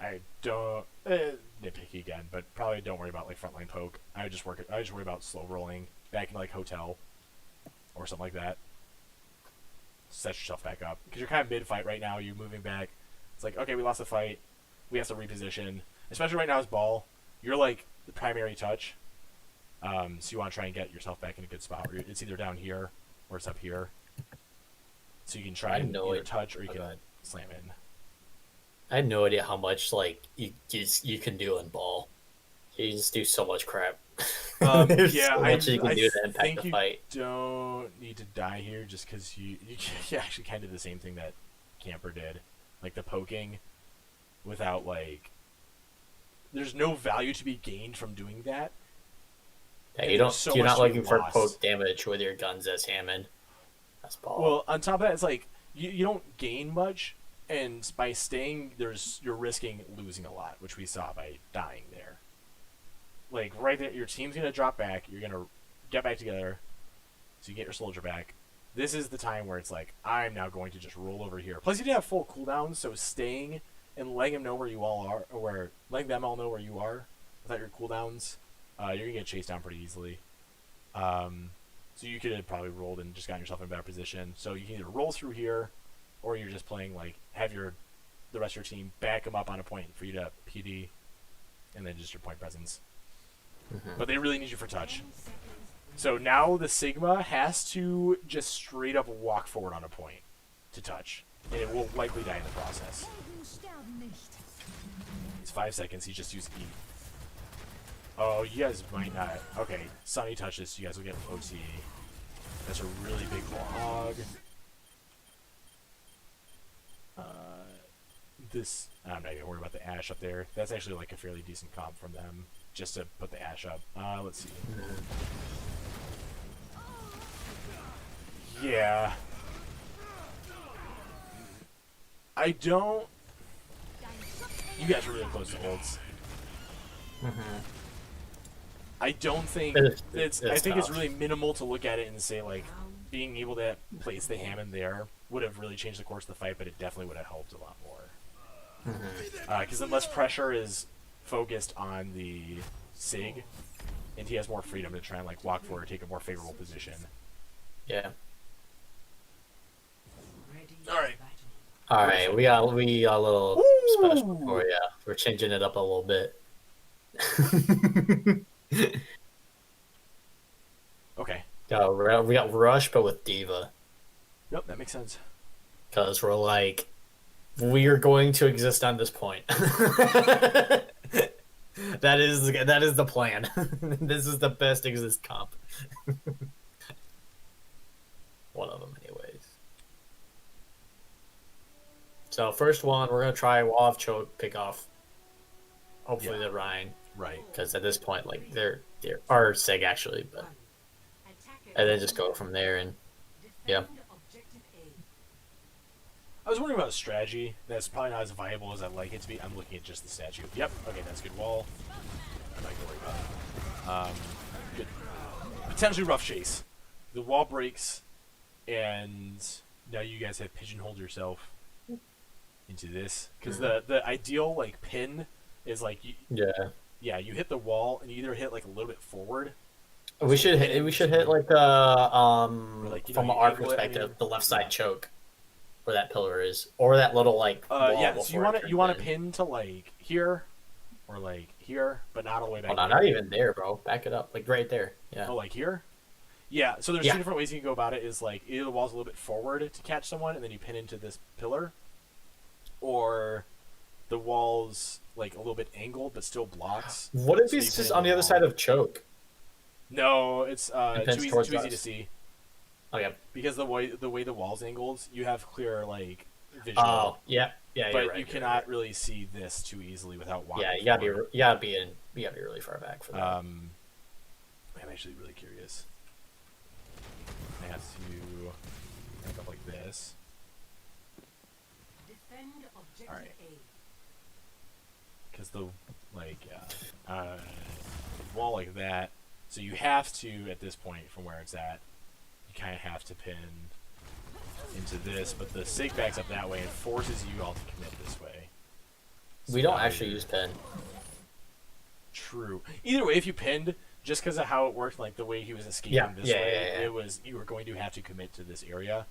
I don't nitpicky again, but probably don't worry about like frontline poke. I just worry about slow rolling back in like hotel or something like that. Set yourself back up because you're kind of mid fight right now. You're moving back. It's like, okay, we lost the fight. We have to reposition. Especially right now as ball, you're like the primary touch. So you want to try and get yourself back in a good spot. Where it's either down here or it's up here. So you can try and either touch or you can slam in. I had no idea how much like you can do in ball. You just do so much crap. Yeah, so much you can do to impact the fight. Don't need to die here just because you actually kind of did the same thing that Camper did, like the poking, without like. There's no value to be gained from doing that. Yeah, you're not looking for poke damage with your guns as Hammond. That's ball. Well, on top of that, it's like you don't gain much, and by staying, you're risking losing a lot, which we saw by dying there. Like right there, your team's gonna drop back. You're gonna get back together, so you get your soldier back. This is the time where it's like I'm now going to just roll over here. Plus, you didn't have full cooldowns, so staying and letting them know where you all are, or letting them all know where you are without your cooldowns, you're gonna get chased down pretty easily. So you could have probably rolled and just gotten yourself in a better position. So you can either roll through here, or you're just playing like have the rest of your team back them up on a point for you to PD, and then just your point presence. But they really need you for touch. So now the Sigma has to just straight up walk forward on a point to touch, and it will likely die in the process. It's 5 seconds. He just used E. Oh, you guys might not. Okay, Sunny touches. You guys will get OT. That's a really big hog. I'm not gonna worry about the Ash up there. That's actually like a fairly decent comp from them, just to put the Ash up. Let's see. Yeah. I don't. You guys are really close to ults. I don't think it's. I think it's really minimal to look at it and say like being able to place the Hammond there would have really changed the course of the fight, but it definitely would have helped a lot more. Because then less pressure is focused on the Sig, and he has more freedom to try and like walk forward, take a more favorable position. Yeah. All right. We got a little special for you. We're changing it up a little bit. Okay. We got Rush, but with Diva. Yep, that makes sense. Because we're like, we are going to exist on this point. that is the plan. This is the best exist comp. One of them, anyways. So first one, we're gonna try wall of choke pick off. Hopefully the Rhine. Right. Because at this point, like they're or Sig actually, but and then just go from there and yeah. I was wondering about a strategy that's probably not as viable as I'd like it to be. I'm looking at just the statue. Yep. Okay, that's a good wall. I'm not gonna worry about it. Good. Potentially rough chase. The wall breaks, and now you guys have pigeonholed yourself into this because the ideal like pin is like you hit the wall and you either hit like a little bit forward. We should hit like the like, from you our angle it, perspective, the left side choke where that pillar is, or that little like wall. So you want to pin to like here, or like here, but not all the way back. Oh, no, not even there, bro. Back it up, like right there. Yeah. Oh, like here. Yeah. So there's two different ways you can go about it. Is like either the wall's a little bit forward to catch someone, and then you pin into this pillar, or the wall's like a little bit angled but still blocks. What if he's just on the other side of choke? No, it's too easy to see. Oh yeah. Because the way the wall's angled, you have clear like visual. Oh yeah, yeah. But right, you cannot really see this too easily without walking. Yeah, you gotta be really far back for that. I'm actually really curious. I have to make up like this. Defend objective All right. A. Because the wall like that, so you have to at this point from where it's at, you kind of have to pin into this, but the sig backs up that way and forces you all to commit this way. So we don't actually use pin. True. Either way, if you pinned, just because of how it worked, like the way he was escaping this way, it was you were going to have to commit to this area.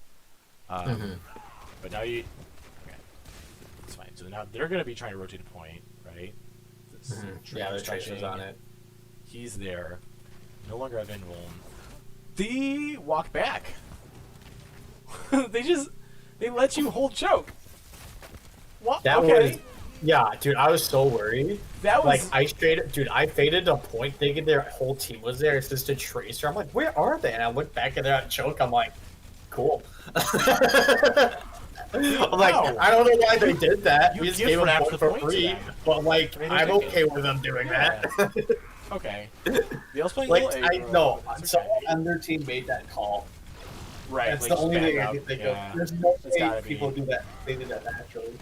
But now okay, it's fine. So now they're going to be trying to rotate a point, right? Yeah, the tracer's on it. He's there. No longer have invuln. They walk back. they let you hold choke. What? That was, yeah, dude. I was so worried. That was like I faded a point thinking their whole team was there. It's just a tracer. I'm like, where are they? And I went back and they're at choke. I'm like, cool. I'm like, I don't know why they did that. We just gave them one for free, but like, I'm okay with them doing that. Okay. Like, I know. Someone on their team made that call. Right. That's like, the only thing I can think of. There's no way people do that. They did that naturally.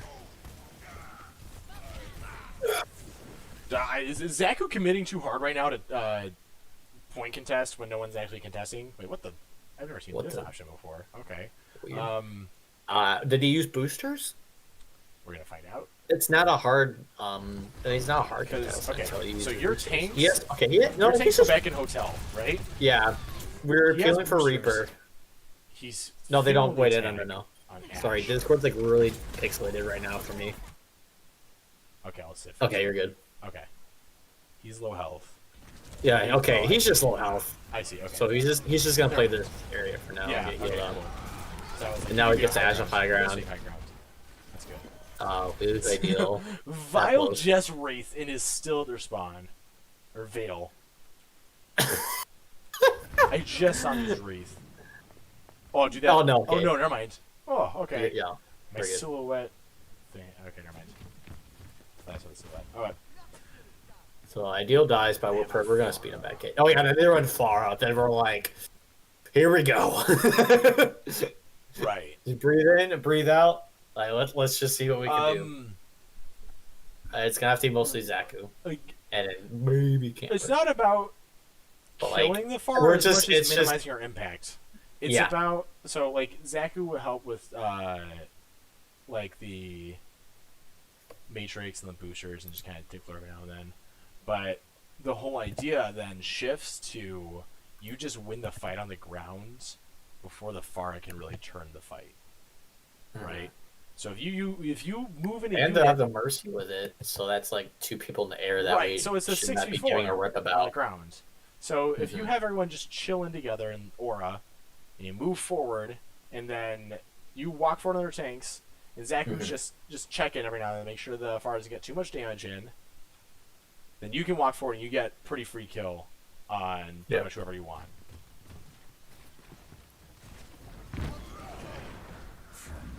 Is Zaku committing too hard right now to point contest when no one's actually contesting? Wait, what the? I've never seen this option before. Okay. Weird. Did he use boosters? We're gonna find out. It's not a hard. He's not a hard contest. Okay. So your tanks. Yes. Okay. Your tanks are back in hotel, right? Yeah. We're feeling for Reaper. No, they don't. Wait, no. Sorry, Discord's like really pixelated right now for me. Okay, I'll sit. Okay, you're good. Okay. He's low health. Yeah. Okay, he's just low health. I see. Okay. So he's just gonna play this area for now. Yeah. And get healed up. So like, and now he gets to Agile High Ground. That's good. Oh, it was ideal. Vile Jess Wraith in his still at their spawn. Or Veil. I just saw his Wraith. Oh, do that. Oh, no. Okay. Oh, no, never mind. Oh, okay. Yeah. My silhouette thing. Okay, never mind. That's what silhouette. Alright. So Ideal dies, but we're going to speed him back in. Oh, yeah, they run far out. Then we're like, here we go. Right. Just breathe in and breathe out. Like, let's just see what we can do. It's going to have to be mostly Zaku. Like, and then maybe Camper. It's not about killing the farm as much as minimizing your impact. It's about, so like Zaku will help with like the Matrix and the boosters and just kind of tickle every now and then. But the whole idea then shifts to you just win the fight on the ground before the Pharah can really turn the fight. Right? So if you move in and they have the mercy with it, so that's like two people in the air that right. So it's a 6v4 on the ground. So if you have everyone just chilling together in Aura, and you move forward, and then you walk forward on their tanks, and Zaku's just checking every now and then, make sure the Pharah doesn't get too much damage in. Then you can walk forward and you get pretty free kill on pretty much whoever you want.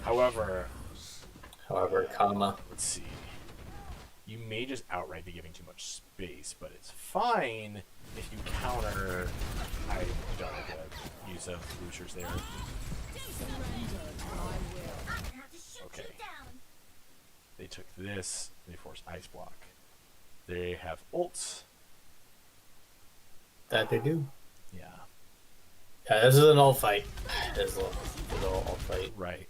However, comma. Let's see. You may just outright be giving too much space, but it's fine if you counter. I don't like the use of boosters there. Okay. They took this. They forced Ice Block. They have ults. That they do. Yeah. Yeah, this is an ult fight. This is a little ult fight. Right.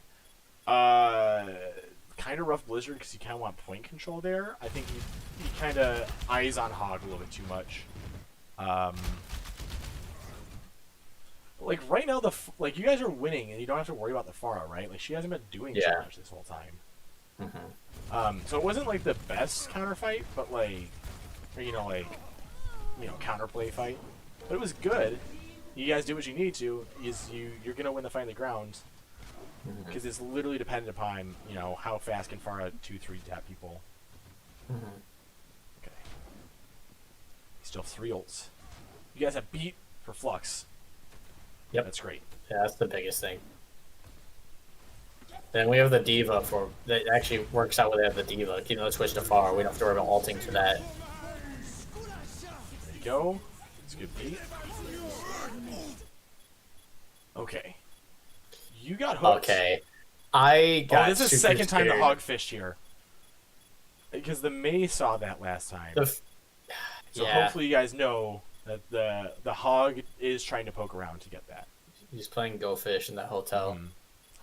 kind of rough Blizzard because you kind of want point control there. I think he kind of eyes on Hog a little bit too much. Like right now, like you guys are winning and you don't have to worry about the Pharah, right? Like she hasn't been doing so much this whole time. So it wasn't like the best counter fight, but like, or, counterplay fight. But it was good. You guys do what you need to. You're gonna win the fight on the ground because it's literally dependent upon how fast can Pharah 2-3 tap people. Okay. You still have 3 ults. You guys have beat for Flux. Yep, that's great. Yeah, that's the biggest thing. Then we have the Diva that actually works out when they have the Diva. Even though it's switched to Pharah, we don't have to worry about ulting for that. There you go. It's a good beat. Okay. You got hooked. Okay. I got this is the second time the scared. Hog fished here. Because the Mei saw that last time. So hopefully you guys know that the Hog is trying to poke around to get that. He's playing Go Fish in the hotel.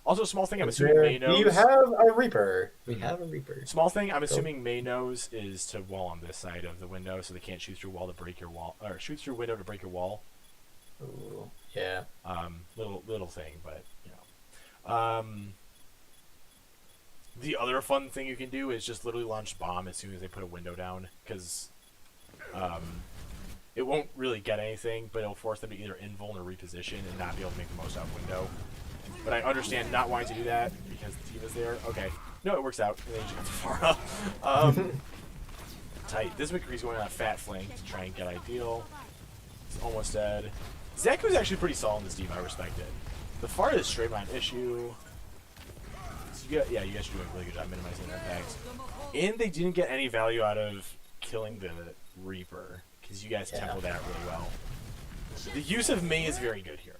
Also, small thing, I'm assuming Mei knows. You have a Reaper. We have a Reaper. Small thing, I'm assuming Mei knows is to wall on this side of the window, so they can't shoot through wall to break your wall, or shoot through window to break your wall. Ooh, yeah. Little thing, but the other fun thing you can do is just literally launch bomb as soon as they put a window down, because it won't really get anything, but it'll force them to either invuln or reposition and not be able to make the most out of window. But I understand not wanting to do that because the team is there. Okay. No, it works out. And then you just got the Pharah. Tight. This McCree's going on a fat flank to try and get ideal. He's almost dead. Zaku's actually pretty solid in this team. I respect it. The Pharah is straight line issue. So you guys are doing a really good job minimizing their impacts. And they didn't get any value out of killing the Reaper because you guys tempo that really well. The use of Mei is very good here.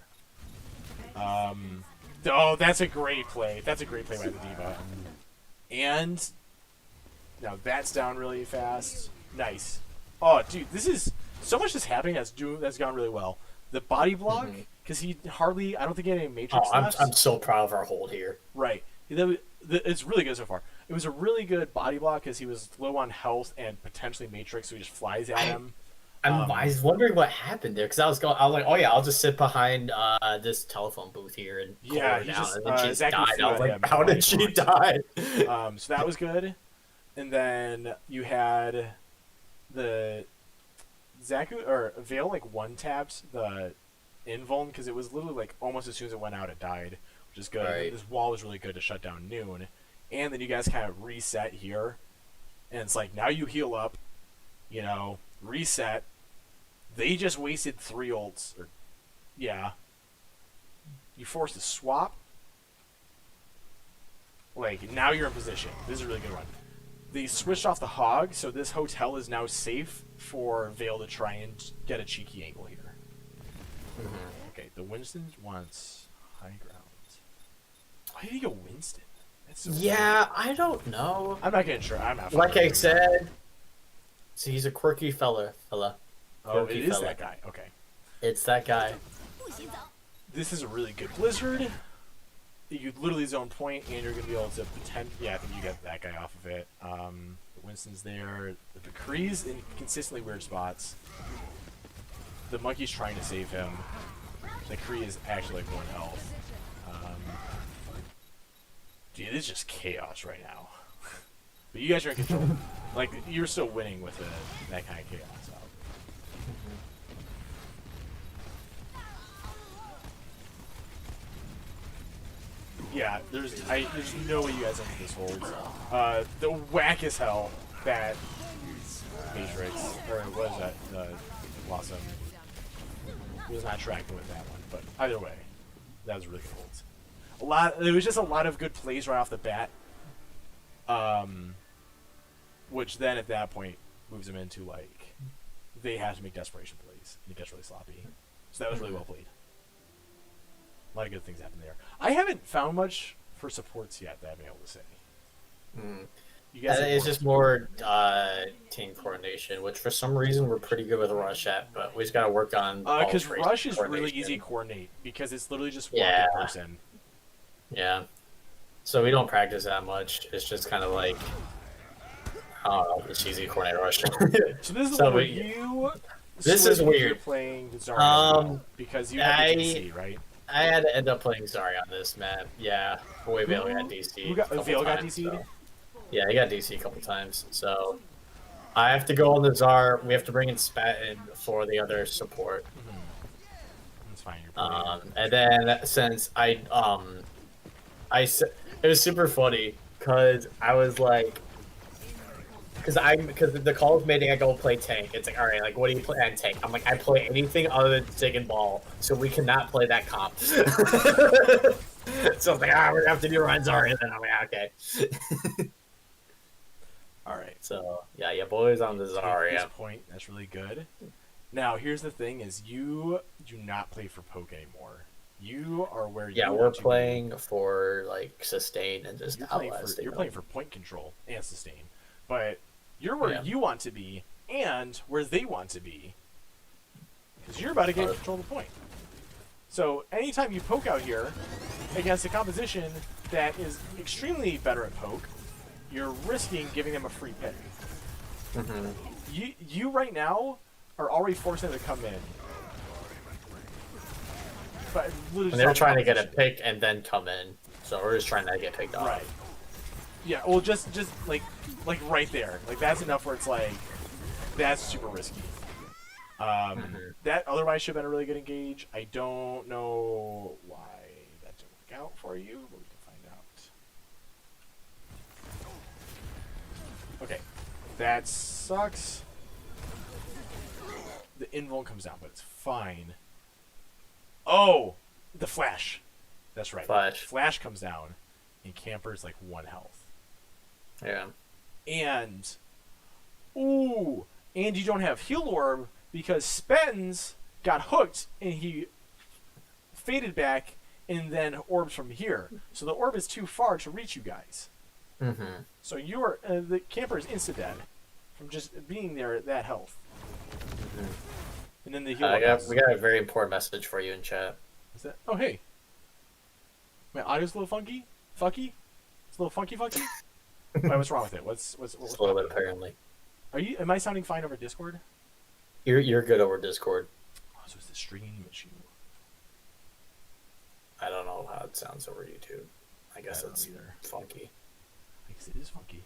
Oh, that's a great play. That's a great play by the Diva. And now that's down really fast. Nice. Oh, dude, this is so much is happening that's gone really well. The body block, because I don't think he had any Matrix left. I'm so proud of our hold here. Right. It's really good so far. It was a really good body block because he was low on health and potentially Matrix, so he just flies at him. I was wondering what happened there because I was like, oh yeah, I'll just sit behind this telephone booth here and call her down. And then she died. I was like, how did she die? So that was good. And then you had the Zaku or Veil like one taps the invuln because it was literally like almost as soon as it went out, it died, which is good. Right. This wall was really good to shut down Noon, and then you guys kind of reset here, and it's like now you heal up, reset. They just wasted 3 ults. You forced a swap. Like, now you're in position. This is a really good one. They switched off the Hog, so this hotel is now safe for Veil to try and get a cheeky angle here. Okay, the Winston wants high ground. Why did he go Winston? That's so weird. I don't know. I'm not getting sure. I'm not. Like I said, see, he's a quirky fella. Oh, it is that guy. Okay. It's that guy. This is a really good Blizzard. You literally zone point, and you're going to be able to pretend. Yeah, I think you get that guy off of it. Winston's there. The McCree's in consistently weird spots. The Monkey's trying to save him. The McCree is actually like 1 health. Dude, it's just chaos right now. But you guys are in control. Like, you're still winning with that kind of chaos. So. Yeah, there's no way you guys enter this hold. The whack as hell that Matrix, or what is that, Blossom, was not tracking with that one. But either way, that was a really good hold. There was just a lot of good plays right off the bat. Which then at that point moves them into like they have to make desperation plays and it gets really sloppy. So that was really well played. A lot of good things happened there. I haven't found much for supports yet that I've been able to say. You guys It's just more team coordination, which for some reason we're pretty good with Rush at, but we just got to work on. Because Rush is really easy to coordinate because it's literally just one good person. Yeah. So we don't practice that much. It's just kind of like, I don't know, the cheesy coordinate rush. So this is the So one where we, you this is switch if you're weird. playing Zarya because you had the DC, right? I had to end up playing Zarya on this map. Yeah, Boy Vale got DC. Who got a couple Vale got times, DC'd? so. Yeah, he got DC a couple times. So I have to go on the Zar. We have to bring in Spat in for the other support. That's fine. You're playing. And then since it was super funny because I was like, because the call was made I go play tank. It's like, all right, like what do you play on tank? I'm like, I play anything other than stick and ball, so we cannot play that comp. So I was like, we're gonna have to do Ryan Zarya, and then I'm like, okay. All right. So yeah, boys on the Zarya. At this point, that's really good. Now, here's the thing: is you do not play for poke anymore. You are where you. Yeah, we're playing for like sustain and just outlasting. You're playing for point control and sustain, but you're where you want to be and where they want to be, because you're about to get control of the point. So anytime you poke out here against a composition that is extremely better at poke, you're risking giving them a free pick. You right now are already forcing them to come in. But and they're trying to get a pick and then come in, so we're just trying to get picked off. Right. Yeah. Well, just like right there, like that's enough where it's like that's super risky. That otherwise should have been a really good engage. I don't know why that didn't work out for you, but we can find out. Okay, that sucks. The invuln comes down, but it's fine. Oh, the flash. That's right. Flash comes down, and Camper's like 1 health. Yeah. And you don't have heal orb because Spattens got hooked and he faded back and then orbs from here. So the orb is too far to reach you guys. So you are the Camper is insta dead from just being there at that health. And then the heal orb. We got a very important message for you in chat. Is that? Oh hey. My audio's a little funky. Fucky. It's a little funky. Wait, what's wrong with it? What's a little bit apparently. Am I sounding fine over Discord? You're good over Discord. Oh, so it's the stream issue. I don't know how it sounds over YouTube. I guess it's funky. I guess it is funky.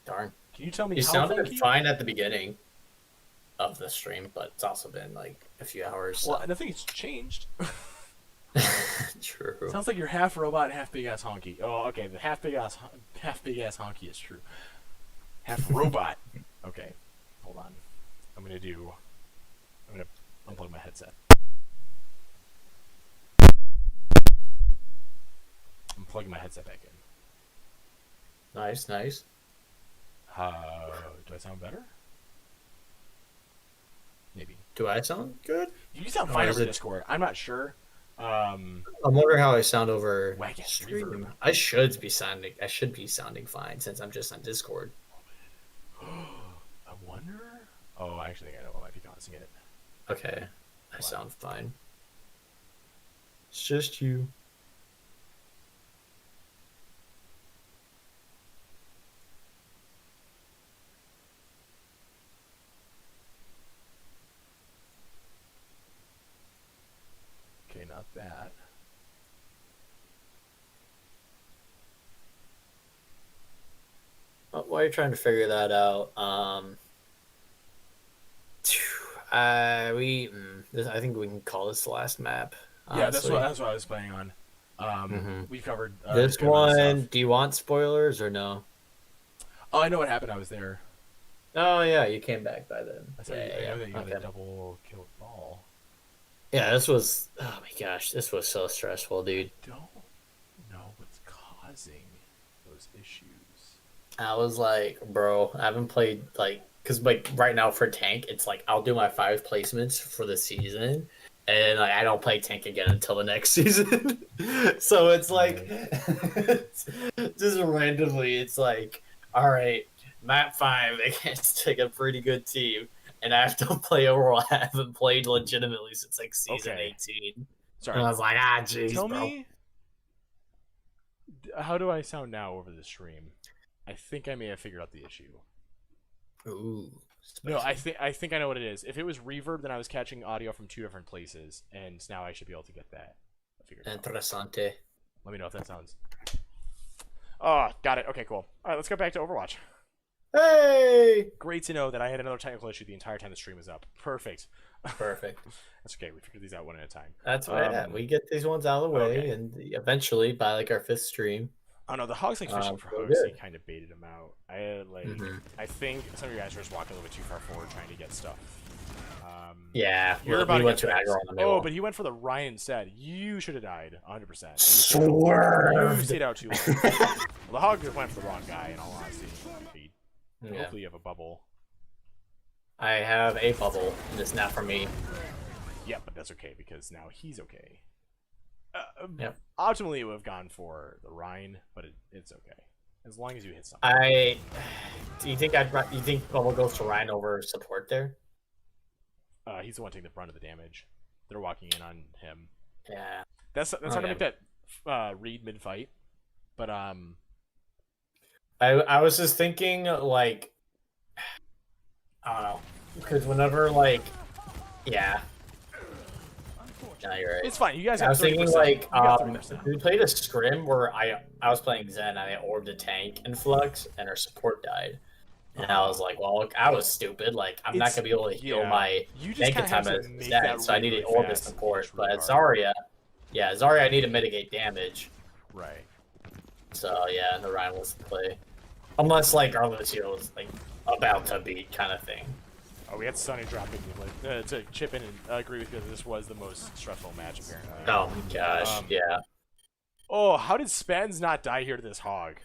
Darn. Can you tell me you how sounded funky? fine at the beginning of the stream, but it's also been like a few hours. So. Well, I think it's changed. True. Sounds like you're half robot, half big ass honky. Oh, okay. The half big ass honky is true. Half robot. Okay, hold on. I'm gonna unplug my headset. I'm plugging my headset back in. Nice. Do I sound better? Maybe. Do I sound good? You sound fine over Discord. I'm not sure. I'm wondering how I sound over stream. I should be sounding fine since I'm just on Discord. I wonder. Oh, I actually think I know what might be causing it. Okay, I sound fine. It's just you. Okay, not that. While you're trying to figure that out, I think we can call this the last map. Honestly. Yeah, that's what I was playing on. We've covered this one. Do you want spoilers or no? Oh, I know what happened. I was there. Oh yeah, you came back by then. I know that you had a double kill ball. Yeah, this was. Oh my gosh, this was so stressful, dude. I don't know what's causing those issues. I was like, bro, I haven't played because right now for tank, it's like I'll do my 5 placements for the season, and I don't play tank again until the next season. So it's like, just randomly, it's like, all right, map 5 against a pretty good team, and I have to play Overwatch. I haven't played legitimately since season 18. Sorry. And I was like, jeez, bro. How do I sound now over the stream? I think I may have figured out the issue. Ooh. No, I think I know what it is. If it was reverb, then I was catching audio from 2 different places, and now I should be able to get that. I figured it out. Interessante. Let me know if that sounds. Oh, got it. Okay, cool. All right, let's go back to Overwatch. Hey! Great to know that I had another technical issue the entire time the stream was up. Perfect. Perfect. That's okay. We figured these out one at a time. That's right. We get these ones out of the way, okay. and eventually, by like our 5th stream. Oh no, the Hogs like fishing for we're hogs. He good. kind of baited him out. I think some of you guys are just walking a little bit too far forward trying to get stuff. Yeah, You're about we to went get to aggro on the middle. Oh, but he went for the Ryan instead. You should have died 100%. Swerved. You stayed out too long. Well, the Hog just went for the wrong guy. In all honesty, Yeah. hopefully you have a bubble. I have a bubble, and it's not for me. Yeah, but that's okay because now he's okay. Yep. Optimally, it would have gone for the Rhine, but it's okay as long as you hit something. Do you think you think bubble goes to Ryan over support there? He's the one taking the brunt of the damage. They're walking in on him. Yeah. That's not to make that read mid fight, but I was just thinking like I don't know because whenever like yeah. No, you're right. it's fine. You guys. I Have was thinking 30%. like 30%. we played a scrim where I was playing Zen and I orbed a tank in Flux and our support died. And I was like, well, I was stupid. Like, I'm not going to be able to heal my tank time as Zen, so I need to orbit support. But Zarya, Zarya, I need to mitigate damage. Right. So, yeah, the Ryan was the play. Unless, like, our Lucio was, like, about to beat kind of thing. Oh, we had Sunny dropping to chip in and agree with you that this was the most stressful match, apparently. Oh, my gosh, yeah. Oh, how did Spence not die here to this Hog?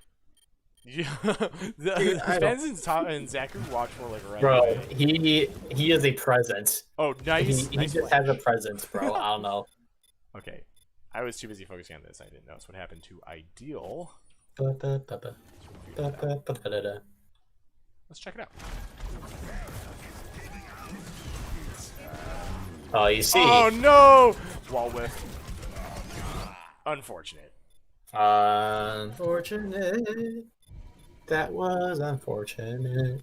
Spence and Zachary watch for like right Bro, away. he is a presence. Oh, nice. He just has a presence, bro. I don't know. Okay. I was too busy focusing on this. I didn't notice what happened to Ideal. Let's check it out. Oh, you see. Oh, no! Wall whiff. Unfortunate. Unfortunate. That was unfortunate.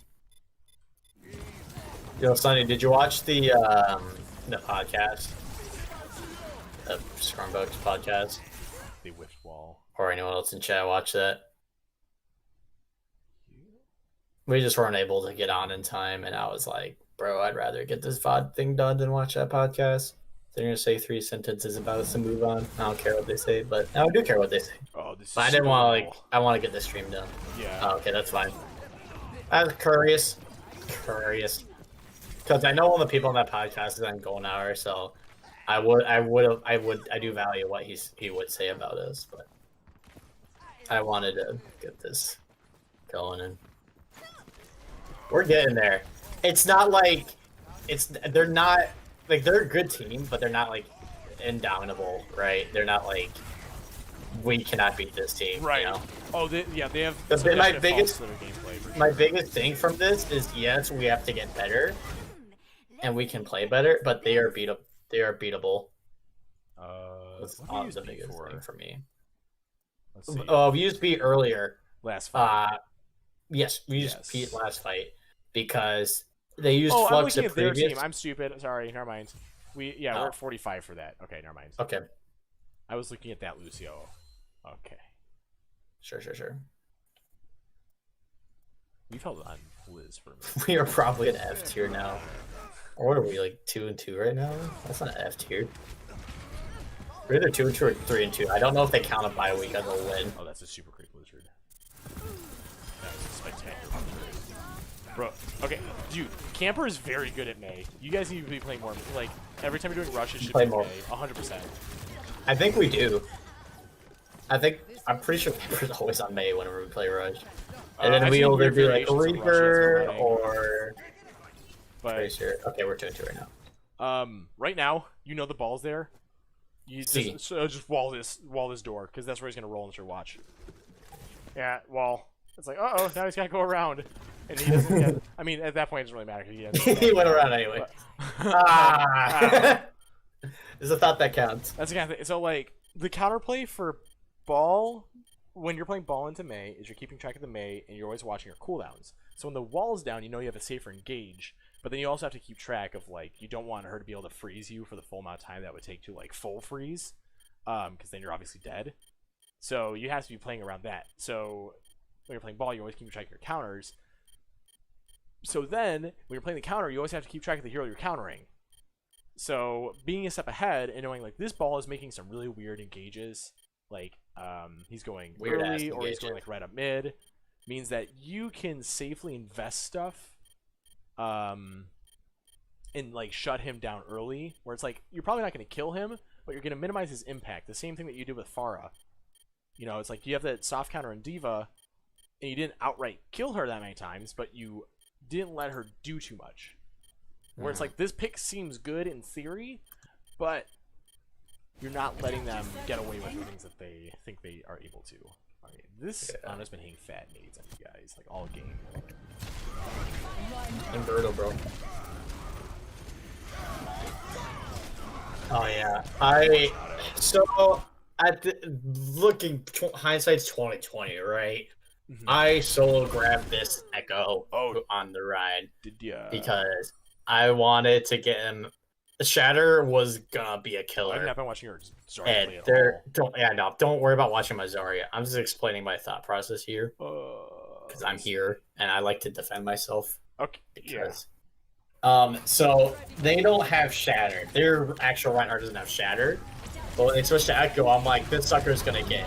Yo, Sonny, did you watch the podcast? The Scrumbucks podcast? They whiffed wall. Or anyone else in chat watch that? We just weren't able to get on in time, and I was like, bro, I'd rather get this VOD thing done than watch that podcast. They're gonna say 3 sentences about us and move on. I don't care what they say, but I do care what they say. Oh, this But I didn't want to I want to get this stream done. Yeah. Oh, okay, that's fine. I was curious, because I know all the people on that podcast is on Golden Hour, so I do value what he would say about us, but I wanted to get this going, and we're getting there. It's not like they're not like they're a good team, but they're not like indomitable, right? They're not like we cannot beat this team, right? You know? Oh, they have. My biggest thing from this is yes, we have to get better, and we can play better, but they are beatable. They are beatable. That's the biggest thing for me. Let's see. We used B earlier. Last fight. Yes, we used Pete last fight because they used I'm Flux looking at at their previous. team. I'm stupid. Sorry, never mind. We're at 45 for that. Okay, never mind. Okay. I was looking at that Lucio. Okay. Sure. We've held on Liz for a minute. We are probably an F tier now. Or what are we, like 2-2 right now? That's not an F tier. We're either 2-2 or 3-2. I don't know if they count a bye week as a win. Oh, that's a super quick lizard. That was a spectacular. Bro, okay, dude, Camper is very good at May. You guys need to be playing more. Like, every time you're doing rushes, should Play be more. May. 100%. I think we do. I'm pretty sure Camper's always on May whenever we play Rush. And then we either do like a Reaper or... But, pretty sure. Okay, we're 2-2 right now. right now, you know the ball's there. You just wall this door, because that's where he's going to roll into your watch. Yeah, wall. It's like, uh-oh, now he's got to go around. And he doesn't get... I mean, at that point, it doesn't really matter. He went around anyway. There's a thought that counts. That's the kind of thing. So, like, the counterplay for ball when you're playing ball into Mei, is you're keeping track of the Mei, and you're always watching your cooldowns. So when the wall is down, you know you have a safer engage, but then you also have to keep track of, like, you don't want her to be able to freeze you for the full amount of time that would take to, like, full freeze, because then you're obviously dead. So you have to be playing around that. So when you're playing ball, you always keep track of your counters. So then, when you're playing the counter, you always have to keep track of the hero you're countering. So being a step ahead and knowing, like, this ball is making some really weird engages, like, he's going Weird early ass or he's going, like, right up mid, means that you can safely invest stuff and, like, shut him down early, where it's like, you're probably not going to kill him, but you're going to minimize his impact. The same thing that you did with Pharah. You know, it's like you have that soft counter in D.Va, and you didn't outright kill her that many times, but you didn't let her do too much. Where it's like, this pick seems good in theory, but you're not letting them get away with the things that they think they are able to. Okay, this Ana's been hitting fat nades on you guys, like, all game. And brutal, bro. Oh yeah, hindsight's 2020, right? Mm-hmm. I solo grabbed this Echo on the ride because I wanted to get him. Shatter was gonna be a killer. I've not been watching your Zarya play at all. Don't worry about watching my Zarya. I'm just explaining my thought process here because I'm here and I like to defend myself. Okay. Because, so they don't have Shatter. Their actual Reinhardt doesn't have Shatter. But when they switch to Echo, I'm like, this sucker's gonna get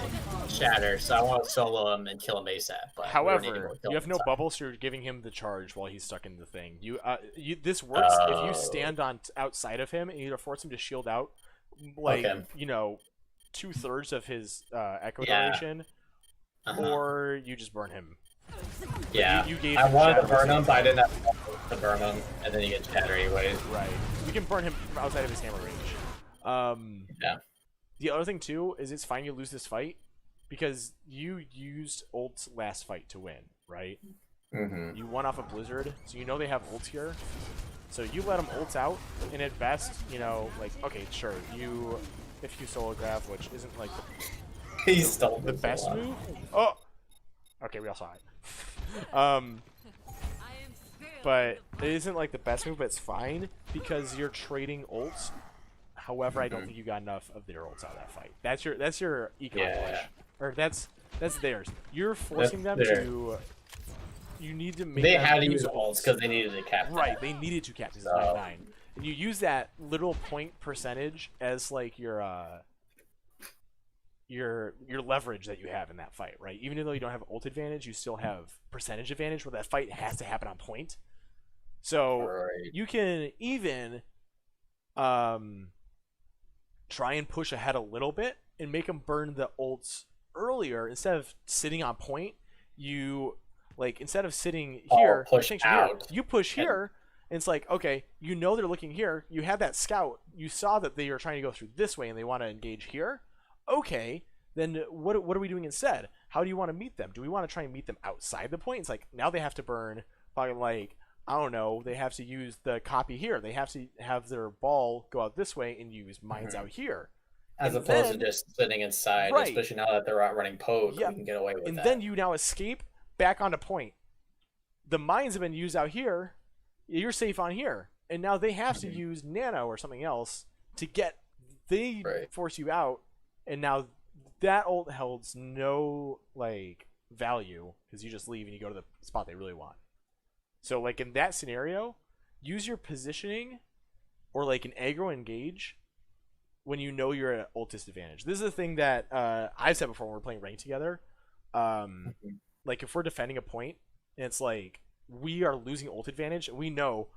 Shatter, so I want to solo him and kill him ASAP. But however, you have no bubbles, so you're giving him the charge while he's stuck in the thing. This works if you stand on outside of him and either force him to shield out, like, you know, 2/3 of his Echo duration, or you just burn him. Yeah, you gave I wanted to burn him, but I didn't have to burn him, and then you get Shatter anyways. Right. You can burn him from outside of his hammer range. Yeah. The other thing, too, is it's fine you lose this fight, because you used ults last fight to win, right? Mm-hmm. You won off a Blizzard, so you know they have ults here. So you let them ult out, and at best, you know, like, okay, sure, if you solo grab, which isn't, like, the best move. Oh! Okay, we all saw it. But it isn't, like, the best move, but it's fine, because you're trading ults. However, I don't think you got enough of their ults out of that fight. That's your econ push. Or that's theirs. You're forcing them to. You need to make. They had to use ults because they needed to cap. Right, they needed to cap this 99. And you use that little point percentage as, like, your leverage that you have in that fight, right? Even though you don't have ult advantage, you still have percentage advantage where that fight has to happen on point. So you can even try and push ahead a little bit and make them burn the ults earlier instead of sitting on point. You, like, instead of sitting here, you push here, and it's like, okay, you know they're looking here. You have that scout. You saw that they are trying to go through this way and they want to engage here. Okay, then what are we doing instead? How do you want to meet them? Do we want to try and meet them outside the point? It's like, now they have to burn probably, like, I don't know, they have to use the copy here. They have to have their ball go out this way and use mines out here. As opposed to just sitting inside, especially now that they're out running poke, we can get away with that. And then you now escape back onto point. The mines have been used out here. You're safe on here. And now they have to use nano or something else to get, they force you out. And now that ult holds no, like, value because you just leave and you go to the spot they really want. So, like, in that scenario, use your positioning or, like, an aggro engage when you know you're at ult disadvantage. This is the thing that I've said before when we're playing ranked together. Like, if we're defending a point, and it's like, we are losing ult advantage, and we know,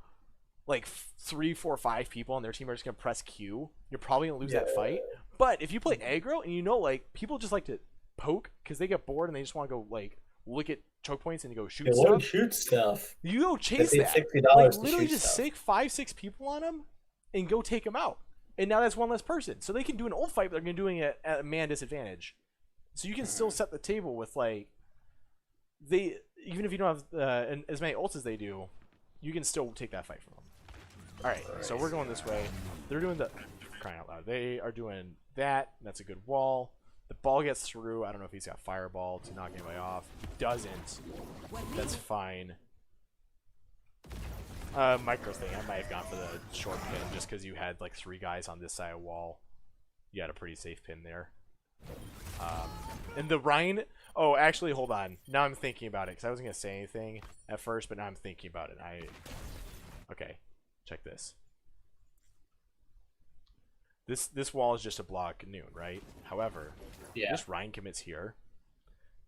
like, 3, 4, 5 people on their team are just going to press Q, you're probably going to lose that fight. But if you play aggro, and you know, like, people just like to poke because they get bored and they just want to go, like, look at choke points and go shoot stuff. You go chase that. Like, literally just sick 5, 6 people on them and go take them out. And now that's one less person. So they can do an ult fight, but they're going to be doing it at a man disadvantage. So you can still set the table with, like, even if you don't have as many ults as they do, you can still take that fight from them. Alright, so we're going this way. They're doing the... Crying out loud. They are doing that. That's a good wall. The ball gets through. I don't know if he's got Fireball to knock anybody off. He doesn't. That's fine. Micro's thing, I might have gone for the short pin just because you had like 3 guys on this side of the wall. You had a pretty safe pin there. And the Ryan... Oh, actually, hold on. Now I'm thinking about it because I wasn't going to say anything at first, but now I'm thinking about it. Okay, check this. This wall is just a block Noon, right? However, this Ryan commits here.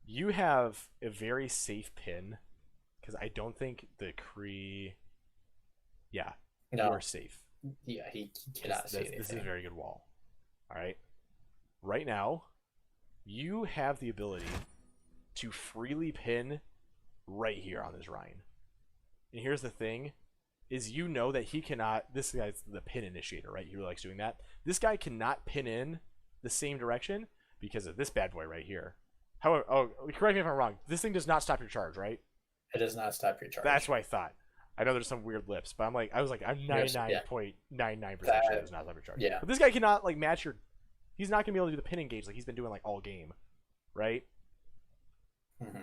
You have a very safe pin because I don't think the Kree... Yeah, you are safe. Yeah, he cannot say anything. This is a very good wall. All right. Right now, you have the ability to freely pin right here on this Ryan. And here's the thing, is you know that he cannot... This guy's the pin initiator, right? He really likes doing that. This guy cannot pin in the same direction because of this bad boy right here. However, correct me if I'm wrong. This thing does not stop your charge, right? It does not stop your charge. That's what I thought. I know there's some weird lips, but I'm 99.99% sure it does not stop your charge. Yeah. But this guy cannot like match your... He's not going to be able to do the pin engage like he's been doing like all game, right?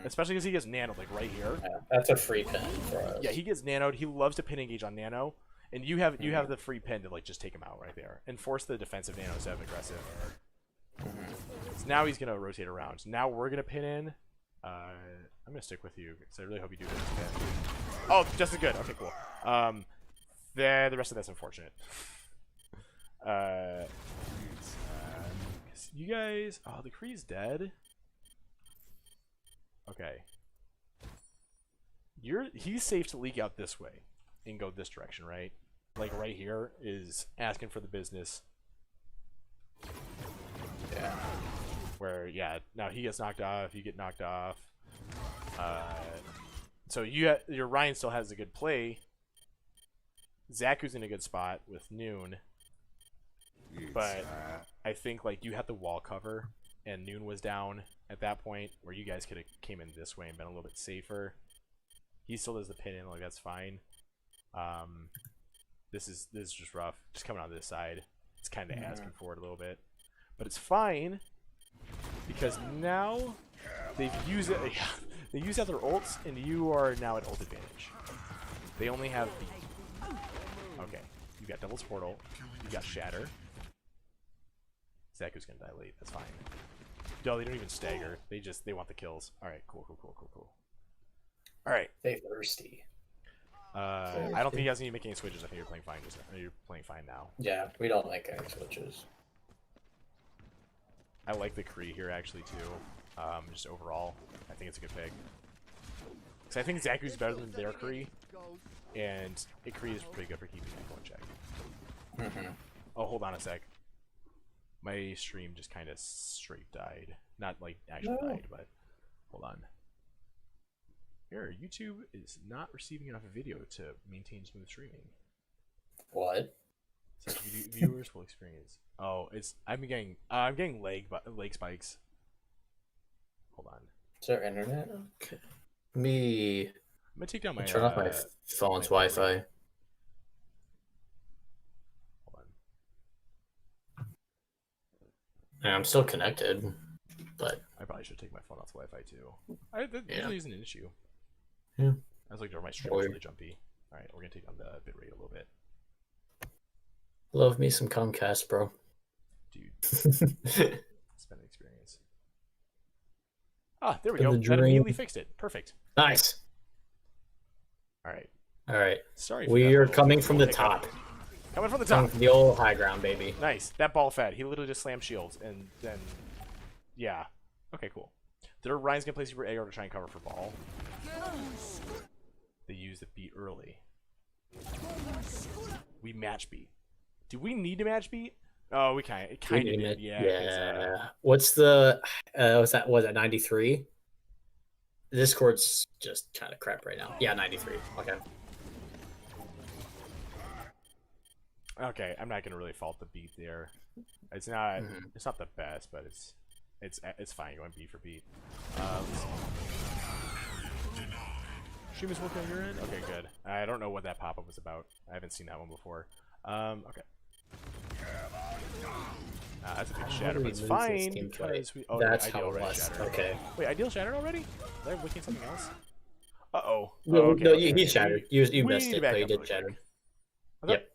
Especially because he gets nanoed like right here. Yeah, that's a free pin for us. Yeah, he gets nanoed. He loves to pin engage on nano, and you have the free pin to like just take him out right there and force the defensive nanos to have aggressive. So now he's gonna rotate around. So now we're gonna pin in. I'm gonna stick with you because I really hope you do this. Oh, just as good. Okay, cool. The rest of that's unfortunate. You guys. Oh, the Kree's dead. Okay. He's safe to leak out this way and go this direction, right? Like right here is asking for the business. Yeah. Where now he gets knocked off, you get knocked off. So your Ryan still has a good play. Zaku's in a good spot with Noon. But I think like you had the wall cover and Noon was down at that point where you guys could have came in this way and been a little bit safer. He still does the pin in, like that's fine. This is just rough. Just coming on this side. It's kind of asking for it a little bit. But it's fine because now they've used it. They use out their ults and you are now at ult advantage. They only have beat. Okay. You got Devil's Portal. You got Shatter. Zaku's gonna die late. That's fine. No, they don't even stagger. They want the kills. Alright, cool. Alright. They thirsty. I don't think you guys need to make any switches. I think you're playing fine. You're playing fine now. Yeah, we don't make any switches. I like the Kree here actually too. Just overall, I think it's a good pick. Because I think Zaku's better than their Kree, and a Kree is pretty good for keeping people in check. Oh, hold on a sec. My stream just kind of straight died. Not like actually died, but hold on. Here, YouTube is not receiving enough video to maintain smooth streaming. What? Such viewers will experience. Oh, I'm getting leg spikes. Hold on. Is there internet? Okay. Me. I'm gonna take down my. Turn off my phone's Wi-Fi. Hold on. Yeah, I'm still connected, but I probably should take my phone off Wi-Fi too. That usually isn't an issue. Yeah. I was like, my stream was really jumpy. All right, we're gonna take on the bitrate a little bit. Love me some Comcast, bro. Dude, it's been an experience. Ah, there we go. That immediately fixed it. Perfect. Nice. All right. All right. Sorry. We are coming from the top. Coming from the top. The old high ground, baby. Nice. That ball fed. He literally just slammed shields, and then, yeah. Okay, cool. Ryan's gonna play Super AR to try and cover for ball. They used the beat early. We match beat. Do we need to match beat? Oh, we kind of did. Yeah. What's the? Was that 93? The Discord's just kind of crap right now. Yeah, 93. Okay. Okay, I'm not gonna really fault the beat there. It's not. It's not the best, but it's fine. You want beat for beat. Stream is working on your end? Okay, good. I don't know what that pop-up was about. I haven't seen that one before. Okay. That's a big How shatter, did but we it's lose this fine team because fight? we. Oh, That's no, how ideal it red was. shattered. Okay. Wait, ideal shattered already? Was I looking at something else? Uh-oh. No, Oh, okay, no, okay, he okay. shattered. You We missed need to it, back but you up did really shatter. quick. Okay. Yep.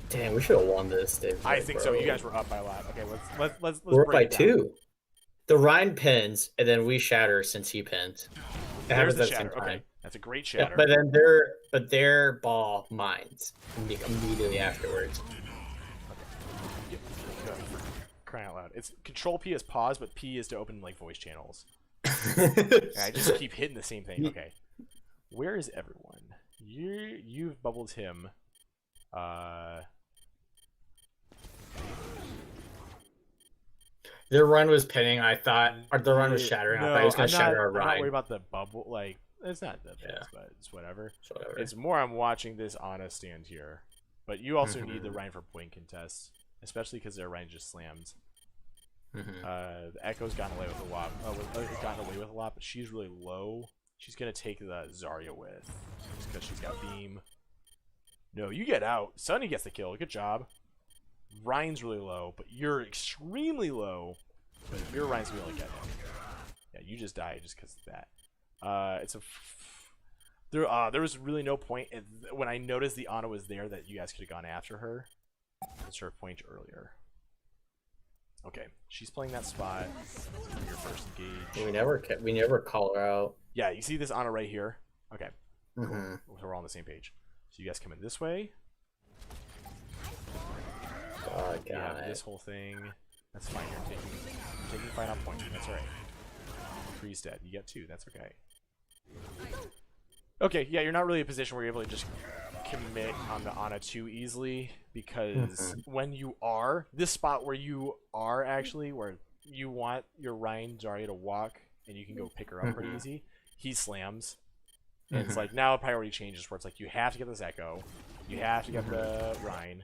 Damn, we should have won this, Dave. I think so. bro. You guys were up by a lot. Okay, let's We're up break by it down. 2. The Ryan pins, and then we shatter since he pins. It There's happens the at the same shatter. time. Okay, that's a great Yeah, shatter. but then their ball mines immediately afterwards. Crying out loud. It's Control P is pause, but P is to open like voice channels. I just keep hitting the same thing. Okay, where is everyone? You've bubbled him. Their run was pinning. I thought, or the run was shattering. No, I thought he was going to shatter our I'm not Ryan. worried about the bubble. Like it's not the pins, Yeah. but it's whatever. So whatever. It's more I'm watching this Ana stand here. But you also Mm-hmm. need the Ryan for point contests, especially because their Ryan just slams. Mm-hmm. The Echo's gotten away with a lot. Gotten away with a lot, but she's really low. She's gonna take the Zarya with, just because she's got beam. No, you get out. Sunny gets the kill. Good job. Ryan's really low, but you're extremely low. But your Ryan's gonna be able to get him. Yeah, you just died just because of that. It's a. There was really no point when I noticed the Ana was there that you guys could have gone after her. Let's her point earlier. Okay, she's playing that spot. Your first engage. We never call her out. Yeah, you see this Ana right here. Okay, Mm-hmm. so we're all on the same page. So you guys come in this way. Oh, You God. have this whole thing. That's fine. You're taking fight on point. That's alright. Freeze dead. You get 2. That's okay. Okay, yeah, you're not really in a position where you're able to just commit on the Ana too easily, because when you are this spot where you are actually where you want your Ryan Zarya to walk and you can go pick her up pretty easy, he slams. And it's like now priority changes where it's like you have to get this Echo, you have to get the Ryan.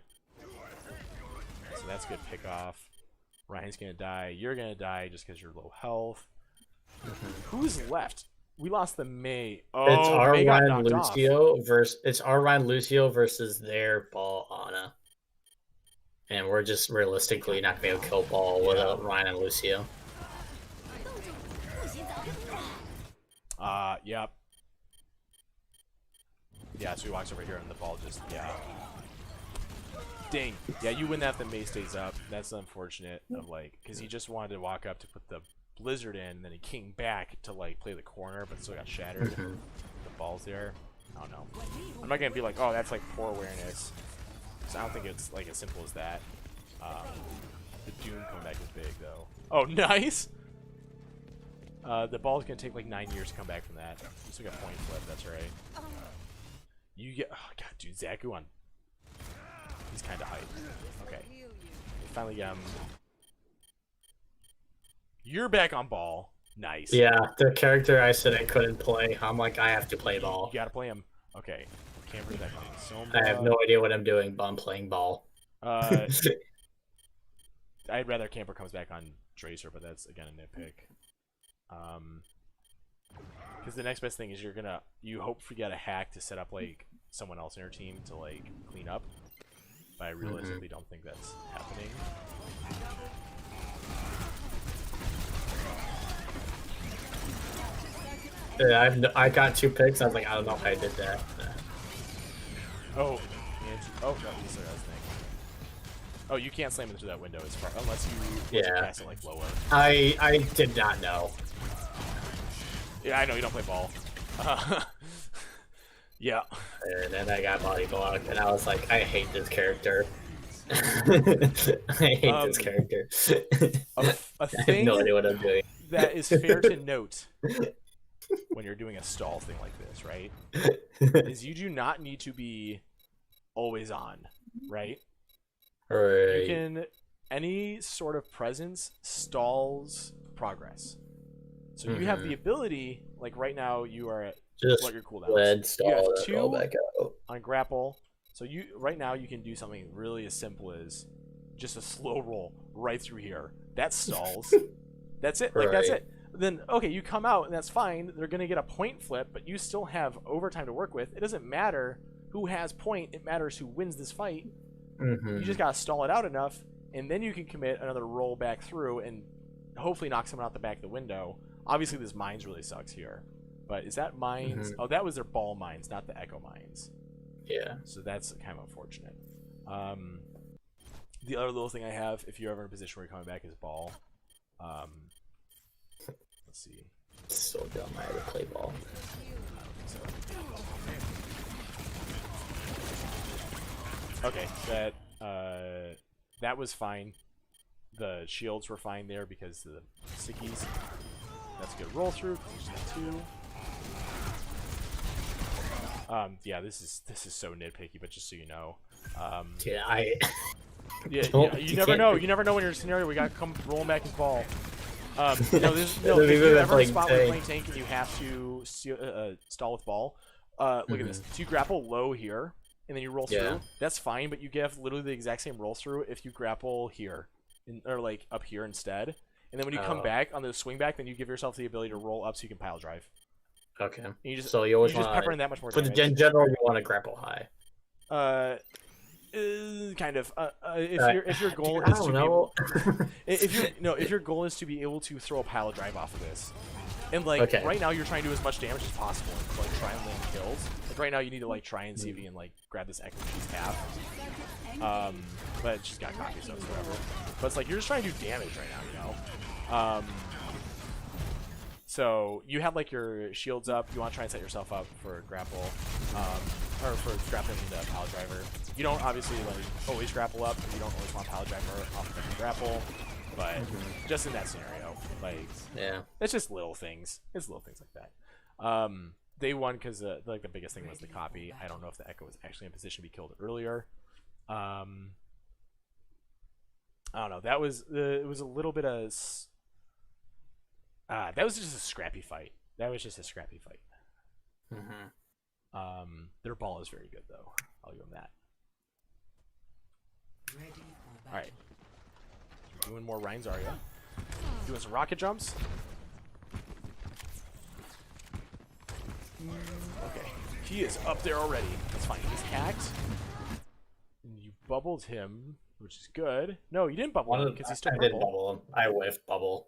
So that's a good pick off. Ryan's gonna die. You're gonna die just because you're low health. Who's left? We lost the Mei. Oh, It's our Mei got Ryan knocked off. Lucio versus their ball Ana. And we're just realistically not going to be able to kill ball without Ryan and Lucio. Yep. Yeah, so he walks over here and the ball just, Dang. Yeah, you win that if the Mei stays up. That's unfortunate, of like, because he just wanted to walk up to put the Blizzard in, and then he came back to like play the corner, but still got shattered. The ball's there. I don't know. I'm not gonna be like, oh, that's like poor awareness. So I don't think it's like as simple as that. The Doom comeback is big though. Oh, nice. The ball's gonna take like 9 years to come back from that. You still got point flip. That's right. You get. Oh god, dude, Zaku on. He's kind of hyped. Okay. Finally, You're back on ball. Nice. Yeah, the character I said I couldn't play, I'm like, I have to play ball. You gotta play him. Okay. Can't bring that on. I have no idea what I'm doing, but I'm playing ball. I'd rather Camper comes back on Tracer, but that's again a nitpick. Because the next best thing is you hope you get a hack to set up like someone else in your team to like clean up. But I realistically don't think that's happening. Yeah, I got 2 picks. I was like, I don't know how I did that. Oh, no, he still has thing. Oh, you can't slam it through that window as far unless you cast it like lower. I did not know. Yeah, I know you don't play ball. Yeah. And then I got body blocked, and I was like, I hate this character. I hate this character. A I thing have no idea what I'm doing. that is fair to note when you're doing a stall thing like this, right? Is you do not need to be always on, right? Right. You can any sort of presence stalls progress. So you have the ability, like right now you are at just what your cooldown red is. stall You have and roll 2 back out. on grapple. So you right now you can do something really as simple as just a slow roll right through here. That stalls. That's it. Like that's it. Then okay, you come out and that's fine. They're gonna get a point flip, but you still have overtime to work with. It doesn't matter who has point. It matters who wins this fight. You just gotta stall it out enough, and then you can commit another roll back through and hopefully knock someone out the back of the window. Obviously, this mines really sucks here. But is that mines? Oh, that was their ball mines, not the echo mines. Yeah. So that's kind of unfortunate. The other little thing I have, if you're ever in a position where you're coming back, is ball. Let's see. So dumb I had to play ball. Okay, that was fine. The shields were fine there because the stickies. That's a good roll through. Two. Yeah, this is so nitpicky, but just so you know. You never know. You never know when you're in a scenario where you got to come rolling back and ball. If you're ever in a spot where you're playing tank and you have to stall with ball, look at this. So you grapple low here, and then you roll through. That's fine, but you get literally the exact same roll through if you grapple here, or like up here instead. And then when you come back on the swing back, then you give yourself the ability to roll up so you can pile drive. Okay. And you just, so you always just pepper in that much more damage. But in general, you want to grapple high. Kind of. If your goal is to be able, if your goal is to be able to throw a pile drive off of this, and like right now you're trying to do as much damage as possible and like try and land kills. Like right now you need to like try and see if you can like grab this echo cheese half. But it just got cocky, so it's whatever. But it's like you're just trying to do damage right now, you know. So you have like your shields up. You want to try and set yourself up for grapple, or for grappling the pile driver. You don't obviously like always grapple up. You don't always want pile driver off the grapple, but just in that scenario, like it's just little things. It's little things like that. They won because like the biggest thing was the copy. I don't know if the echo was actually in position to be killed earlier. I don't know. That was it was a little bit of. That was just a scrappy fight. Their ball is very good, though. I'll give them that. All right. We're doing more Rhines, are you? Doing some rocket jumps. Okay. He is up there already. That's fine. He's hacked. And you bubbled him, which is good. No, you didn't bubble him because he's still purple. I didn't bubble him. I whiffed bubble.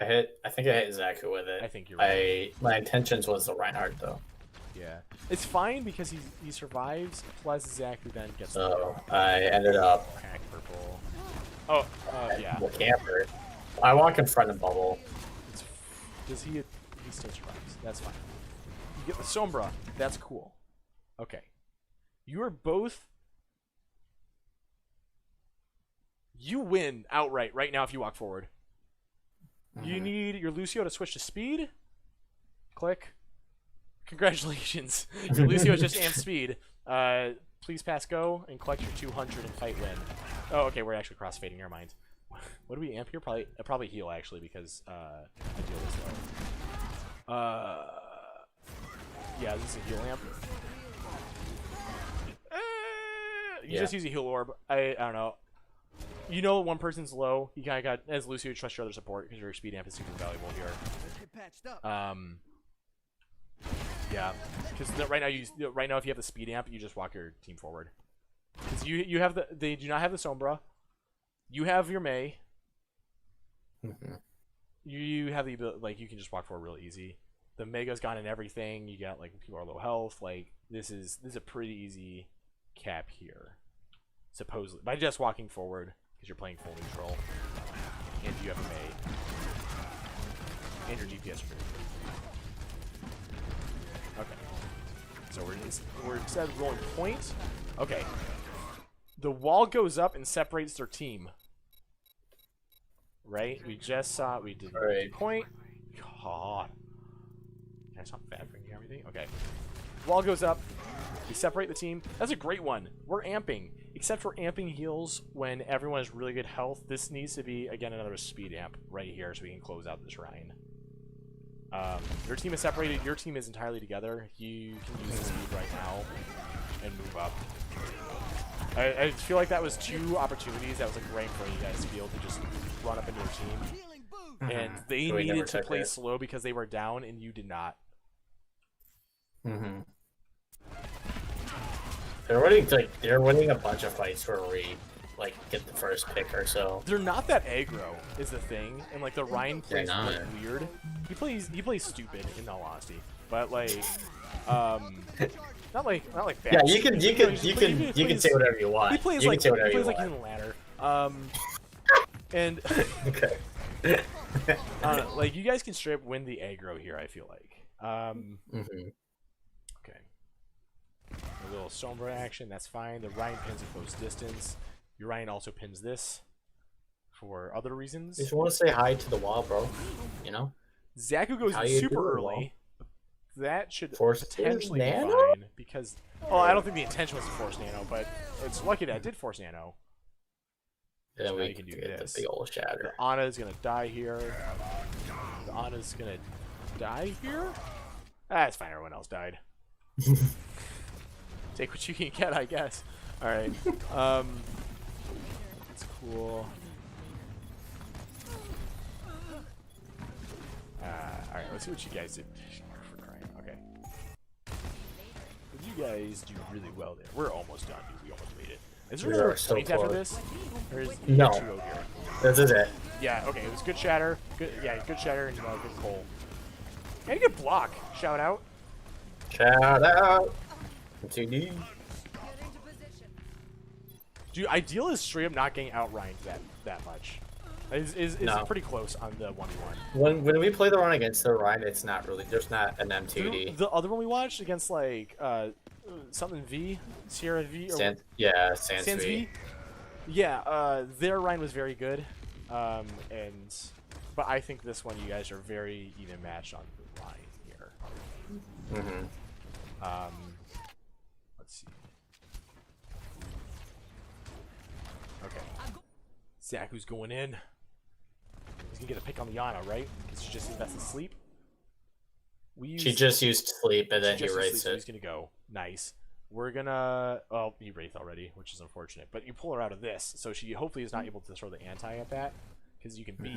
I think I hit Zaku with it. I think you're right. My intentions was the Reinhardt though. Yeah, it's fine because he survives. Plus Zaku then gets. So I ended up hack purple. Oh, yeah. The camper. I want to confront and bubble. Does he? He still survives. That's fine. You get the Sombra. That's cool. Okay, you are both. You win outright right now if you walk forward. You need your Lucio to switch to speed. Click. Congratulations. Your Lucio just amped speed. Please pass go and collect your 200 and fight win. Oh, okay, we're actually crossfading. Never mind. What do we amp here? Probably heal actually because I deal this low. Yeah, this is a heal amp. You just use a heal orb. I don't know. You know one person's low. You kind of got, as Lucio, you trust your other support because your speed amp is super valuable here. Yeah, because right now if you have the speed amp, you just walk your team forward. Because you have they do not have the Sombra. You have your Mei. You have the ability, like you can just walk forward real easy. The Mega's gone in everything. You got like people are low health. Like this is a pretty easy cap here, supposedly by just walking forward. Because you're playing full neutral, and you have a Mei, and your DPS are pretty good. Okay, so we're instead of rolling point. Okay, the wall goes up and separates their team. Right? We just saw we did point. God, can I stop fabricating everything? Okay, wall goes up. We separate the team. That's a great one. We're amping. Except for amping heals when everyone has really good health, this needs to be, again, another speed amp right here so we can close out this Rhine. Your team is separated. Your team is entirely together. You can use the speed right now and move up. I feel like that was two opportunities that was like great for you guys to be able to just run up into your team. And they needed to play slow because they were down and you did not. They're winning a bunch of fights where we like get the first pick or so. They're not that aggro, is the thing, and like the Ryan plays not. like weird. He plays stupid in all honesty, but like, not like bad. Yeah, you can plays, say whatever you want. He plays you like can say whatever he plays you like want. in the ladder. And Okay. like you guys can straight up win the aggro here. I feel like. Okay. A little Sombra action. That's fine. The Ryan pins at close distance. Your Ryan also pins this for other reasons. Just want to say hi to the wall, bro. You know. Zaku goes How in you super doing, early. That should Force potentially be nano? fine because. Oh, I don't think the intention was to force nano, but it's lucky that I did force nano. Then So we can do get this. the big old shatter. The Ana is gonna die here. The Ana's gonna die here. Ah, it's fine. Everyone else died. Take what you can get, I guess. All right. That's cool. All right. Let's see what you guys did. For crying. Okay. You guys do really well there. We're almost done, dude. We almost made it. Is there We another are so point after close. this? Or is No. two over here? This is it. Yeah, okay, it was good shatter. Good, yeah, good shatter and good pull. And a good block. Shout out. Shout out. TD. Dude, ideal is straight up not getting outranked that much. Is No. pretty close on the 1v1. When we play the run against the Ryan, it's not really. There's not an MTD. The other one we watched against like something V, Sierra V, or Sans Sans V. V. Yeah, their Ryan was very good, but I think this one you guys are very even matched on the line here. Let's see. Okay, Zaku's going in. He's gonna get a pick on the Ana, right? Because she just invested sleep. She just used sleep and then he just raised sleep, so it. he's gonna go. Nice. We're gonna. Well, he wraith already, which is unfortunate. But you pull her out of this, so she hopefully is not able to throw the anti at that, because you can beat.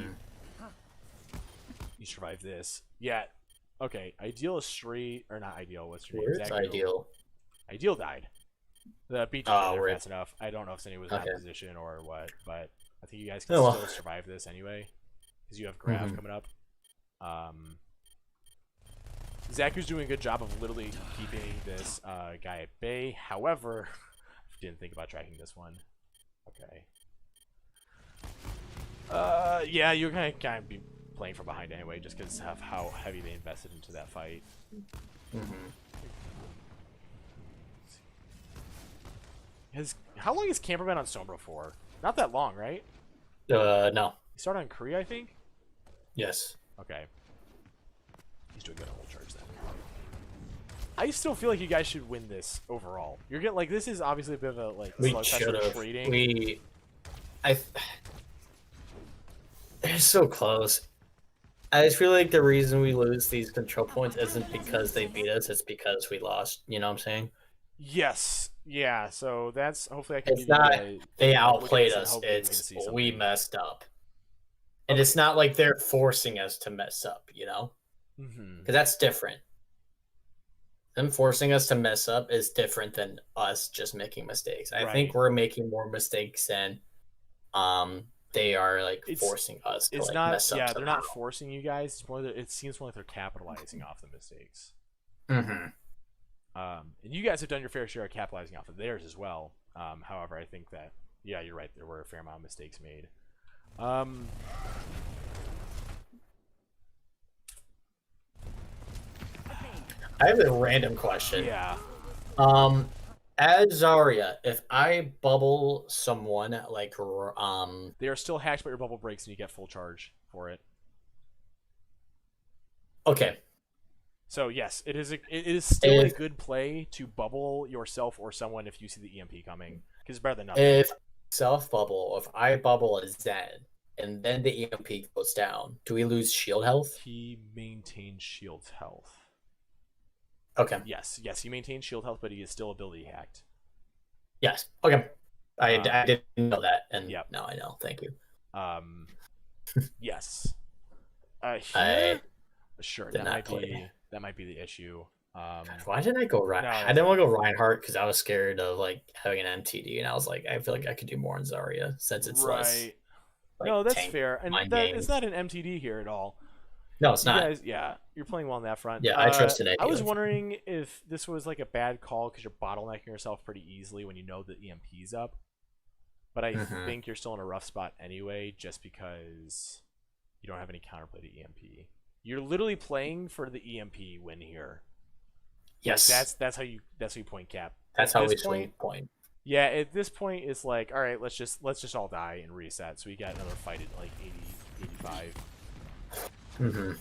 You survive this. Yeah. Okay. Ideal is straight, or not ideal. What's your name? Where's Zaku. Ideal? Ideal died. The beat Right. fast enough. I don't know if Cindy was in that position or what, but I think you guys can Oh, well. still survive this anyway, because you have Graph coming up. Zaku's doing a good job of literally keeping this guy at bay. However, didn't think about tracking this one. Okay. Yeah, you're gonna kind of be playing from behind anyway, just because of how heavy they invested into that fight. How long has Camper been on Sombra for? Not that long, right? No. He started on Korea, I think. Yes. Okay. He's doing good on full charge then. I still feel like you guys should win this overall. You're getting like this is obviously a bit of a like We slow test should for have. trading. They're so close. I just feel like the reason we lose these control points isn't because they beat us; it's because we lost. You know what I'm saying? Yes. Yeah. So that's hopefully I can. It's give you not a- they look at outplayed this and us. hopefully we can It's see we something. messed up, and it's not like they're forcing us to mess up. You know, because that's different. Them forcing us to mess up is different than us just making mistakes. I think we're making more mistakes than they are like forcing us to It's like not. mess up. Yeah, they're not somehow. forcing you guys. It's more that it seems more like they're capitalizing off the mistakes. Mm-hmm. And you guys have done your fair share of capitalizing off of theirs as well. However, I think that yeah, you're right. There were a fair amount of mistakes made. I have a random question. Yeah. As Zarya, if I bubble someone like They are still hacked, but your bubble breaks and you get full charge for it. okay. So yes, it is still a good play to bubble yourself or someone if you see the EMP coming, because it's better than nothing. If self bubble, if I bubble a Zen and then the EMP goes down, do we lose shield health? He maintains shield health. Okay. Yes, he maintains shield health, but he is still ability hacked. Yes. Okay. I didn't know that, and Yep. now I know. Thank you. Yes. Here, I sure. did That not might play. be the issue. Why didn't I go No, Reinhardt? I didn't want to go Reinhardt because I was scared of like having an MTD, and I was like, I feel like I could do more on Zarya since it's less. right. Like, No, that's tank fair, and mind that it's games. not an MTD here at all. No, it's You not. guys, yeah, you're playing well on that front. Yeah, I trusted I was Eddie. wondering if this was like a bad call because you're bottlenecking yourself pretty easily when you know the EMP's up. But I think you're still in a rough spot anyway, just because you don't have any counterplay to EMP. You're literally playing for the EMP win here. Yes, like, that's how you point cap. That's at how this we swing point. Yeah, at this point it's like, all right, let's just all die and reset. So we got another fight at like 80, 85.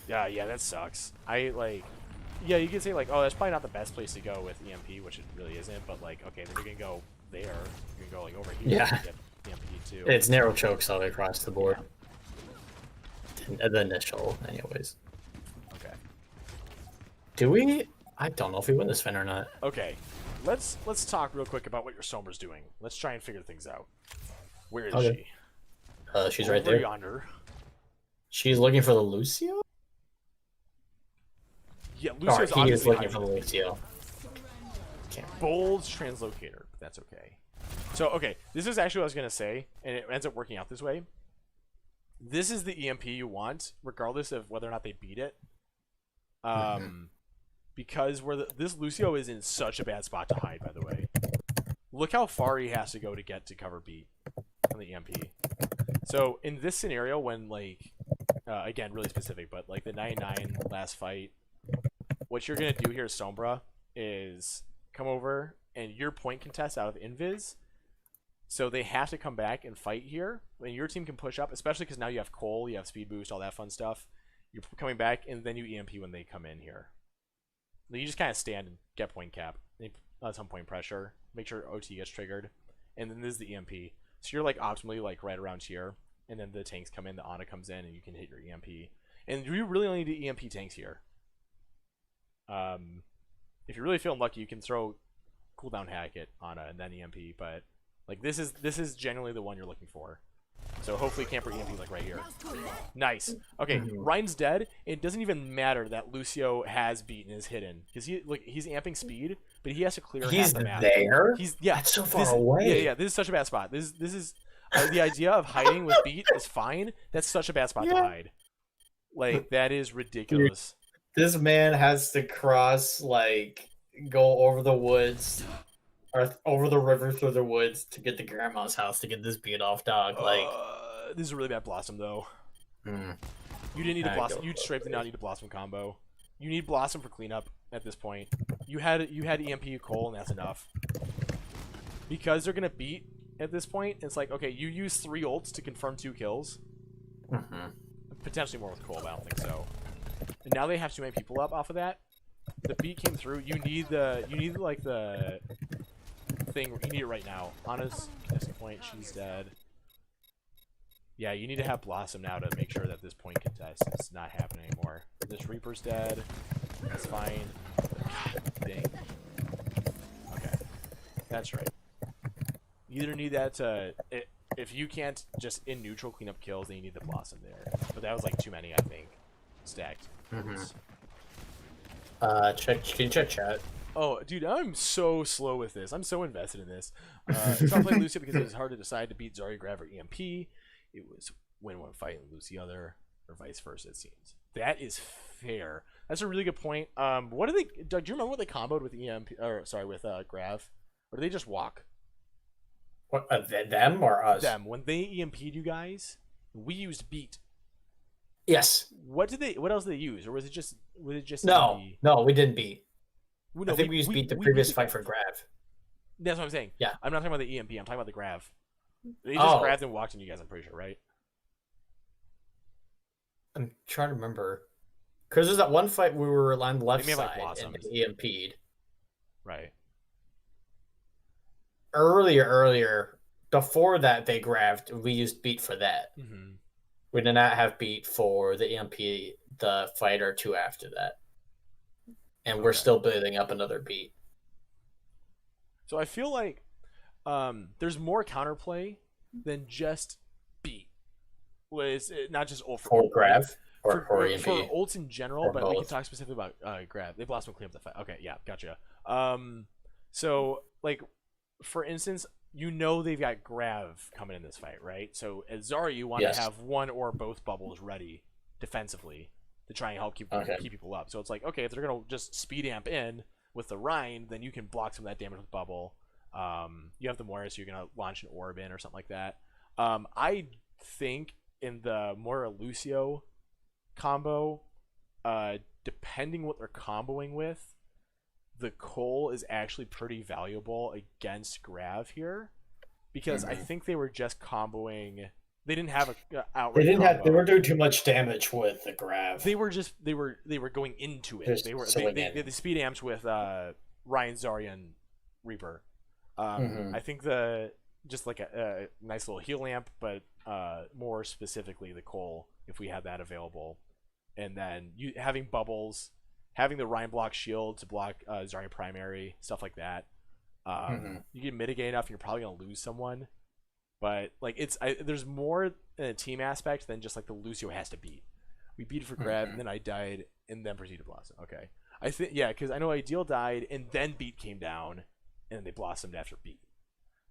Yeah, that sucks. Yeah, you can say like, oh, that's probably not the best place to go with EMP, which it really isn't. But like, okay, then you're gonna go there. You're gonna go like over here. Yeah. And get EMP too. It's narrow chokes all across the board. Yeah. The initial, anyways. Okay. Do we? I don't know if we win this fin or not. Okay. Let's talk real quick about what your Sombra's doing. Let's try and figure things out. Where is Okay. she? She's Over right there. yonder. She's looking for the Lucio? Yeah, Lucio's He is obviously looking for the hiding. Lucio. Bold's translocator, but that's okay. So, okay, this is actually what I was going to say, and it ends up working out this way. This is the EMP you want, regardless of whether or not they beat it. Because this Lucio is in such a bad spot to hide, by the way. Look how far he has to go to get to cover beat on the EMP. So, in this scenario, when, like, again, really specific, but, like, the 9-9 last fight, what you're going to do here, Sombra, is come over and your point contest out of Invis. So they have to come back and fight here. And your team can push up, especially because now you have Cole, you have speed boost, all that fun stuff. You're coming back, and then you EMP when they come in here. Then you just kind of stand and get point cap. Some point pressure. Make sure OT gets triggered. And then this is the EMP. So you're like optimally like right around here. And then the tanks come in, the Ana comes in, and you can hit your EMP. And you really only need EMP tanks here. If you're really feeling lucky, you can throw cooldown hack at Ana and then EMP, but like this is genuinely the one you're looking for. So hopefully camper EMP like right here. Nice. Okay, Ryan's dead. It doesn't even matter that Lucio has beaten is hidden because he's amping speed, but he has to clear half the map. There. He's That's so far away. Yeah. This is such a bad spot. This is the idea of hiding with beat is fine. That's such a bad spot to hide. Like that is ridiculous. This man has to cross, like, go over the woods, or over the river through the woods to get to grandma's house to get this beat off dog. Like, this is a really bad Blossom, though. You didn't need a Blossom. You straight did not need a Blossom combo. You need Blossom for cleanup at this point. You had EMP Cole, and that's enough. Because they're going to beat at this point, it's like, okay, you use 3 ults to confirm 2 kills. Potentially more with Cole, but I don't think so. And now they have too many people up off of that. The beat came through. You need like the thing. You need it right now. Ana's contesting point. She's dead. Yeah, you need to have Blossom now to make sure that this point contest is not happening anymore. This Reaper's dead. That's fine. God, dang. Okay, that's right. You either need that to. If you can't just in neutral clean up kills, then you need the Blossom there. But that was like too many, I think. Stacked. can you check chat? Oh, dude, I'm so slow with this. I'm so invested in this. So I played Lucio because it was hard to decide to beat Zarya Grav or EMP. It was win one fight and lose the other, or vice versa, it seems. That is fair. That's a really good point. What do they, Doug, do you remember what they comboed with EMP, or sorry, with Grav? Or did they just walk? What, them or us? Them. When they EMP'd you guys, we used beat. Yes. What else did they use? Or was it just No, EMP? no, we didn't beat. No, I think we beat the previous fight for Grav. That's what I'm saying. Yeah. I'm not talking about the EMP. I'm talking about the Grav. They just grabbed and walked on you guys, I'm pretty sure, right? I'm trying to remember. Because there's that one fight we were on the left They may have, side like, and blossoms. they EMP'd. Right. Earlier, before that they grabbed, we used beat for that. We did not have beat for the EMP, the fight or two after that. And we're still building up another beat. So I feel like there's more counterplay than just beat. Was not just ult For Grav? or EMP. For ults in general, Or but we can both. talk specifically about grab. They blossom clean up the fight. Okay, yeah, gotcha. So like for instance, you know they've got Grav coming in this fight, right? So as Zarya, you want Yes. to have one or both bubbles ready defensively to try and help keep people up. So it's like, okay, if they're gonna just speed amp in with the Rhine, then you can block some of that damage with bubble. You have the Moira, so you're gonna launch an orb in or something like that. I think in the Moira Lucio combo, depending what they're comboing with, the Cole is actually pretty valuable against Grav here, because I think they were just comboing. They didn't have a outright. They weren't doing too much damage with the Grav. They were going into it. Just They did the speed amps with Ryan, Zarya, and Reaper. I think just like a nice little heal amp, but more specifically the Cole, if we had that available, and then you having bubbles, having the Ryan block shield to block Zarya primary, stuff like that. You can mitigate enough, and you're probably gonna lose someone. But like there's more in a team aspect than just like the Lucio has to beat. We beat it for grab, and then I died, and then proceeded to blossom. Okay, I think because I know Ideal died, and then Beat came down, and then they blossomed after Beat.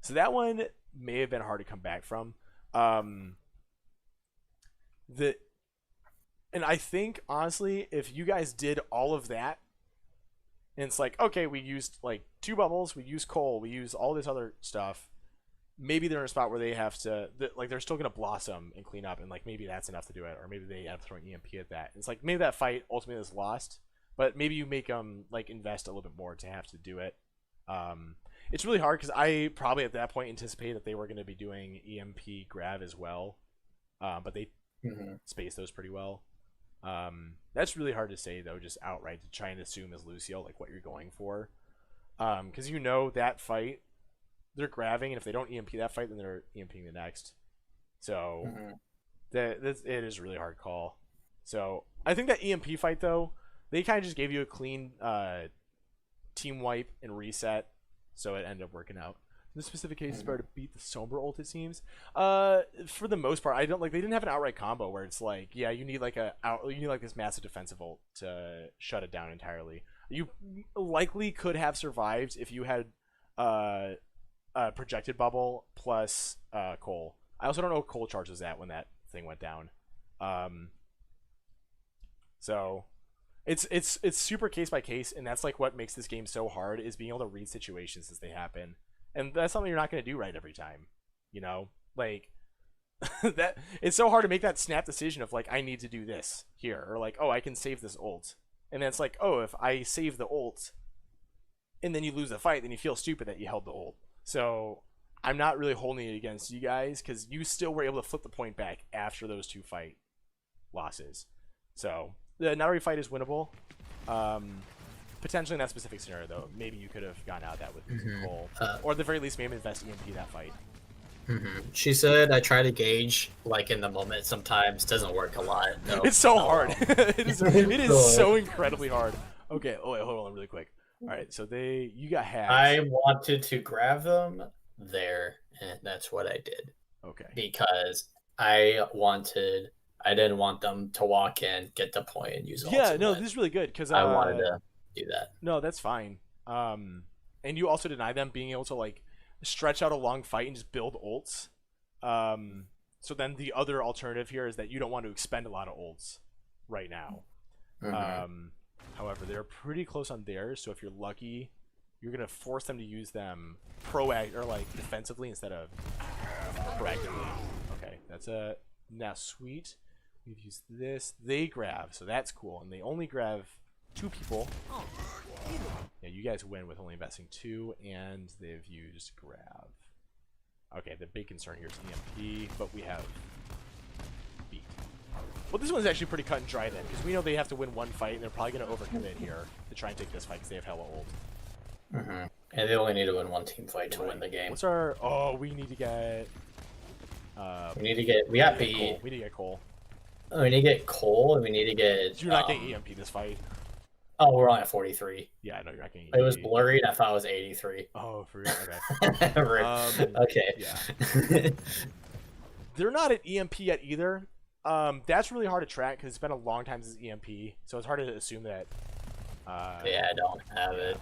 So that one may have been hard to come back from. And I think honestly, if you guys did all of that, and it's like, okay, we used like 2 bubbles, we used Cole, we used all this other stuff. Maybe they're in a spot where they have to, like, they're still gonna blossom and clean up, and like maybe that's enough to do it, or maybe they end up throwing EMP at that. It's like maybe that fight ultimately is lost, but maybe you make them like invest a little bit more to have to do it. It's really hard because I probably at that point anticipated that they were going to be doing EMP Grav as well, but they spaced those pretty well. That's really hard to say though, just outright to try and assume as Lucio like what you're going for, because you know that fight they're grabbing, and if they don't EMP that fight, then they're EMPing the next. So it is a really hard call. So I think that EMP fight though, they kind of just gave you a clean team wipe and reset, so it ended up working out. In this specific case, it's better to beat the Sombra ult, it seems. For the most part, I don't like. They didn't have an outright combo where it's like, yeah, you need like this massive defensive ult to shut it down entirely. You likely could have survived if you had projected bubble plus Cole. I also don't know what Cole charge was at when that thing went down. So it's super case by case, and that's like what makes this game so hard, is being able to read situations as they happen. And that's something you're not going to do right every time, you know? Like that it's so hard to make that snap decision of like, I need to do this here, or like, oh, I can save this ult. And then it's like, oh, if I save the ult and then you lose the fight, then you feel stupid that you held the ult. So I'm not really holding it against you guys, because you still were able to flip the point back after those 2 fight losses. So the not every fight is winnable. Potentially in that specific scenario, though, maybe you could have gotten out of that with Cole, or at the very least, maybe invest EMP that fight. She said, "I try to gauge like in the moment. Sometimes doesn't work a lot. No, it's so hard. it is so incredibly hard." Okay. Oh wait, hold on, really quick. All right, so you got hacked. I wanted to grab them there, and that's what I did. Okay. Because I didn't want them to walk in, get the point, and use ultimate. Yeah, no, this is really good because I wanted to do that. No, that's fine. And you also deny them being able to like stretch out a long fight and just build ults. So then the other alternative here is that you don't want to expend a lot of ults right now. However, they're pretty close on theirs, so if you're lucky, you're gonna force them to use them defensively instead of proactively. Okay, that's now sweet. We've used this. They grab, so that's cool, and they only grab 2 people. Yeah, you guys win with only investing 2, and they've used grab. Okay, the big concern here is EMP, but we have Beat. Well, this one's actually pretty cut and dry then, because we know they have to win 1 fight, and they're probably going to overcommit here to try and take this fight because they have hella ult. And they only need to win 1 team fight to win the game. What's our... Oh, we need to get... We got Beat. We need to get Cole. Oh, we need to get Cole, and we need to get... You're not getting EMP this fight. Oh, we're on at 43. Yeah, I know you're not getting EMP. It was blurry, and I thought it was 83. Oh, for real? Okay. Okay. Yeah. They're not at EMP yet either. That's really hard to track because it's been a long time since EMP, so it's hard to assume that. Yeah, I don't have it.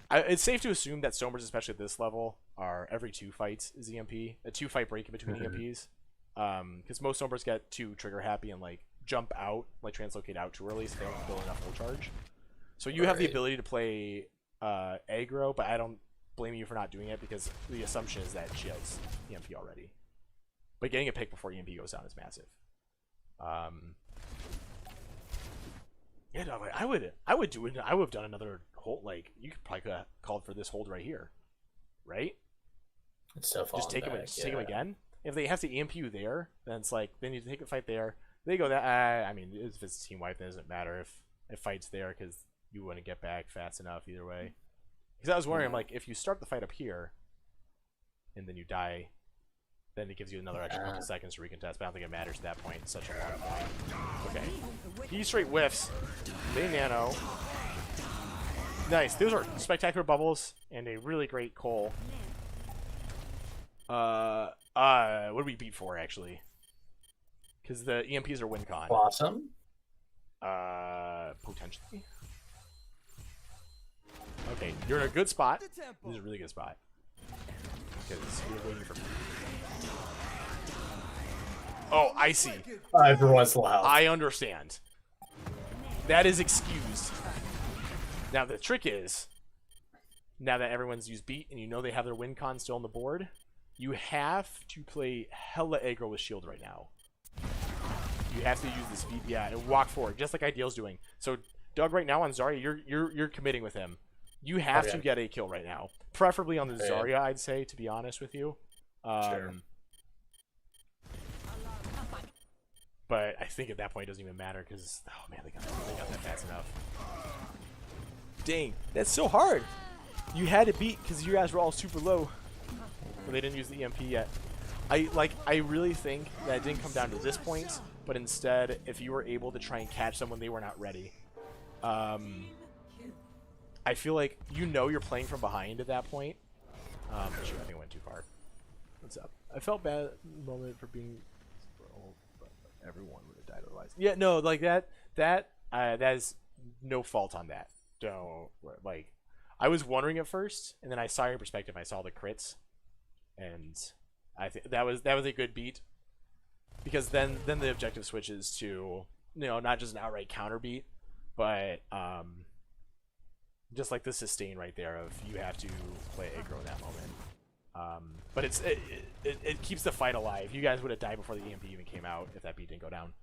It's safe to assume that Sombras, especially at this level, are every 2 fights is EMP, a 2-fight break in between EMPs. Because most Sombras get too trigger happy and like jump out, like translocate out too early, so they don't build enough full charge. So you have the ability to play aggro, but I don't blame you for not doing it because the assumption is that she has EMP already. But getting a pick before EMP goes down is massive. Yeah, no, like, I would do it. I would have done another hold. Like you could probably have called for this hold right here, right? It's so Just take him. Just take him again. If they have to EMP you there, then it's like then you take a fight there. They go that. I mean, if it's team wipe, then it doesn't matter if fight's there because you wouldn't get back fast enough either way. Because I was wondering, like, if you start the fight up here, and then you die, then it gives you another extra couple seconds to recontest. But I don't think it matters at that point. It's such a long point. Okay, he straight whiffs. They nano. Nice. Those are spectacular bubbles and a really great Cole. What did we beat for actually? Because the EMPs are win con. Blossom? Potentially. Okay, you're in a good spot. This is a really good spot. Because you're waiting for me. Oh, I see. Everyone's loud. I understand. That is excused. Now the trick is, now that everyone's used beat and you know they have their win con still on the board, you have to play hella aggro with shield right now. You have to use this beat, yeah, and walk forward, just like Ideal's doing. So Doug right now on Zarya, you're committing with him. You have to get a kill right now, preferably on the Zarya, I'd say, to be honest with you. Sure. But I think at that point it doesn't even matter because, oh man, they got that fast enough. Dang, that's so hard. You had to beat because you guys were all super low. But they didn't use the EMP yet. I really think that it didn't come down to this point, but instead, if you were able to try and catch them when they were not ready. I feel like you know you're playing from behind at that point. Shoot, I think I went too far. What's up? I felt bad at the moment for being old, but everyone would have died otherwise. Yeah, no, like that is no fault on that. Don't like. I was wondering at first, and then I saw your perspective. I saw the crits, and I think that was a good beat, because then the objective switches to not just an outright counter beat, but just like the sustain right there of you have to play aggro in that moment. But it keeps the fight alive. You guys would have died before the EMP even came out if that beat didn't go down.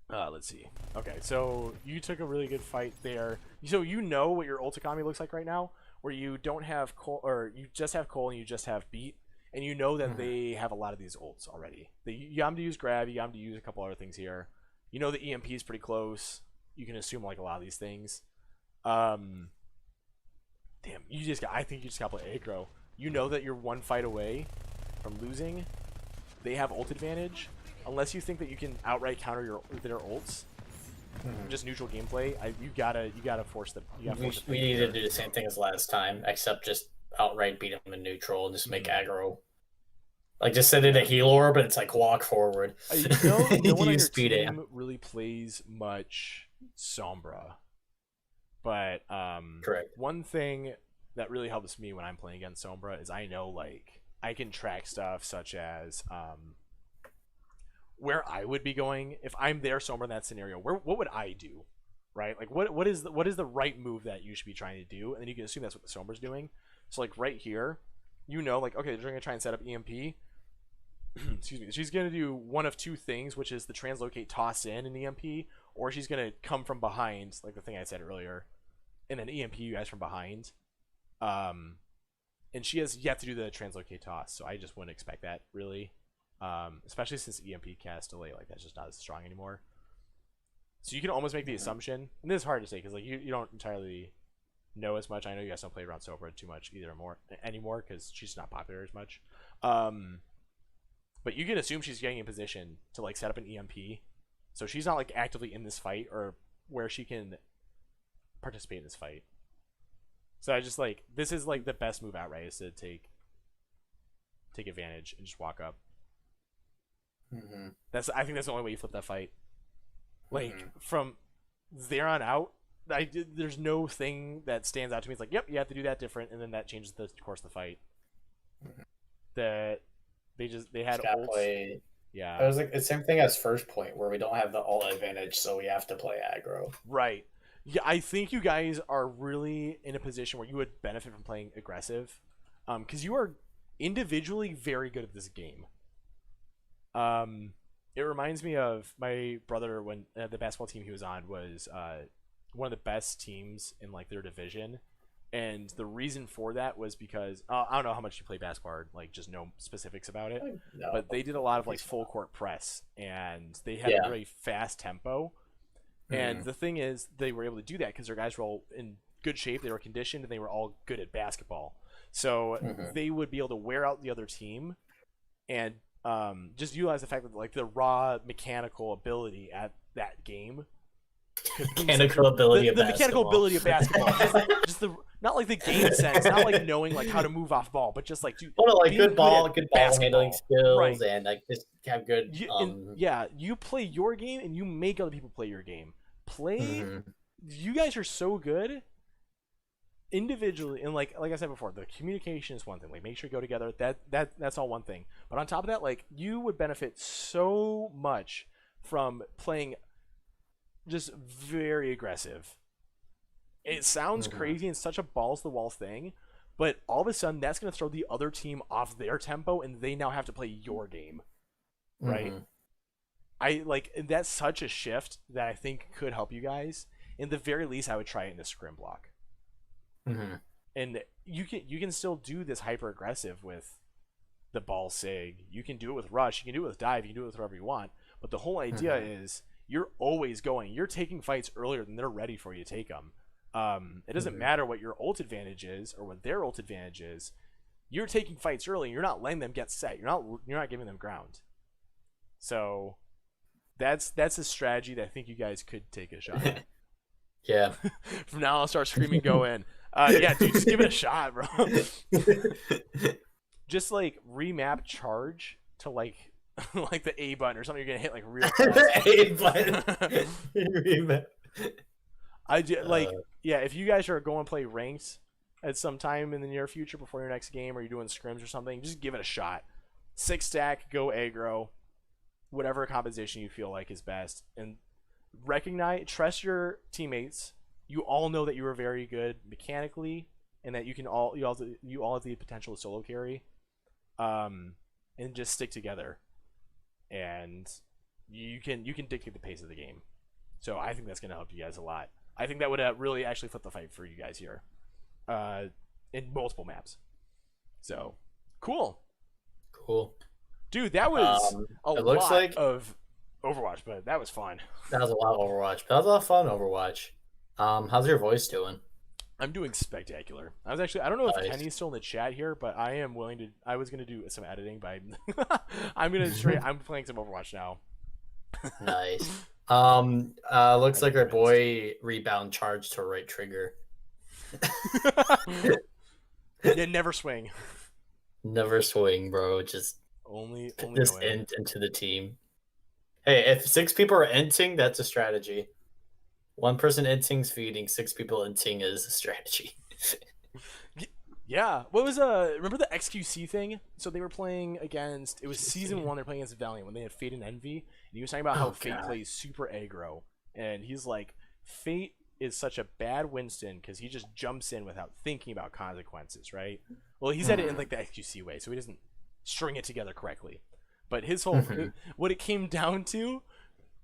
Let's see. Okay, so you took a really good fight there. So you know what your ult economy looks like right now, where you don't have Cole, or you just have Cole and you just have beat, and you know that they have a lot of these ults already. You got to use grab, you got to use a couple other things here. You know the EMP is pretty close. You can assume like a lot of these things. Damn, I think you just got to play aggro. You know that you're one fight away from losing. They have ult advantage. Unless you think that you can outright counter their ults, just neutral gameplay, you gotta force them. We need to do the same thing as last time, except just outright beat them in neutral and just make aggro. Like just send in a heal orb, but it's like walk forward. No one on your speed team really plays much Sombra, but correct. One thing that really helps me when I'm playing against Sombra is I know like I can track stuff such as where I would be going if I'm there Sombra in that scenario. What would I do, right? Like what is the right move that you should be trying to do, and then you can assume that's what the Sombra's doing. So like right here, like okay, they're gonna try and set up EMP. Excuse me. She's gonna do one of two things, which is the translocate toss in an EMP, or she's gonna come from behind, like the thing I said earlier, and then EMP you guys from behind. And she has yet to do the translocate toss, so I just wouldn't expect that really. Especially since EMP cast delay like that's just not as strong anymore. So you can almost make the assumption, and this is hard to say because like you don't entirely know as much. I know you guys don't play around Sombra too much anymore because she's not popular as much. But you can assume she's getting in position to like set up an EMP, so she's not like actively in this fight or where she can participate in this fight. So I just like this is like the best move outright is to take advantage and just walk up. I think that's the only way you flip that fight. Like from there on out, there's no thing that stands out to me. It's like, yep, you have to do that different, and then that changes the course of the fight. That they had ults. Play. Yeah, It was like the same thing as first point, where we don't have the ult advantage, so we have to play aggro. right. Yeah, I think you guys are really in a position where you would benefit from playing aggressive, because you are individually very good at this game. It reminds me of my brother when the basketball team he was on was one of the best teams in like their division, and the reason for that was because I don't know how much you play basketball, like just no specifics about it, No. but they did a lot of like full court press, and they had a very fast tempo. And the thing is, they were able to do that because their guys were all in good shape, they were conditioned, and they were all good at basketball. So they would be able to wear out the other team and just utilize the fact that like the raw mechanical ability at that game. The mechanical ability of basketball. just the not like the game sense, not like knowing like how to move off ball, but just like good ball handling skills, right. And like just have good. You play your game and you make other people play your game. You guys are so good individually, and like I said before, the communication is one thing. Like make sure you go together. That's all one thing. But on top of that, like you would benefit so much from playing just very aggressive. It sounds crazy and such a balls to the wall thing, but all of a sudden that's going to throw the other team off their tempo, and they now have to play your game, right? I like that's such a shift that I think could help you guys. In the very least, I would try it in a scrim block. And you can still do this hyper aggressive with the ball sig. You can do it with rush. You can do it with dive. You can do it with whatever you want. But the whole idea is you're always going. You're taking fights earlier than they're ready for you to take them. It doesn't matter what your ult advantage is or what their ult advantage is. You're taking fights early. And you're not letting them get set. You're not giving them ground. So that's a strategy that I think you guys could take a shot at. Yeah. From now on, I'll start screaming, go in. Yeah, dude, just give it a shot, bro. Just like remap charge to like the A button or something you're gonna hit like real fast. A button. Remap. If you guys are going to play ranked at some time in the near future before your next game, or you're doing scrims or something, just give it a shot. 6 stack, go aggro, whatever composition you feel like is best, and trust your teammates. You all know that you are very good mechanically, and that you all have the potential to solo carry, and just stick together, and you can dictate the pace of the game. So I think that's going to help you guys a lot. I think that would really actually flip the fight for you guys here, in multiple maps. So cool, dude. That was a lot of Overwatch, but that was fun. That was a lot of Overwatch. That was a lot of fun, Overwatch. How's your voice doing? I'm doing spectacular. I don't know if Kenny's still in the chat here, but I am willing to. I was gonna do some editing by. I'm playing some Overwatch now. Nice. Looks like our boy rebound charged to right trigger. Yeah, never swing. Never swing, bro. Just int into the team. Hey, if 6 people are inting, that's a strategy. 1 person inting's feeding, 6 people inting is a strategy. Yeah. What was remember the XQC thing? So they were playing against, it was season 1, they're playing against Valiant when they had Fate and Envy, and he was talking about how Fate plays super aggro, and he's like, Fate is such a bad Winston because he just jumps in without thinking about consequences, right? Well, he said it in like the XQC way, so he doesn't string it together correctly. But his whole what it came down to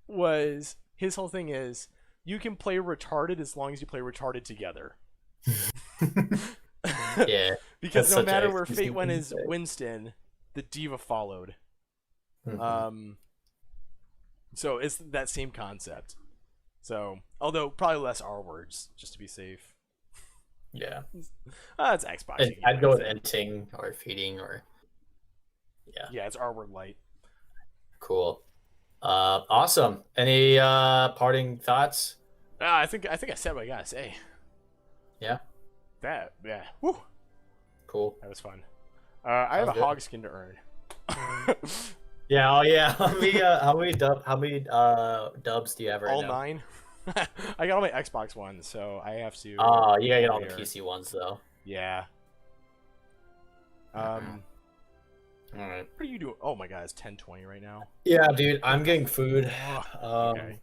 was his whole thing is you can play retarded as long as you play retarded together. Yeah. Because no matter where Fate went as Winston, the diva followed. So it's that same concept. So although probably less R words, just to be safe. Yeah. It's Xbox. I'd go with inting or feeding or yeah, it's R word light. Cool. Awesome. Any parting thoughts? I think I said what I gotta say. Yeah. Woo. Cool. That was fun. I have a hog skin to earn. Yeah. Oh yeah. How many dubs do you have right All now? 9. I got all my Xbox ones, so I have to. Oh, you gotta get all the here. PC ones though. Yeah. All right. What are you doing? Oh my god, it's 10:20 right now. Yeah, dude, I'm getting food. Okay.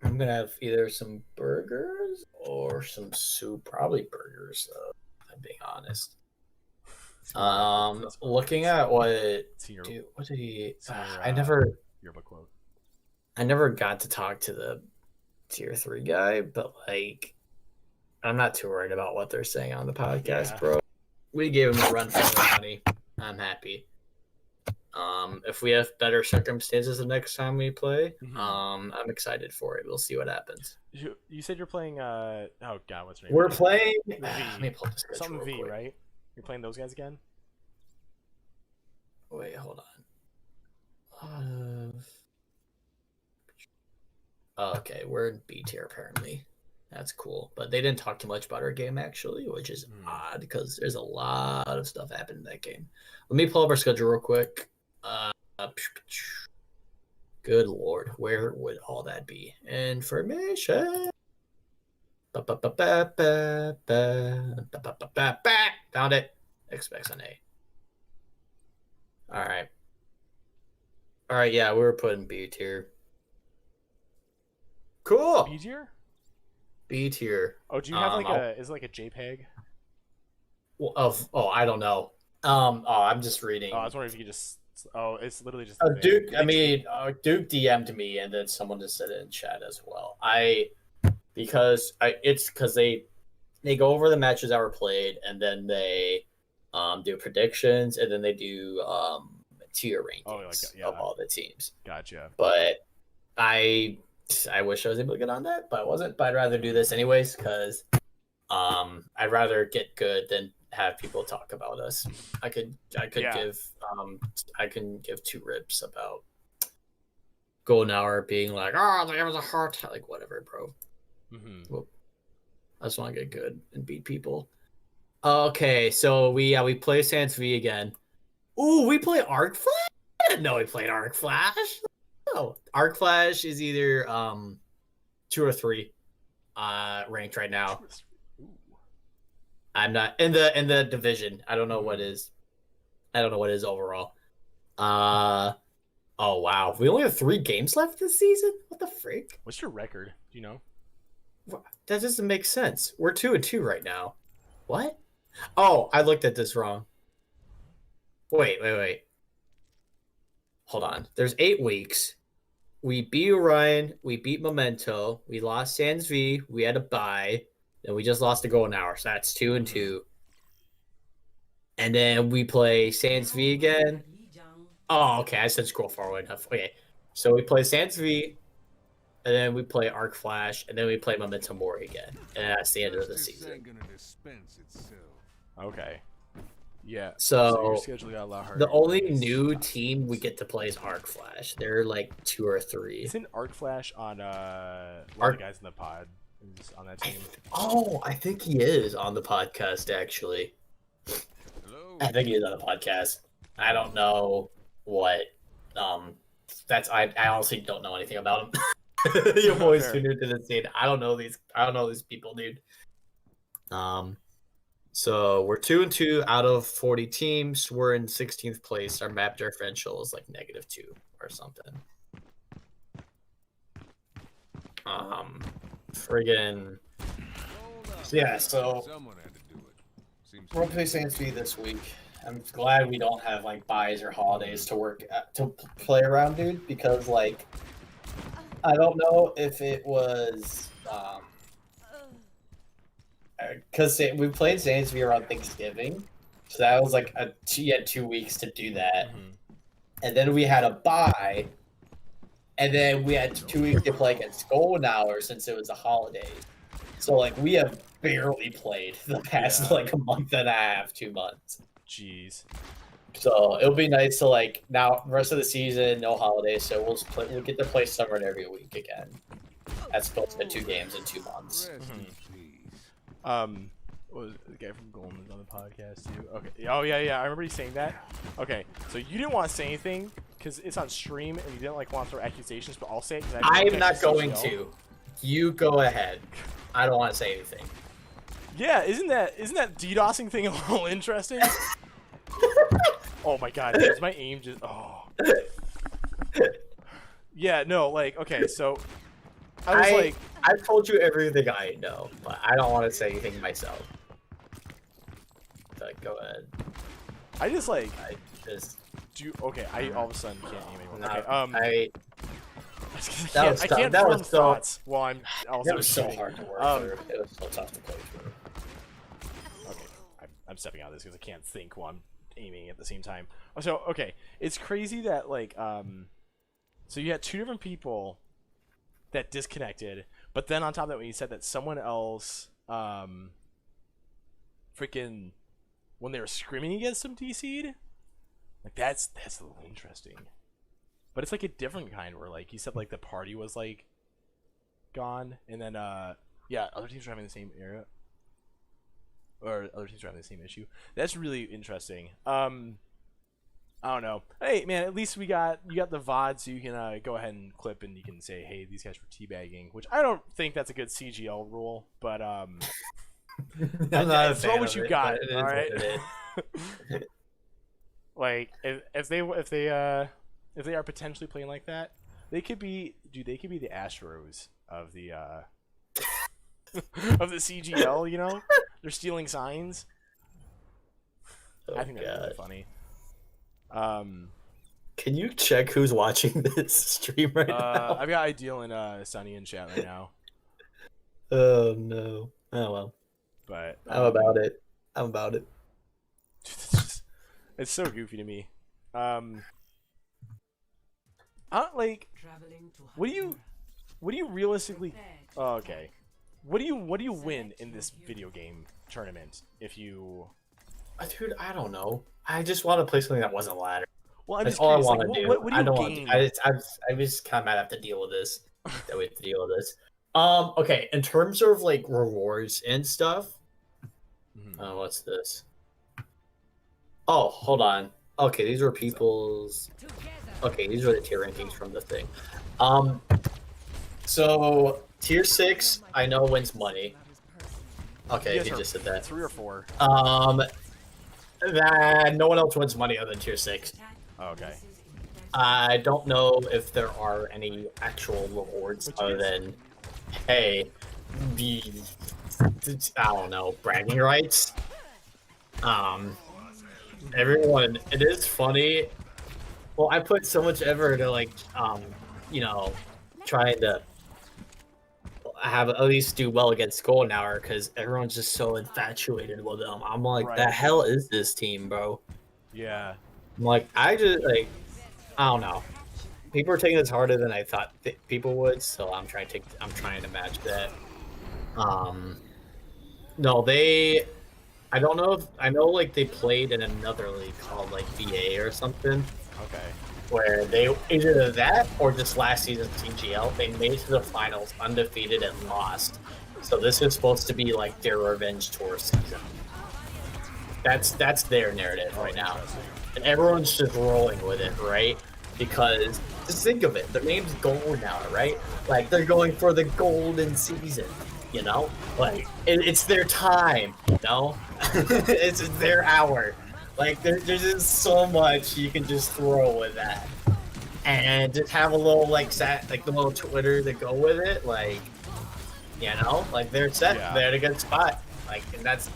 I'm gonna have either some burgers or some soup. Probably burgers, though. If I'm being honest. Looking at what, Senior, dude, what did he? senior, I never yearbook quote. got to talk to the tier 3 guy, but like, I'm not too worried about what they're saying on the podcast, Yeah. bro. We gave him a run for their money. I'm happy. If we have better circumstances the next time we play, I'm excited for it. We'll see what happens. You said you're playing. Oh god, what's your name? We're playing. V. Let me pull this Something V, quick. right? You're playing those guys again? Wait, hold on. Okay, we're in B tier apparently. That's cool, but they didn't talk too much about our game actually, which is odd because there's a lot of stuff happened in that game. Let me pull up our schedule real quick. Good lord, where would all that be? Information. Found it. Expects an A. All right. Yeah, we were putting B tier. Cool. B tier? B tier. Oh, do you have like is it like a JPEG? Well, I don't know. I'm just reading. Oh, I was wondering if you could just. Oh, it's literally just. Duke. Duke DM'd me, and then someone just said it in chat as well. It's because they go over the matches that were played, and then they do predictions, and then they do tier rankings of all the teams. Gotcha. But I wish I was able to get on that, but I wasn't. But I'd rather do this anyways because I'd rather get good than have people talk about us. I can give two rips about Golden Hour being like, oh, there was a heart, like whatever, bro. Well, I just want to get good and beat people. Okay, so we play Sans V again. Ooh, we play Arc Flash? I didn't know we played Arc Flash. No, Arc Flash is either 2 or 3 ranked right now. I'm not in the division. I don't know what is. I don't know what is overall. Oh wow, we only have 3 games left this season. What the freak? What's your record? Do you know? That doesn't make sense. We're 2-2 right now. What? Oh, I looked at this wrong. Wait. Hold on. There's 8 weeks. We beat Orion. We beat Memento. We lost Sans V. We had a bye. And we just lost to Golden Hour. So that's 2-2. And then we play Sans V again. Oh, okay. I said scroll forward enough. Okay. So we play Sans V. And then we play Arc Flash. And then we play Memento Mori again. And that's the end of the season. Okay. Yeah. So your schedule got a lot harder. The only new team we get to play is Arc Flash. They're like 2 or 3. Isn't Arc Flash on one of the guys in the pod who's on that team? I think he is on the podcast actually. Hello. I think he is on the podcast. I don't know what. I honestly don't know anything about him. Your boy's too new to the scene. I don't know these people, dude. So we're 2-2 out of 40 teams. We're in 16th place. Our map differential is like -2 or something. Friggin'. Yeah, so we're playing Sans V this week. I'm glad we don't have like buys or holidays to play around, dude, because like I don't know if it was because we played Sans V around Thanksgiving, so that was like you had 2 weeks to do that, and then we had a bye, and then we had 2 weeks to play against Golden Hour since it was a holiday. So like we have barely played the past like a month and a half, 2 months. Jeez. So it'll be nice to like now rest of the season, no holidays, so we'll get to play Summer every week again. That's supposed to be 2 games in 2 months. What was the guy from Golden was on the podcast too? Okay. Oh yeah. I remember you saying that. Okay. So you didn't want to say anything because it's on stream and we didn't like want to throw accusations, but I'll say it. I'm not going to. You go ahead. I don't want to say anything. Yeah, isn't that DDoSing thing a little interesting? Oh my god, is my aim just Yeah, no, like okay, so I've told you everything I know, but I don't want to say anything myself. So go ahead. I just like I all of a sudden can't aim anymore. No, Okay, I can't that form was so, thoughts while I'm also It was so shooting. hard to work through. It was so tough to play through. Okay, I'm stepping out of this because I can't think while I'm aiming at the same time. So okay, it's crazy that like so you had two different people that disconnected, but then on top of that, when you said that someone else freaking when they were screaming against them DC'd, like that's a little interesting. But it's like a different kind where like you said like the party was like gone, and then yeah, other teams were having the same area. Or other teams are having the same issue. That's really interesting. I don't know. Hey man, at least you got the VOD, so you can go ahead and clip and you can say, hey, these guys were teabagging, which I don't think that's a good CGL rule, but that's what you got. All right. Like if they are potentially playing like that, they could be the Astros of the of the CGL, you know? They're stealing signs. I think that's really funny. Can you check who's watching this stream right now? I've got Ideal and Sunny in chat right now. Oh no. Oh well. But I'm about it. It's so goofy to me. I don't like. What do you realistically? Oh, okay. What do you win in this video game tournament if you? Dude, I don't know. I just want to play something that wasn't ladder. Well, I'm That's just all I curious, want like, to do. What do you gain? I just kind of might have to deal with this. That we have to deal with this. Okay. In terms of like rewards and stuff. What's this? Oh, hold on. Okay, these are people's. Okay, these are the tier rankings from the thing. So tier 6, I know wins money. Okay, he just said that. 3 or 4. That no one else wins money other than tier 6. Oh, okay. I don't know if there are any actual rewards other than, hey, I don't know, bragging rights. Everyone, it is funny. Well, I put so much effort to like, you know, trying to have at least do well against Golden Hour because everyone's just so infatuated with them. I'm like, Right. the hell is this team, bro? Yeah. I'm like, I don't know. People are taking this harder than I thought people would, so I'm trying to match that. No, I don't know I know like they played in another league called like VA or something. Okay. Where they either that or just last season's CGL, they made it to the finals undefeated and lost. So this is supposed to be like their revenge tour season. That's their narrative right now, and everyone's just rolling with it, right? Because just think of it, their name's Gold now, right? Like they're going for the golden season, you know? Like it's their time, you know? It's their hour. Like there's just so much you can just throw with that, and just have a little like the little Twitter to go with it. Like, you know, like they're set, they're in a good spot. Like, and that's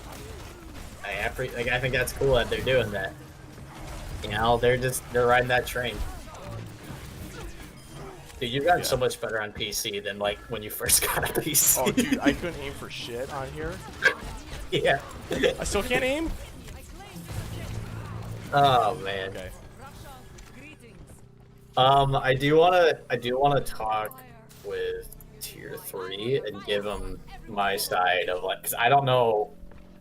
I think that's cool that they're doing that. You know, they're riding that train. Dude, you've gotten so much better on PC than like when you first got a PC. Oh, dude, I couldn't aim for shit on here. Yeah. I still can't aim. Oh man. Okay. I do wanna talk with tier 3 and give them my side of like, cause I don't know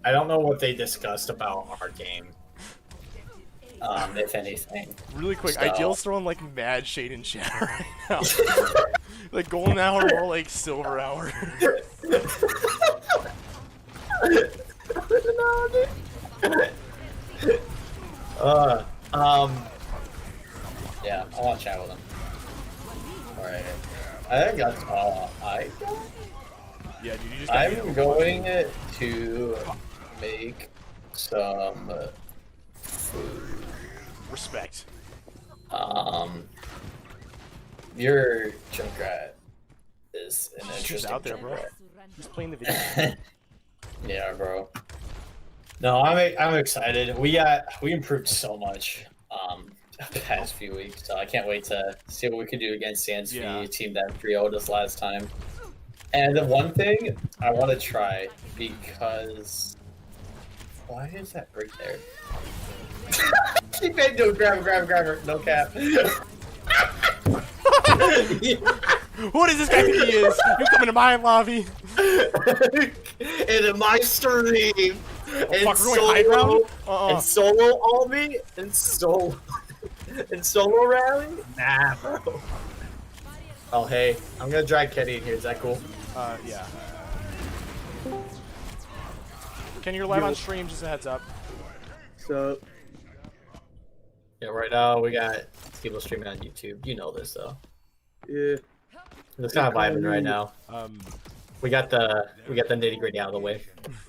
what they discussed about our game. If anything. Really quick, So. Ideal's throwing like mad shade in chat right now. Like Golden Hour or like Silver Hour. Yeah, I want to chat with him. Alright. I think that's all I got. Yeah, dude, you just gotta I'm going to make some food. respect. Your Junkrat is an She's interesting out there, bro. Junkrat. He's playing the video. Yeah, bro. No, I'm excited. We improved so much the past few weeks, so I can't wait to see what we can do against Sans V, a team that 3-0'd us last time. And the one thing I want to try, because why is that right there? Keep it, dude. Grab her. No cap. What does this guy think he is? You coming to my lobby? In my stream. And fuck, we're going high ground? And solo all me? And solo rally? Nah, bro. Oh, hey. I'm gonna drag Kenny in here. Is that cool? Yeah. Kenny, you're live on stream, just a heads up. So, Yeah, right now we got people streaming on YouTube. You know this, though. yeah. It's kind of vibing right now. We got the nitty gritty out of the way.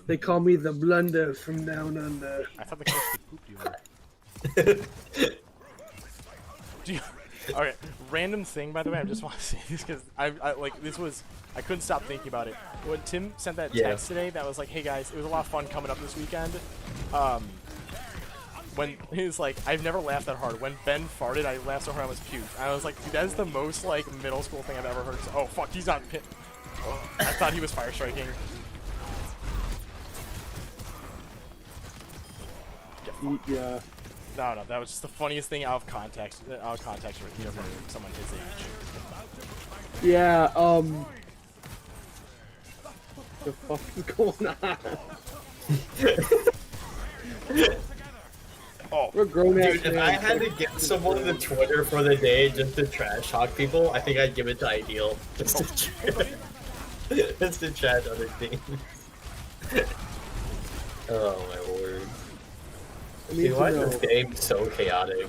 They call me the blunder from down under. I thought the coach could poop dealer. Do you... Okay, random thing, by the way, I just want to say this because I couldn't stop thinking about it. When Tim sent that text today, that was like, hey guys, it was a lot of fun coming up this weekend. When he was like, I've never laughed that hard. When Ben farted, I laughed so hard I almost puked. I was like, dude, that is the most like middle school thing I've ever heard. So, oh fuck, he's not pit. Oh, I thought he was fire striking. Yeah. No, that was just the funniest thing out of context. Out of context, for someone his age. Yeah, the fuck is going on? Oh, We're grown ass Dude, if I had to give someone the Twitter for the day just to trash talk people, I think I'd give it to Ideal. Just to trash other things. Oh my lord. I need Dude, why to is know, this game so chaotic?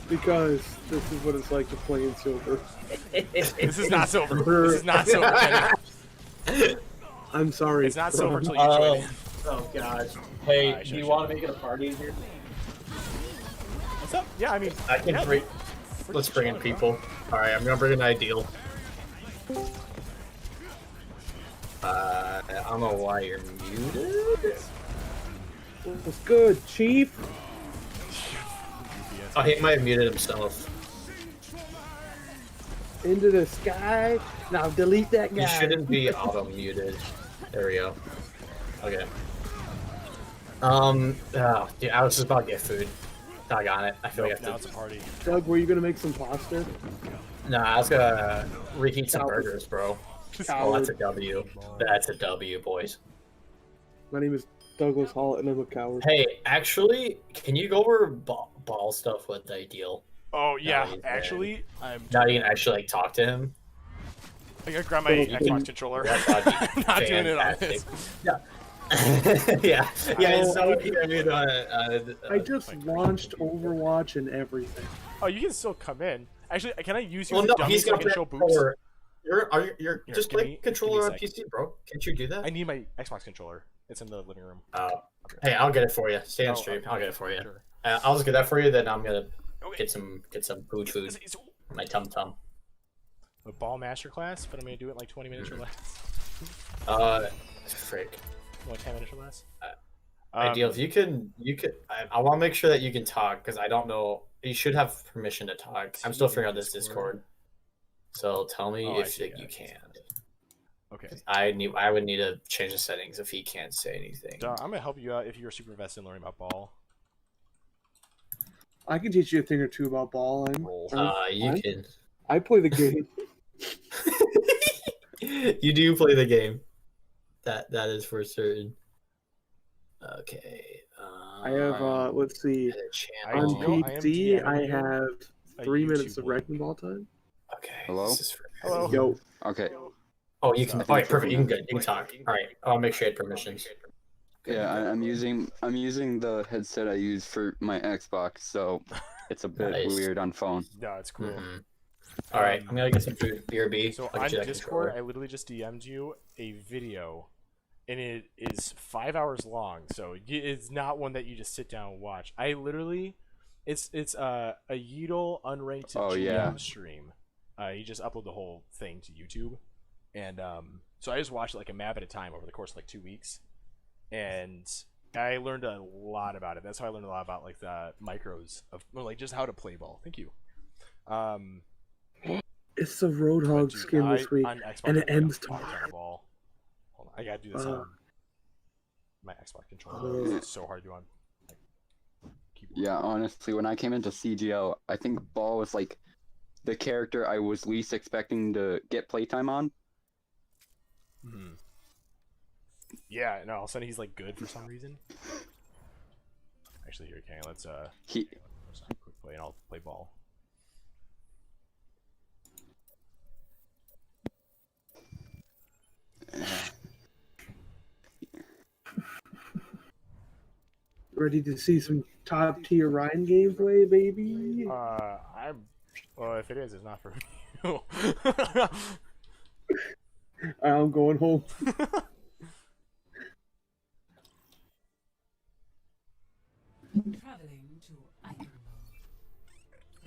because this is what it's like to play in silver. this is not silver. This is not silver. Kenny. I'm sorry. It's not silver till you join in. Oh gosh. Hey, Alright, do you sure. want to make it a party in here? What's up? Yeah, I mean, I can bring. Let's bring in people. Alright, I'm gonna bring an Ideal. I don't know why you're muted. What's good, Chief? Oh, he might have muted himself. Into the sky. Now delete that guy. You shouldn't be auto-muted. There we go. Okay. Oh, dude, I was just about to get food. Doggone it. I feel nope, like I now have it's to. a party. Doug, were you gonna make some pasta? Nah, I was gonna reheat some burgers, bro. Oh, Coward. that's a W. That's a W, boys. My name is Douglas Hall, and I'm a coward. Hey, actually, can you go over ball stuff with Ideal? Oh yeah, he's actually, I'm. Now you can actually like talk to him. I gotta grab my Xbox controller. That's not I'm not doing it on this. Yeah. yeah. So I just launched Overwatch and everything. Oh, you can still come in. Actually, can I use you Well, for no, dummies he's so I gonna can play show boobs? controller. You're Here, just give play me- controller give on me a sec. PC, bro. Can't you do that? I need my Xbox controller. It's in the living room. Hey, I'll get it for you. Stay on Oh, stream. okay. I'll get it for you. Sure. I'll just get that for you. Then I'm gonna Okay. get some food. It's My tum. a ball masterclass, but I'm gonna do it in like 20 minutes or less. Frick. Like 10 minutes or less. Ideal. If you can. I want to make sure that you can talk because I don't know. You should have permission to talk. I'm still figuring out this Discord. So tell me Oh, I if see, you yeah. can. Okay. I would need to change the settings if he can't say anything. I'm gonna help you out if you're super invested in learning about ball. I can teach you a thing or two about ball. Roll. You can. I play the game. You do play the game. That is for certain. Okay. I have, let's see. I On do- PC, I am I have a 3 YouTube minutes of boy. wrecking ball time. Okay. Hello? This is for... Hello. Yo, Okay. Oh, you can. All right, perfect. You can talk. All right. I'll make sure you have permissions. Yeah, I'm using the headset I use for my Xbox, so it's a bit Nice. weird on phone. No, it's cool. All right, I'm gonna get some food. BRB. So I'll on get you that Discord, I controller. literally just DM'd you a video, and it is 5 hours long. So it's not one that you just sit down and watch. I literally, it's a Yeetle unranked Oh, GM yeah. stream. You just upload the whole thing to YouTube, and so I just watched it like a map at a time over the course of like 2 weeks, and I learned a lot about it. That's how I learned a lot about like the micros of, well, like just how to play ball. Thank you. It's the But Roadhog dude, skin this week, on Xbox, and it I play a ends fuck ton tomorrow. of ball. Hold on, I gotta do this on my Xbox controller. Oh. It's so hard to do on like, keyboard. Yeah, honestly, when I came into CGL, I think Ball was like the character I was least expecting to get playtime on. Mm-hmm. Yeah, no, all of a sudden he's like good for some reason. Actually, here, okay, let's He quick play and I'll play ball. Ready to see some top tier Ryan gameplay, baby? Well, if it is, it's not for you. I'm going home. Traveling to Iron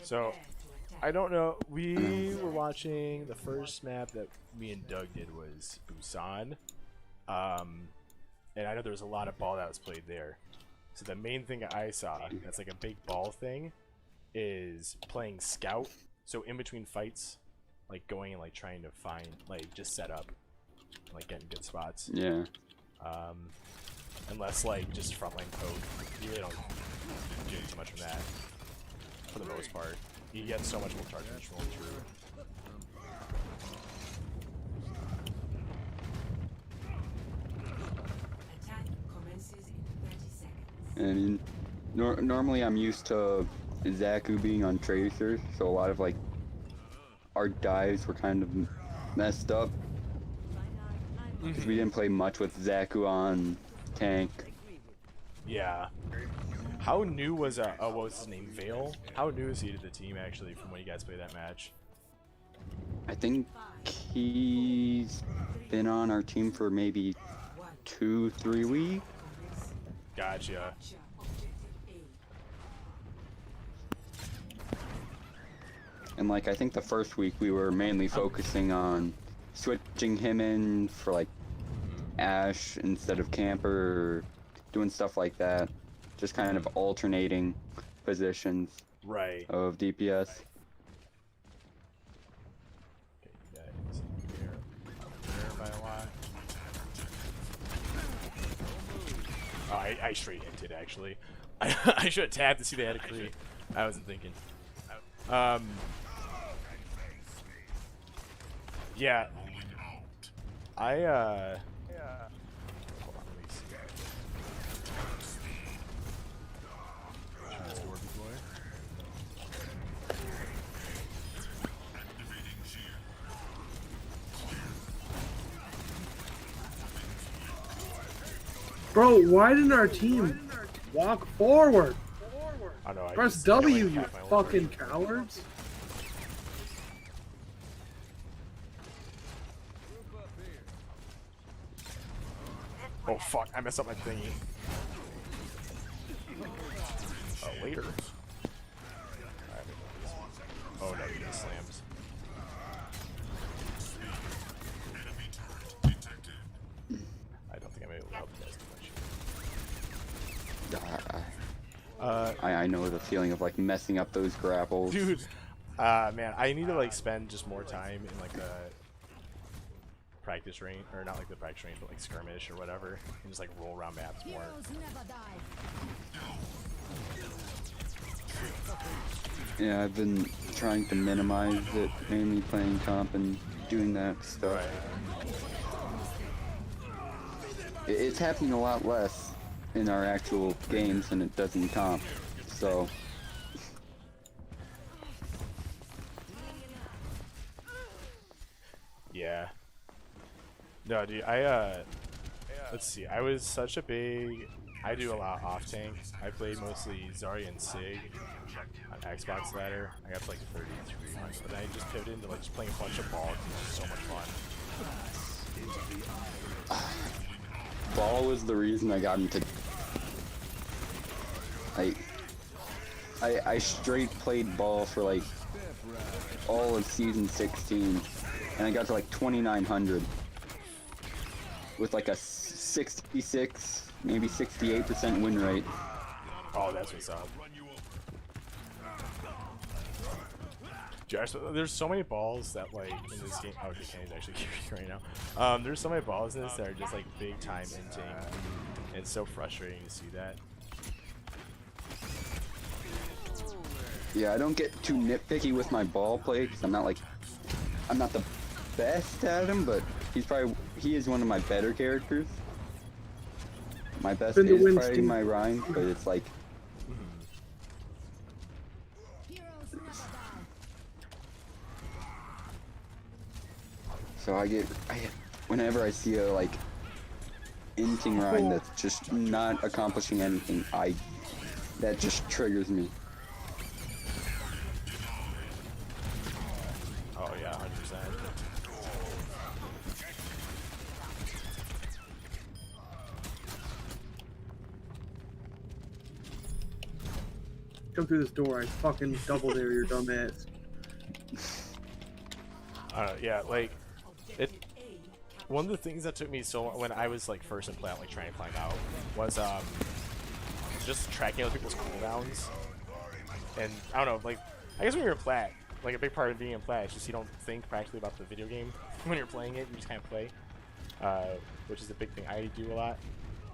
So, I don't know. We were watching the first map that me and Doug did was Busan, and I know there was a lot of ball that was played there. So the main thing I saw that's like a big ball thing is playing scout. So in between fights, like going and like trying to find like just set up, like getting good spots. yeah. Unless like just frontline code, you really don't do too much from that. For the most part, you get so much more charge control through. attack commences in 30 seconds. I mean, normally I'm used to Zaku being on Tracer, so a lot of like our dives were kind of messed up because we didn't play much with Zaku on tank. Yeah. How new was what was his name? Vale? How new is he to the team actually from when you guys played that match? I think he's been on our team for maybe 2-3 weeks. Gotcha. And like I think the first week we were mainly focusing on switching him in for like Ash instead of Camper, or doing stuff like that. Just kind of alternating positions Right. of DPS. Okay, you guys here. There by a lot. Oh, I straight hinted actually. I should have tabbed to see they had a Kree. I wasn't thinking. Yeah. Hold on, let me see. Turn this door before. Bro, why didn't our team walk forward? I know. Press just W, yelling you half my own fucking brain. cowards. Oh fuck! I messed up my thingy. Oh, later. Oh no, you just slams. I don't think I'm able to help you guys too much. I know the feeling of like messing up those grapples. Dude, man, I need to like spend just more time in like the practice range, or not like the practice range, but like skirmish or whatever, and just like roll around maps more. Yeah, I've been trying to minimize it, mainly playing comp and doing that stuff. Right. It's happening a lot less in our actual games than it does in comp, so Yeah. No, dude, let's see, I was such a big, I do a lot off tank. I played mostly Zarya and Sig, on Xbox ladder. I got to like 3300, but then I just pivoted into like just playing a bunch of ball. It's so much fun. Ball was the reason I got into. I straight played ball for like all of season 16, and I got to like 2900 with like a 66, maybe 68% win rate. Oh, that's what's up. Josh, there's so many balls that like in this game. Oh, Kenny's actually carrying right now. There's so many balls in this that are just like big time inting, and it's so frustrating to see that. Yeah, I don't get too nitpicky with my ball play because I'm not the best at him, but he is one of my better characters. My best is probably my Ryan, but it's like. So whenever I see a like inting Ryan that's just not accomplishing anything, that just triggers me. Oh yeah, 100%. Come through this door, I fucking double dare your dumb ass. Yeah, like one of the things that took me so long when I was like first in plat, like trying to climb out, was just tracking other people's cooldowns. And I don't know, like I guess when you're in plat, like a big part of being in plat is just you don't think practically about the video game when you're playing it. You just kind of play, which is a big thing I do a lot.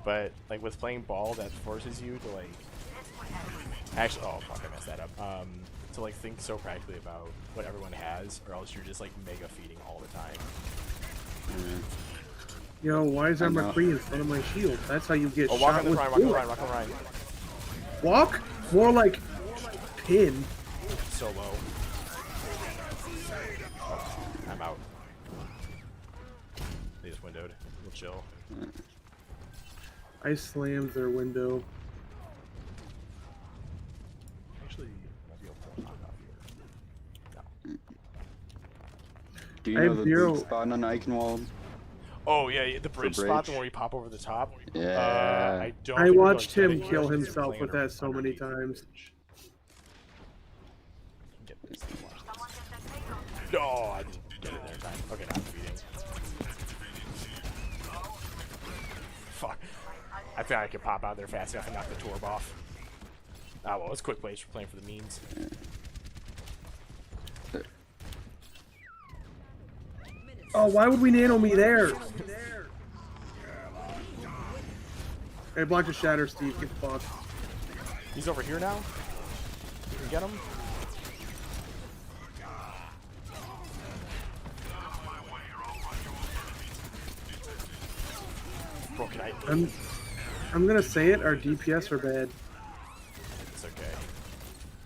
But like with playing ball, that forces you to like actually. Oh fuck, I messed that up. To like think so practically about what everyone has, or else you're just like mega feeding all the time. Yo, why is there McCree in front of my shield? That's how you get Oh, walk shot on the with Ryan, walk on bullet. Ryan, walk on Ryan. Walk? More like pin. So low. Oh, I'm out. They just windowed. We'll chill. I slammed their window. Actually, might be able to pull it out here. No. Do you I know have the zero- big spot on Eichenwald? Oh yeah, the bridge spot, the bridge. one where you pop over the top. Yeah. I don't. I think we're watched going him to kill because we're himself playing with that so many underneath the times. bridge. Get this and watch this. No, I didn't get it there in time. Okay, now I'm feeding. Fuck. I think I could pop out there fast enough and knock the torb off. Ah, well, it's quick plays for playing for the means. Oh, why would we nano me there? Hey, block the shatter, Steve. Get fucked. He's over here now. You can get him. Bro, can I? I'm gonna say it. Our DPS are bad. It's okay.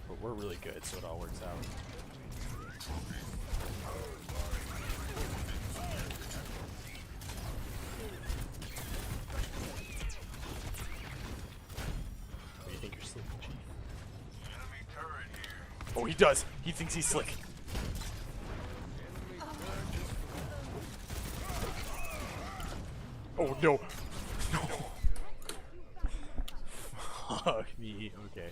But we're really good, so it all works out. What do you think you're slick, Chief? Oh, he does. He thinks he's slick. Oh no. No. Fuck me. Okay.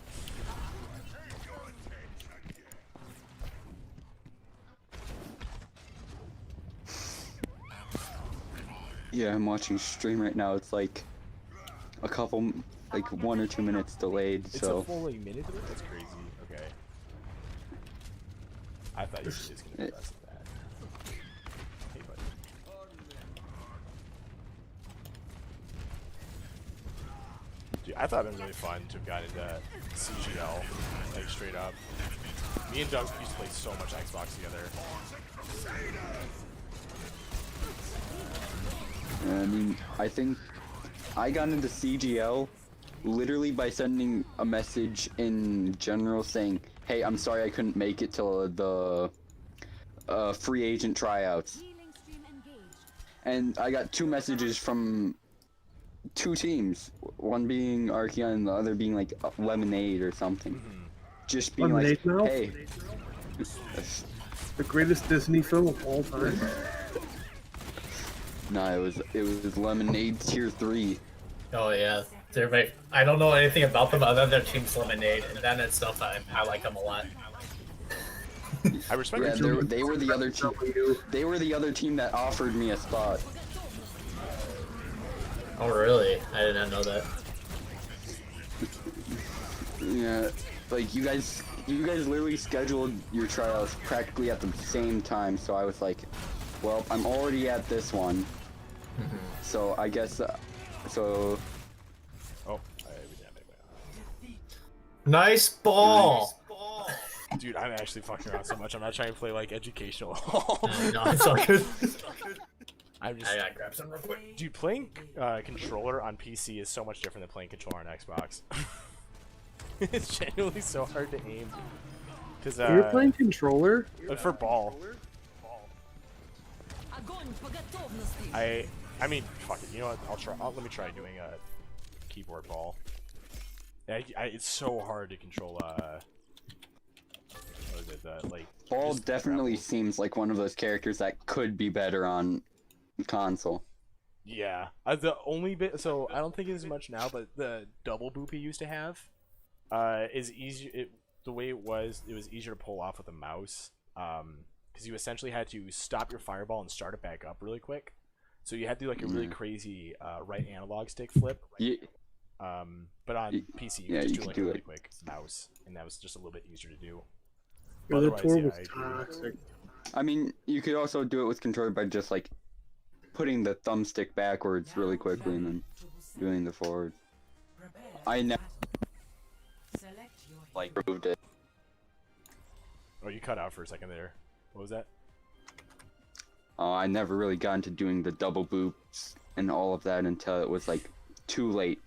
Yeah, I'm watching stream right now. It's like a couple, like 1 or 2 minutes delayed. It's So a full like, minute of it? That's crazy. Okay. I thought you were just gonna press that. Hey, buddy. Dude, I thought it was really fun to have gotten into CGL, like straight up. Me and Doug used to play so much Xbox together. I mean, I think I got into CGL literally by sending a message in general saying, "Hey, I'm sorry I couldn't make it till the free agent tryouts." And I got 2 messages from 2 teams, one being Archeon and the other being like Lemonade or something. just being like, Lemonade Mouth? hey. The greatest Disney film of all time. No, it was Lemonade Tier 3. Oh yeah, I don't know anything about them other than their team's Lemonade, and that in itself, I like them a lot. I respect Yeah, your they were the other team. They were the other team that offered me a spot. Oh really? I did not know that. Yeah, like you guys literally scheduled your tryouts practically at the same time, so I was like, well, I'm already at this one, so I guess, so. Oh, Nice ball. dude, I'm actually fucking around so much. I'm not trying to play like educational. No, it's all good. I'm just. I gotta grab some real quick. Dude, playing controller on PC is so much different than playing controller on Xbox. It's genuinely so hard to aim. Cause You're playing controller? for ball. I mean, fuck it. You know what? let me try doing a keyboard ball. It's so hard to control. What is it? Like Ball just definitely grapple. seems like one of those characters that could be better on console. Yeah, the only bit. So I don't think it's as much now, but the double boop he used to have, is easy. The way it was easier to pull off with a mouse. Because you essentially had to stop your fireball and start it back up really quick. So you had to do like a really crazy right analog stick flip. Yeah. But on PC, you could just do like a really quick mouse, and that was just a little bit easier to do. Yeah, the Otherwise, tour yeah, was I agree. toxic. I mean, you could also do it with controller by just like putting the thumbstick backwards really quickly and then doing the forward. I never like proved it. Oh, you cut out for a second there. What was that? I never really got into doing the double boops and all of that until it was like too late.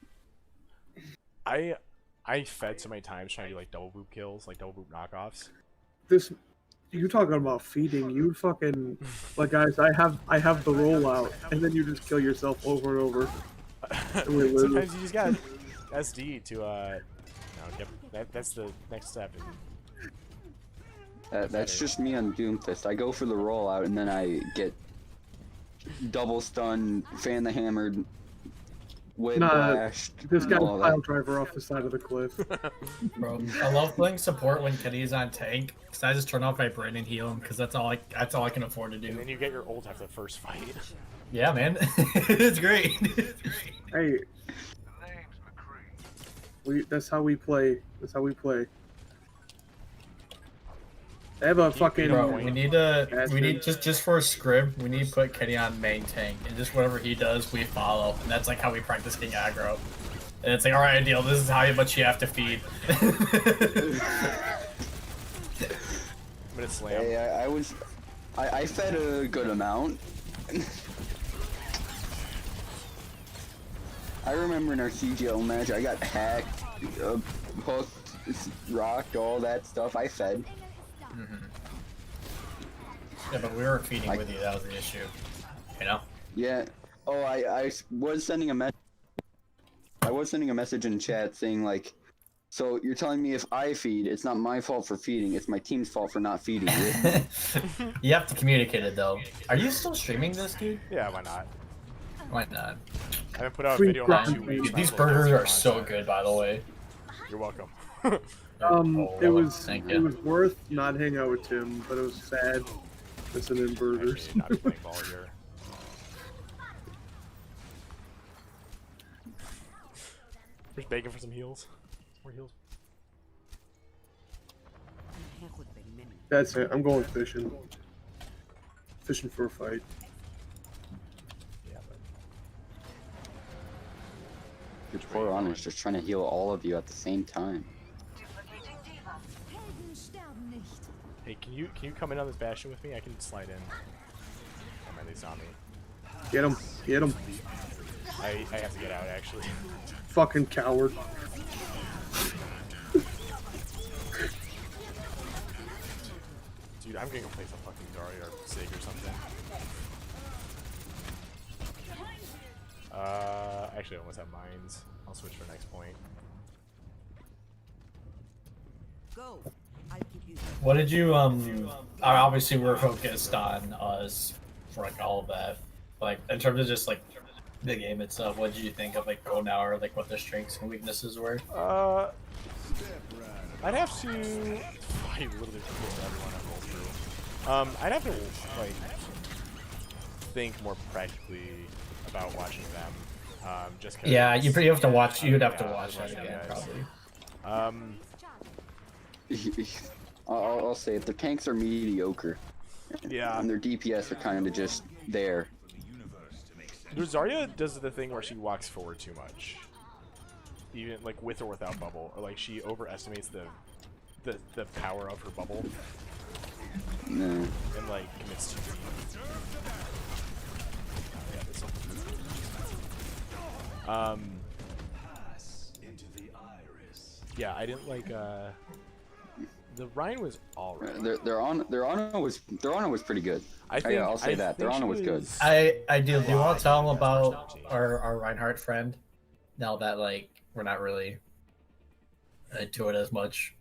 I fed so many times trying to do like double boop kills, like double boop knockoffs. This, you talking about feeding? You fucking like, guys. I have the rollout, and then you just kill yourself over and over. Sometimes you just got SD to that's the next step. That's just me on Doomfist. I go for the rollout and then I get double stun, fan the hammered, whip blast. This guy's all that. pile driver off the side of the cliff. Bro, I love playing support when Kenny's on tank, because I just turn off my brain and heal him, because that's all I can afford to And do. then you get your ult after the first fight. Yeah, man, it's great. Hey, that's how we play. That's how we play. They have a fucking. Bro, we need just for a scrib, we need to put Kenny on main tank, and just whatever he does, we follow. And that's like how we practice getting aggro. And it's like, all right, deal. This is how much you have to feed. I'm gonna slam. Hey, I fed a good amount. I remember in our CGL match, I got hacked, hooked, rocked, all that stuff. I fed. Yeah, but we weren't feeding with you. That was the issue. You know? Yeah. Oh, I was sending a message. I was sending a message in chat saying like, so you're telling me if I feed, it's not my fault for feeding, it's my team's fault for not feeding you. You have to communicate it though. Are you still streaming this, dude? Yeah, why not? Why not? I haven't put out a video in like 2 weeks. These burgers are so good, by the way. You're welcome. It was Thank it you. was worth not hanging out with Tim, but it was sad missing in burgers. Actually, not playing ball here. Just begging for some heals. More heals. That's it. I'm going fishing. Fishing for a fight. Yeah, but Your poor Honor's just trying to heal all of you at the same time. hey, can you come in on this bastion with me? I can slide in. Oh man, they saw me. Get him. Get him. I have to get out actually. Fucking coward. Dude, I'm gonna go play some fucking Zarya or Sig or something. Actually, I almost have mines. I'll switch for next point. Go. I'll keep you. What did you obviously we're focused on us for like all of that. Like in terms of just like the game itself, what did you think of like Go Now or like what the strengths and weaknesses were? I'd have to. I literally forget everyone I rolled through. I'd have to like think more practically about watching them. Just 'cause, Yeah, you have to watch. You'd have to yeah, watch that yeah, again, guys. probably. I'll say it. The tanks are mediocre, Yeah. and their DPS are kind of just there. Zarya does the thing where she walks forward too much, even like with or without bubble, or like she overestimates the power of her bubble Nah. and like commits too deep. Yeah, this one. Yeah, I didn't like the Ryan was alright. Their honor was pretty good. I'll say that their honor was good. I do. Do you want to tell them about our Reinhardt friend? Now that like we're not really into it as much.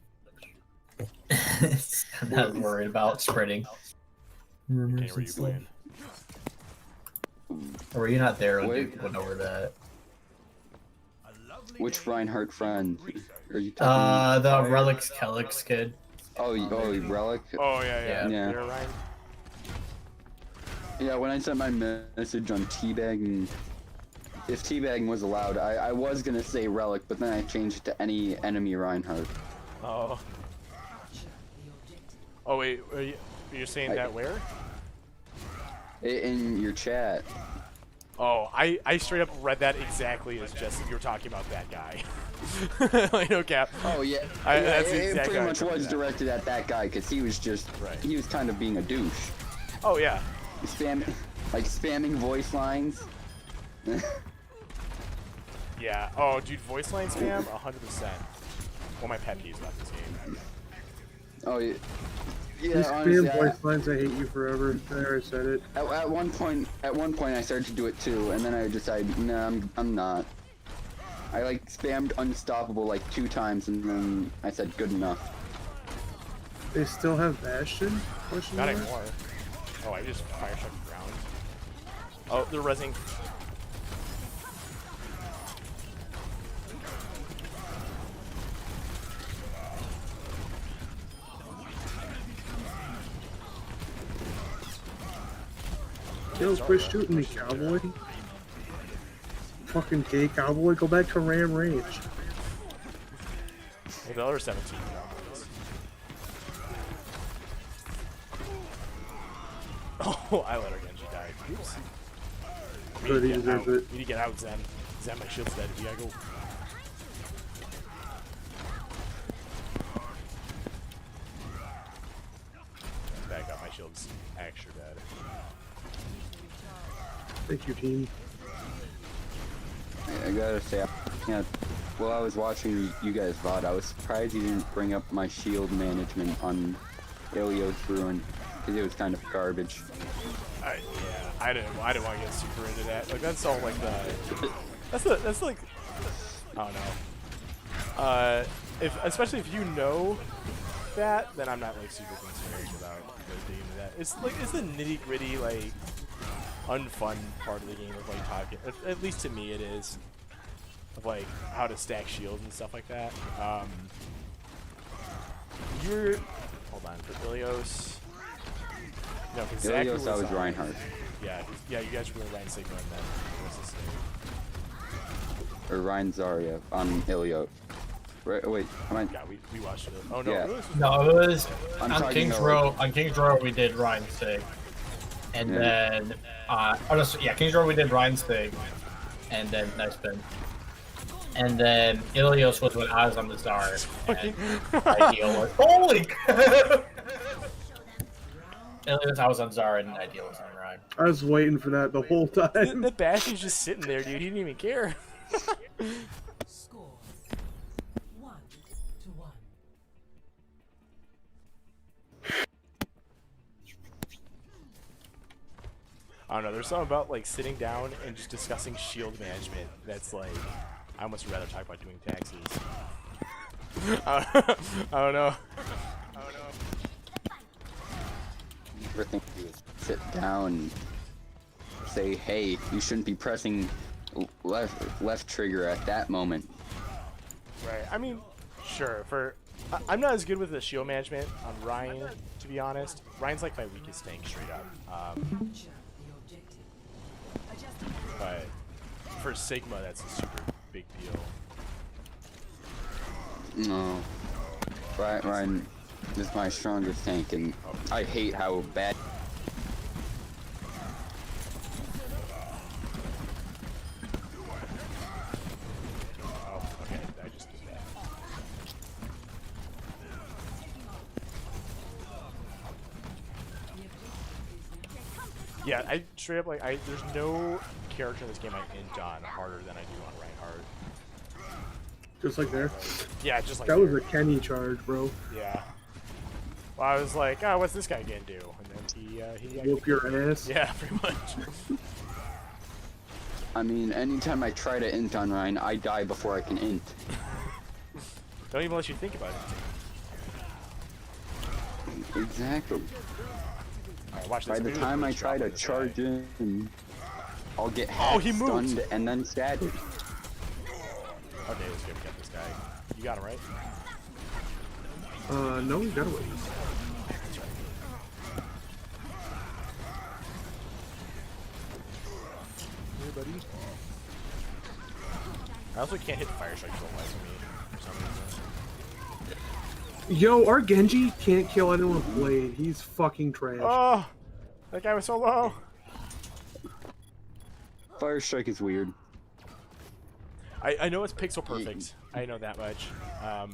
I'm not worried about spreading Okay, rumors were and you stuff. playing? Or were you not there when Wait. you went over that? Which Reinhardt friend are you talking? The Relics Kelix kid. Oh, Relic. Oh yeah. Yeah. You're Ryan. Yeah, when I sent my message on teabagging, if teabagging was allowed, I was gonna say Relic, but then I changed it to any enemy Reinhardt. Oh. Oh wait, you're saying that where? In your chat. Oh, I straight up read that exactly as just you were talking about that guy. Like no cap. Oh yeah, That's the it exact pretty guy much I was that. directed at that guy because he was just he was kind of being a douche, Oh yeah. spamming voice lines. Yeah. Oh, dude, voice line spam, 100%. One of my pet peeves about this game. Oh yeah. These Yeah, honestly, spam voice lines, I hate you forever. I already said it. at one point, I started to do it too, and then I decided, nah, I'm not. I like spammed unstoppable like 2 times, and then I said good enough. They still have Bastion? Question Not mark? anymore. Oh, I just fire shot the ground. Oh, they're rezzing. Yo, quit shooting me, cowboy. Fucking gay cowboy, go back to Ram Range. Well, the other 17. Oh, I let our Genji die. Oops. Good, he deserves it. We need to get out, Zen. Zen, my shield's dead. We gotta go. Back up, my shield's extra dead. Thank you, team. I gotta say, while I was watching you guys VOD, I was surprised you didn't bring up my shield management on Ilios Ruin, because it was kind of garbage. Yeah, I didn't want to get super into that. Like that's all like that's like I don't know. Especially if you know that, then I'm not like super concerned about digging into that. It's like it's the nitty gritty like unfun part of the game of like talking. At least to me, it is of like how to stack shields and stuff like that. You're hold on for Ilios. No, because Ilios, I was Reinhardt. Yeah, you guys were Ryan Sigma and then what's his name? Or Ryan Zarya on Ilios. Right, wait, am I? Yeah, we watched it. Oh no, Yeah. it was No, it was I'm on talking King's about, Row. like- On King's Row, we did Ryan's thing, and Yeah. then King's Row we did Ryan's thing, and then Nice Ben. And then Ilios was when I was on the Czar. And Ideal was holy. Ilios, I was on Czar, and Ideal was on Ryan. I was waiting for that the whole time. the Bash is just sitting there, dude. He didn't even care. Score 1-1. I don't know. There's something about like sitting down and just discussing shield management that's like I almost rather talk about doing taxes. I don't know. Never think you would sit down and say, hey, you shouldn't be pressing left trigger at that moment. Right. I mean, sure. I'm not as good with the shield management on Ryan, to be honest. Ryan's like my weakest tank, straight up. But for Sigma, that's a super big deal. No. Ryan is my strongest tank, and I hate how bad. Oh, okay. I just did that. Yeah, I straight up there's no character in this game I int on harder than I do on Reinhardt. Just like there. Yeah, just like That was there. a Kenny charge, bro. Yeah. Well, I was like, oh, what's this guy gonna do? And then he Whoop your ass. yeah, pretty much. I mean, anytime I try to int on Ryan, I die before I can int. Don't even let you think about it. Exactly. Alright, watch this. By the Maybe time I let's try drop to on this charge guy. in, I'll get he moved. stunned and then staggered. Okay, let's go get this guy. You got him right. No, we got away. Here, buddy. I also can't hit fire strike so much for me for some reason. Yo, our Genji can't kill anyone with Blade. He's fucking trash. Oh, that guy was so low. Fire strike is weird. I know it's pixel perfect. I know that much. My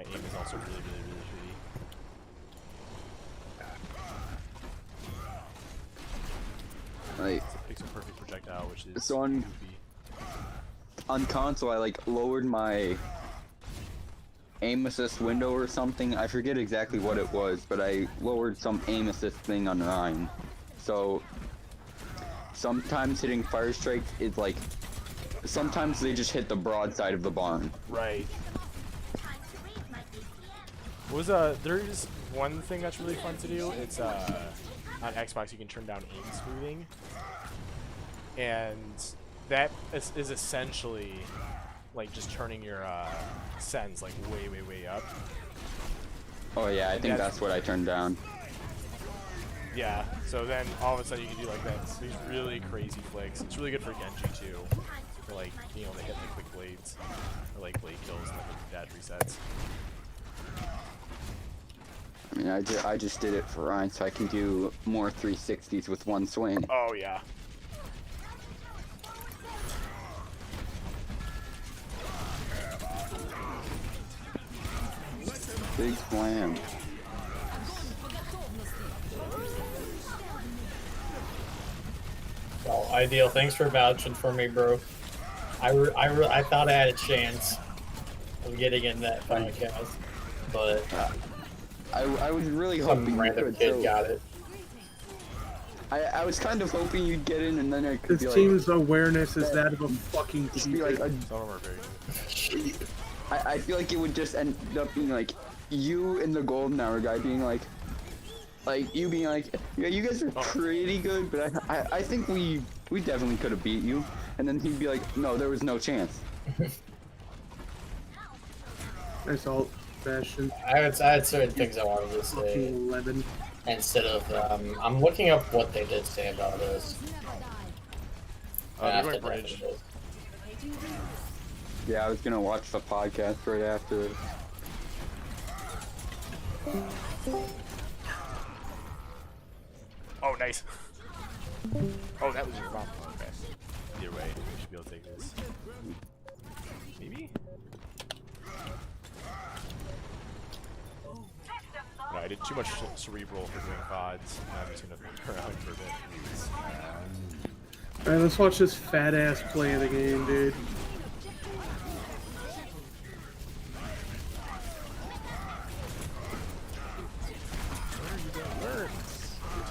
aim is also really, really, really shitty. Like, It's a pixel perfect projectile, which is So on- goofy. on console, I like lowered my aim assist window or something. I forget exactly what it was, but I lowered some aim assist thing on Ryan. So sometimes hitting fire strikes is like, sometimes they just hit the broadside of the barn. Right. There's one thing that's really fun to do. It's on Xbox you can turn down aim smoothing, and that is essentially like just turning your sends like way, way, way up. Oh yeah, I think that's what I turned down. Yeah. So then all of a sudden you can do like that. These really crazy flicks. It's really good for Genji too, for like being able to hit the quick blades or like blade kills and like dash resets. I mean, I just did it for Ryan so I can do more 360s with one swing. Oh yeah. Big slam. Well, Ideal, thanks for vouching for me, bro. I thought I had a chance of getting in that podcast, but I was really hoping some you random could, kid so got it. I was kind of hoping you'd get in, and then I could This be team's awareness is that of a fucking like, be like cheater. Some of them are very good. I feel like it would just end up being like you and the golden hour guy being like you being like, yeah, you guys are pretty good, but I think we definitely could have beat you, and then he'd be like, no, there was no chance. Nice ult, Bastion. I had certain things I wanted to say Fucking lemon. instead of I'm looking up what they did say about us. Oh, they're after going bridge. this. Yeah, I was gonna watch the podcast right after it. Oh, nice. Oh, that was your bomb. Okay. Either way, we should be able to take this. Maybe? No, I did too much cerebral for doing VODs. I'm just gonna look around for a bit. Alright, let's watch this fat ass play the game, dude. Where?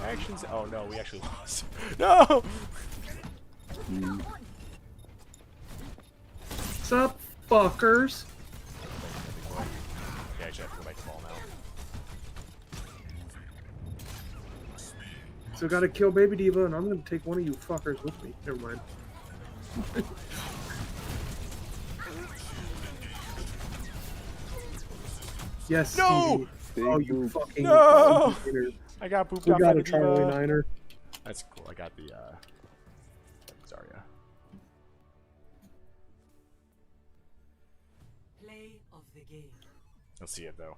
Actions? Oh no, we actually lost. No! What's up, fuckers? So gotta kill Baby Diva, and I'm gonna take one of you fuckers with me. Never mind. Yes, No! Stevie. Oh, you fucking. No! Niner. I got booped We out got by a the Charlie diva. Niner. That's cool. I got the Zarya. Play of the game. Let's see it though.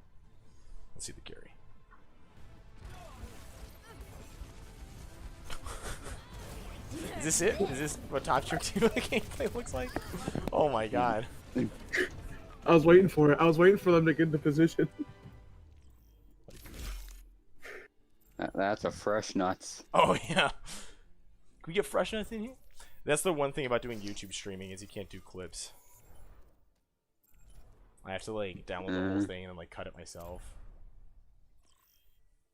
Let's see the carry. Is this it? Is this what Top Trick 2 gameplay looks like? Oh my god. I was waiting for it. I was waiting for them to get into position. That's a fresh nuts. Oh yeah. Can we get freshness in here? That's the one thing about doing YouTube streaming is you can't do clips. I have to like download the whole thing and then like cut it myself.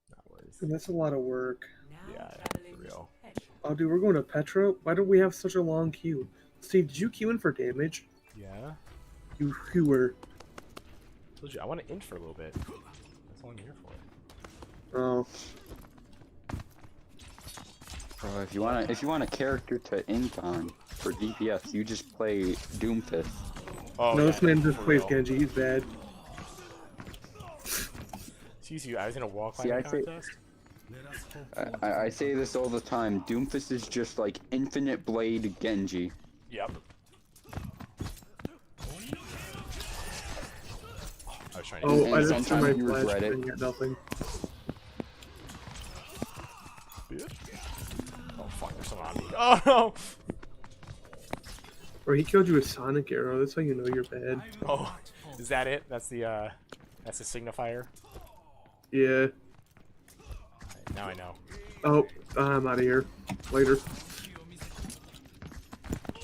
Not worries. And that's a lot of work. Now Yeah, traveling for real. with Petra. Oh, dude, we're going to Petra? Why don't we have such a long queue? Steve, did you queue in for damage? Yeah. You were. Told you I want to int for a little bit. That's all I'm here for. Oh. Bro, if you want a character to int on for DPS, you just play Doomfist. Oh, No, yeah, this man just for plays real. Genji. He's bad. Excuse you, I was in a wall See, climbing I say- contest. I say this all the time. Doomfist is just like Infinite Blade Genji. Yep. I was trying to Oh, And I just threw sometimes my you flash regret it. and got nothing. Oh fuck, there's someone on me. Oh no! Or he killed you with Sonic Arrow. That's how you know you're bad. Oh, is that it? That's the signifier? Yeah. Now I know. Oh, I'm out of here. Later.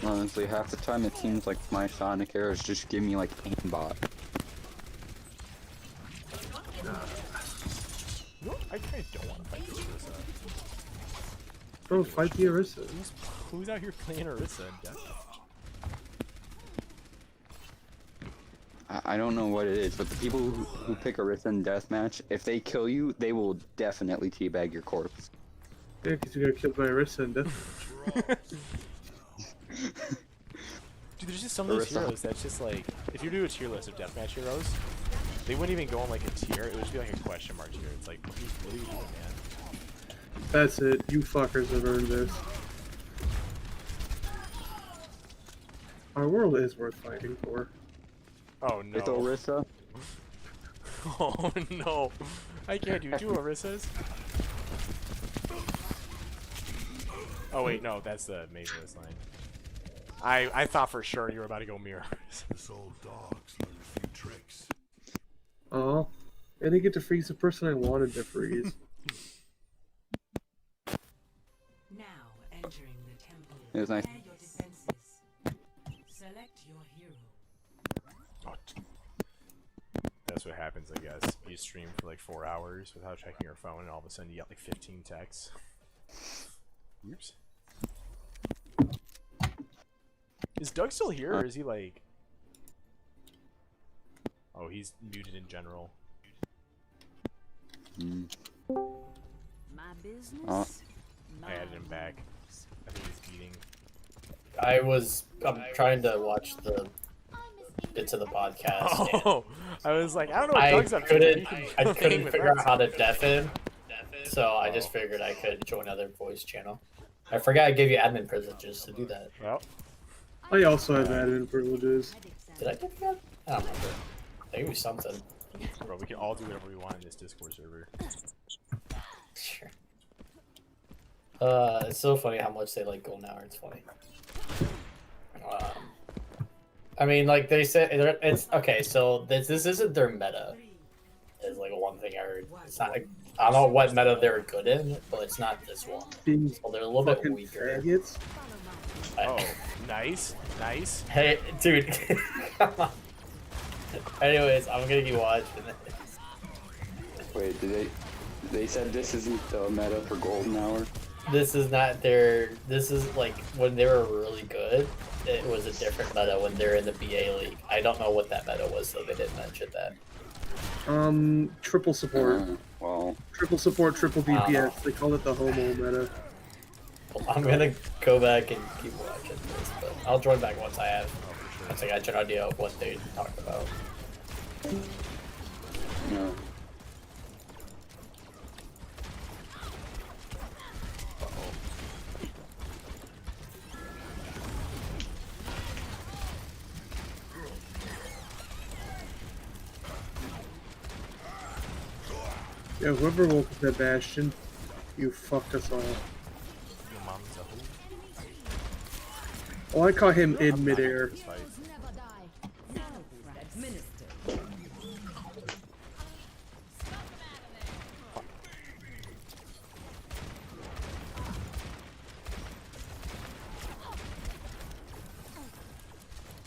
Honestly, half the time it seems like my Sonic arrows just give me like aimbot. You know, I kinda don't want to fight this Orisa. Bro, fight the Orisa. Who's out here playing Orisa in Deathmatch? I don't know what it is, but the people who pick Orisa in deathmatch, if they kill you, they will definitely teabag your corpse. Yeah, because you got killed by Orisa and death. Dude, there's just some of those Orisa. heroes that's just like, if you do a tier list of deathmatch heroes, they wouldn't even go on like a tier, it would just be like a question mark tier. It's like, what are you doing, man? That's it. You fuckers have earned this. Our world is worth fighting for. Oh no. With Orisa, Oh no. I can't do two Orisas. Oh wait, no, that's the Mavis line. I thought for sure you were about to go mirror. This old dog's learned a few tricks. Oh, I didn't get to freeze the person I wanted to freeze. Now entering the temple. It was nice. Prepare your defenses. Select your hero. Oh, that's what happens, I guess. You stream for like 4 hours without checking your phone, and all of a sudden you get like 15 texts. Oops. Is Doug still here, or is he like... Oh, he's muted in general. My business. Oh. I added him back. I think he's eating. I'm trying to watch the bits of the podcast. and Oh, I was like, I don't know what I Doug's up to. couldn't. You can I hang couldn't with figure us. out how to deafen, so I just figured I could join another voice channel. I forgot I gave you admin privileges to do that. Well, I also have admin privileges. Did I give you that? I don't remember. I gave you something. bro, we can all do whatever we want in this Discord server. Sure. It's so funny how much they like golden hour. It's funny. I mean, like they said, it's okay. So this isn't their meta. Is like one thing I heard. It's not. I don't know what meta they're good in, but it's not this one. Being So they're a little bit fucking weaker. faggots. Oh, nice, nice. Hey, dude. Come on. Anyways, I'm gonna keep watching this. Wait, they said this isn't the meta for Golden Hour? This is not their. This is like when they were really good. It was a different meta when they're in the BA league. I don't know what that meta was, so they didn't mention that. Triple support. Well, Triple support, triple DPS. They call it the homo meta. I'm gonna go back and keep watching this, but I'll join back once I have. Once I got an idea of what they talked about. no. Yeah, whoever woke up that Bastion, you fucked us all. Your mom's a hoe. Oh, I caught him in midair. This fight.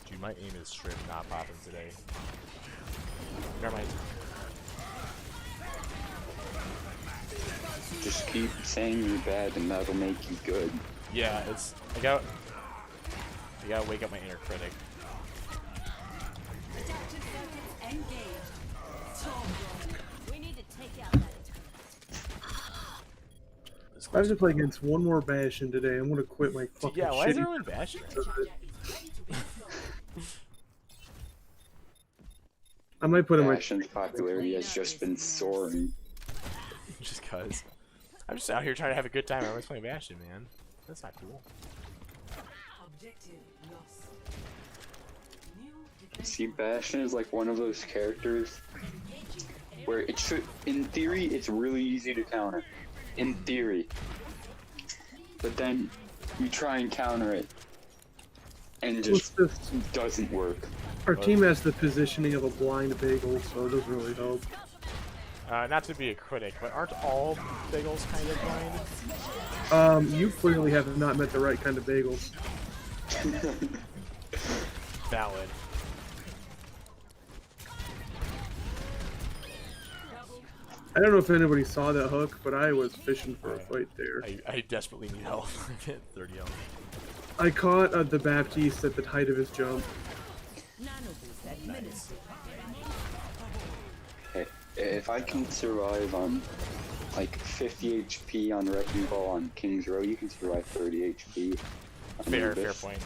Dude, my aim is straight not popping today. Never mind. Just keep saying you're bad and that'll make you good. Yeah, it's I gotta wake up my inner critic. We need to take out that I have to play against one more Bastion today. I'm gonna quit my fucking Yeah, why is shitty. everyone bashing? I might put in my. Bastion's popularity has just been soaring. Just cause. I'm just out here trying to have a good time. I was playing Bastion, man. That's not cool. objective lost. See, Bastion is like one of those characters where it should, in theory, it's really easy to counter. In theory. But then you try and counter it, and it just What's this? doesn't work. Our team has the positioning of a blind bagel, so it doesn't really help. Not to be a critic, but aren't all bagels kind of blind? You clearly have not met the right kind of bagels. Valid. I don't know if anybody saw that hook, but I was fishing for a fight there. I desperately need help. I'm at 30 health. I caught the Baptiste at the height of his jump. Nice. Hey, if I can survive on like 50 HP on Wrecking Ball on King's Row, you can survive 30 HP. on Fair Abyss. point.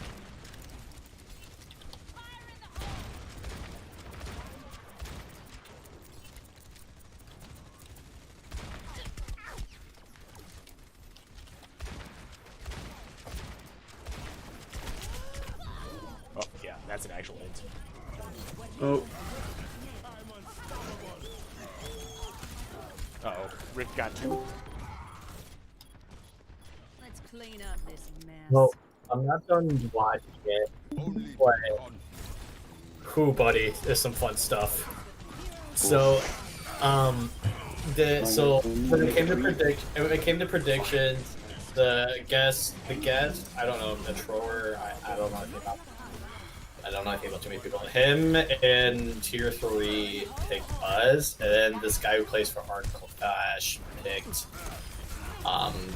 Oh, yeah, that's an actual hint. Oh, Uh-oh. Rick got two. Let's clean up this mess. Well, I'm not done watching it. But, whew, buddy, there's some fun stuff. So, when it came to predictions, the guest, I don't know, the thrower, I don't know anything about. I don't know anything about too many people. Him and Tier 3 picked Buzz, and then this guy who plays for Archeon picked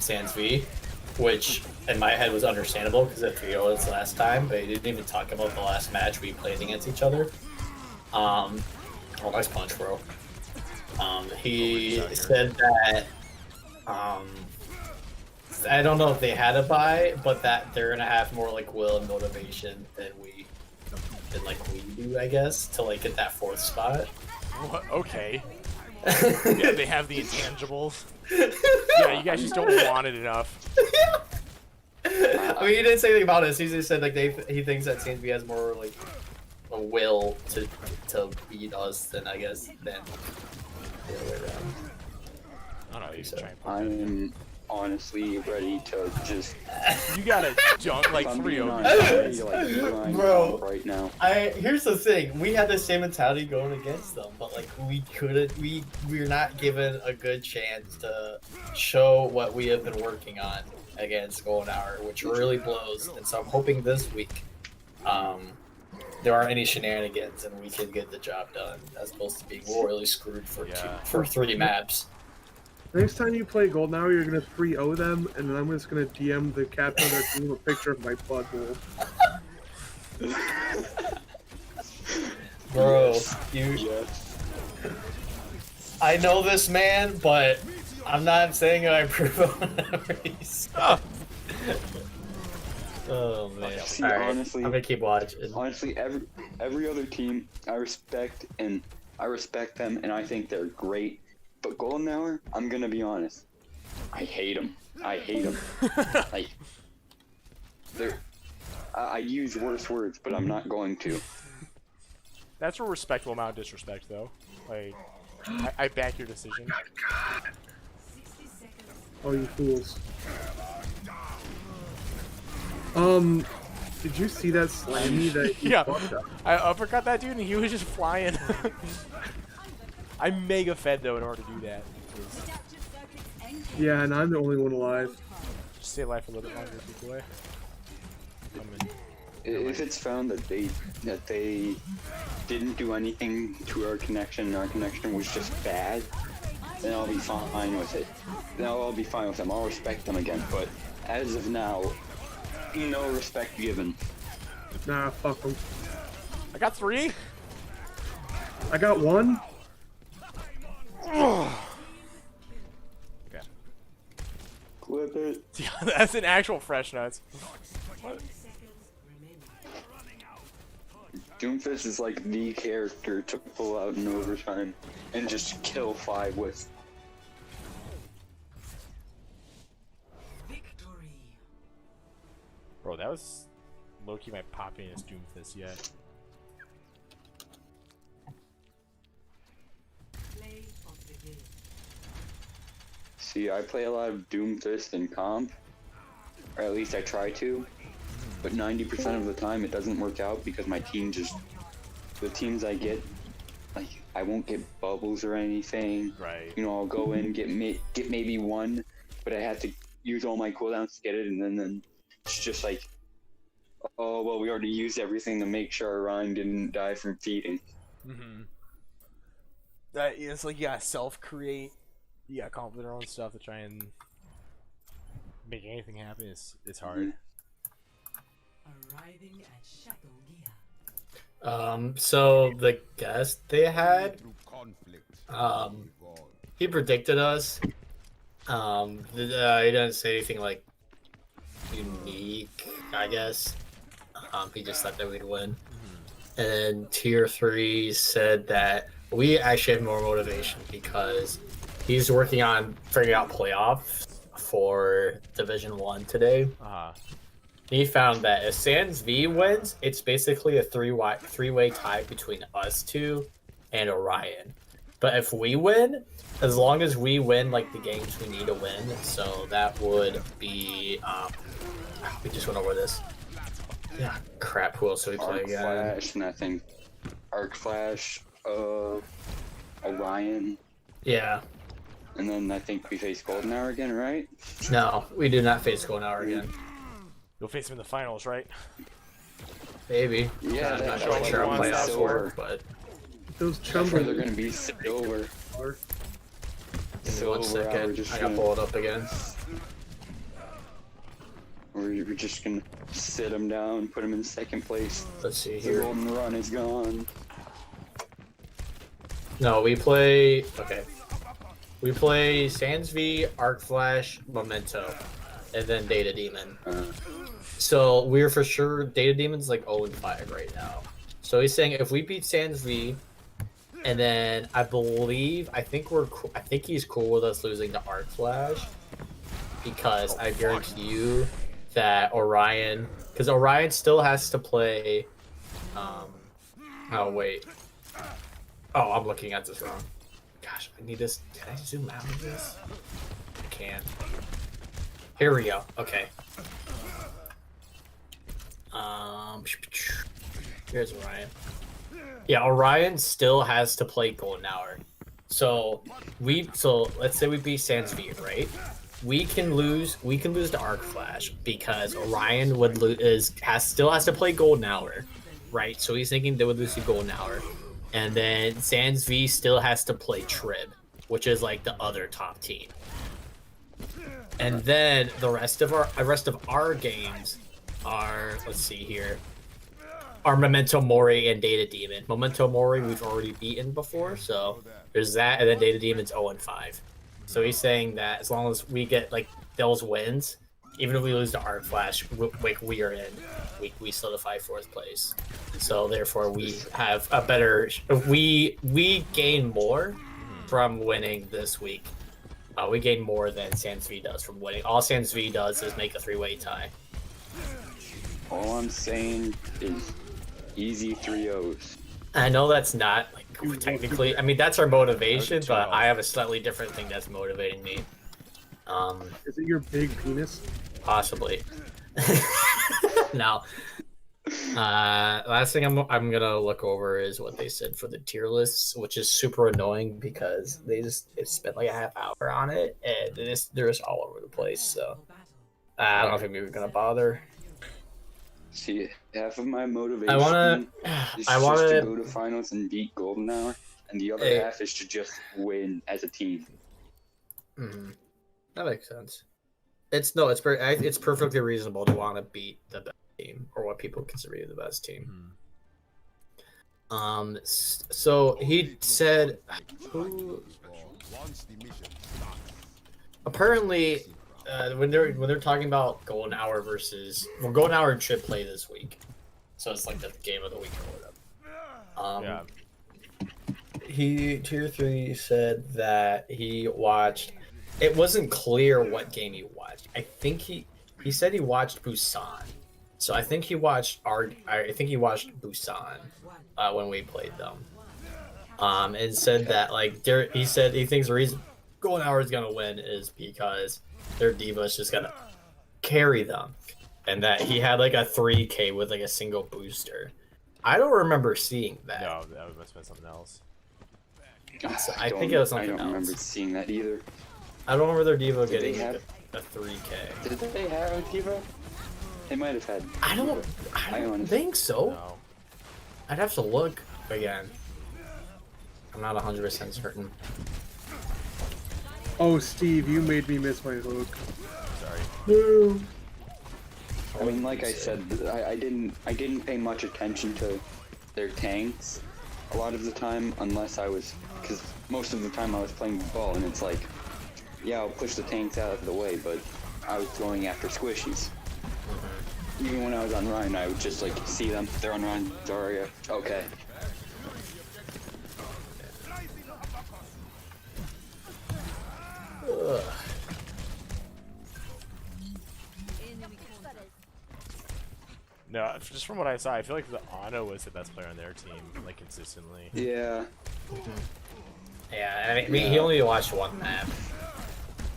Sans V, which in my head was understandable because it was last time, but he didn't even talk about the last match we played against each other. Oh, nice punch, bro. He said that I don't know if they had a buy, but that they're gonna have more like will and motivation than we do, I guess, to like get that fourth spot. What? Okay. Yeah, they have the intangibles. Yeah, you guys just don't want it enough. I mean, he didn't say anything about it. He just said like he thinks that CNB has more like a will to beat us than I guess than the other way around. I don't know. You should try and put I'm honestly ready to just. You gotta dunk like if I'm 3 being of honest, them. I'm ready to, like, grind Bro. out right now. Here's the thing: we had the same mentality going against them, but like we couldn't. We're not given a good chance to show what we have been working on against Golden Hour, which really blows. And so I'm hoping this week, there aren't any shenanigans and we can get the job done, as opposed to being royally screwed for 3 maps. next time you play Golden Hour, you're gonna 3-0 them, and then I'm just gonna DM the captain of their team a picture of my butthole. Bro, Yes. I know this man, but I'm not saying I approve of whatever he's. Oh man! See, All right, honestly, I'm gonna keep watching. Honestly, every other team I respect them, and I think they're great. But Golden Hour, I'm gonna be honest, I hate them. Like, I use worse words, but I'm not going to. That's a respectable amount of disrespect, though. Like, I back your decision. Oh, you fools. Did you see that slammy that he Yeah, fucked up? I uppercut that dude and he was just flying. I mega fed though in order to do that. Yeah, and I'm the only one alive. Just stay alive for a little bit longer, people. If it's found that they didn't do anything to our connection, and our connection was just bad, then I'll be fine with it. Then I'll be fine with them. I'll respect them again. But as of now, no respect given. Nah, fuck them. I got 3. I got 1. Okay. Clip it. Yeah, that's an actual fresh nuts. What? Doomfist is like the character to pull out in overtime and just kill 5 with. Victory. Bro, that was low-key my poppiest Doomfist yet. Play of the game. See, I play a lot of Doomfist in comp, or at least I try to, but 90% of the time it doesn't work out because my team just, the teams I get, like, I won't get bubbles or anything. Right. You know, I'll go in, get maybe 1, but I have to use all my cooldowns to get it, and then it's just like, oh, well, we already used everything to make sure our Ryan didn't die from feeding. Mm-hmm. That is like, yeah, self-create. Yeah, comp their own stuff to try and make anything happen. It's hard. Arriving at Chateau Gia. So the guest they had, he predicted us. He didn't say anything like unique, I guess. He just thought that we'd win. And then tier 3 said that we actually have more motivation because he's working on figuring out playoffs for Division 1 today. He found that if Sans V wins, it's basically a three-way tie between us two and Orion. But if we win, as long as we win like the games we need to win, so that would be we just went over this. Yeah, crap. Who else do we play again? Flash, and I think Arc Flash, Orion. Yeah. And then I think we face Golden Hour again, right? No, we did not face Golden Hour again. You'll face him in the finals, right? Maybe. Yeah, I'm not that's sure how right. playoffs Silver. work, but Those Sure, chumble. they're gonna be silver. give me 1 second. I gotta pull it up again. We're just gonna sit them down, put them in second place. Let's see The here. golden run is gone. No, we play. Okay. We play Sans V, Arc Flash, Memento, and then Data Demon. So we're for sure Data Demon's like 0-5 right now. So he's saying if we beat Sans V, and then I think he's cool with us losing to Arc Flash, because I guarantee you that Orion, because Orion still has to play. Oh wait. Oh, I'm looking at this wrong. Gosh, I need this. Can I zoom out of this? I can't. Here we go. Okay. Here's Orion. Yeah, Orion still has to play Golden Hour. So let's say we beat Sans V, right? We can lose to Arc Flash because Orion would still has to play Golden Hour, right? So he's thinking they would lose to Golden Hour. And then Sans V still has to play Trib, which is like the other top team. And then the rest of our games are, let's see here. are Memento Mori and Data Demon. Memento Mori we've already beaten before, so there's that, and then Data Demon's 0-5. So he's saying that as long as we get like those wins, even if we lose to Arc Flash, we are in. We solidify 4th place. So therefore, we have a better. We gain more from winning this week. We gain more than Sans V does from winning. All Sans V does is make a 3-way tie. All I'm saying is easy 3-0s. I know that's not like technically. I mean, that's our motivation, but I have a slightly different thing that's motivating me. Is it your big penis? Possibly. No. Last thing I'm gonna look over is what they said for the tier lists, which is super annoying because they spent like a half hour on it, and they're just all over the place. So I don't think we were gonna bother. See, half of my motivation is I just wanna to go to finals and beat Golden Hour, and the other half is to just win as a team. That makes sense. It's perfectly reasonable to want to beat the best team or what people consider to be the best team. So he said, apparently, when they're talking about Golden Hour Golden Hour should play this week, so it's like the game of the week or whatever. He tier 3 said that he watched. It wasn't clear what game he watched. I think he said he watched Busan. So I think he watched Busan when we played them. And said that he said he thinks the reason Golden Hour is gonna win is because their diva is just gonna carry them, and that he had like a 3K with like a single booster. I don't remember seeing that. No, that must have been something else. So I think it was something else. I don't remember seeing that either. I don't remember their diva getting a 3K. Did they have a diva? They might have had. I don't think so. No. I'd have to look again. I'm not 100% certain. Oh, Steve, you made me miss my hook. Sorry. No. I mean, like I said, I didn't pay much attention to their tanks a lot of the time, because most of the time I was playing ball, and it's like, yeah, I'll push the tanks out of the way, but I was going after squishies. Even when I was on Ryan, I would just like see them. They're on Ryan, Zarya. Okay. Ugh. No, just from what I saw, I feel like the Ano was the best player on their team, like consistently. Yeah. Yeah, I mean, he only watched one map,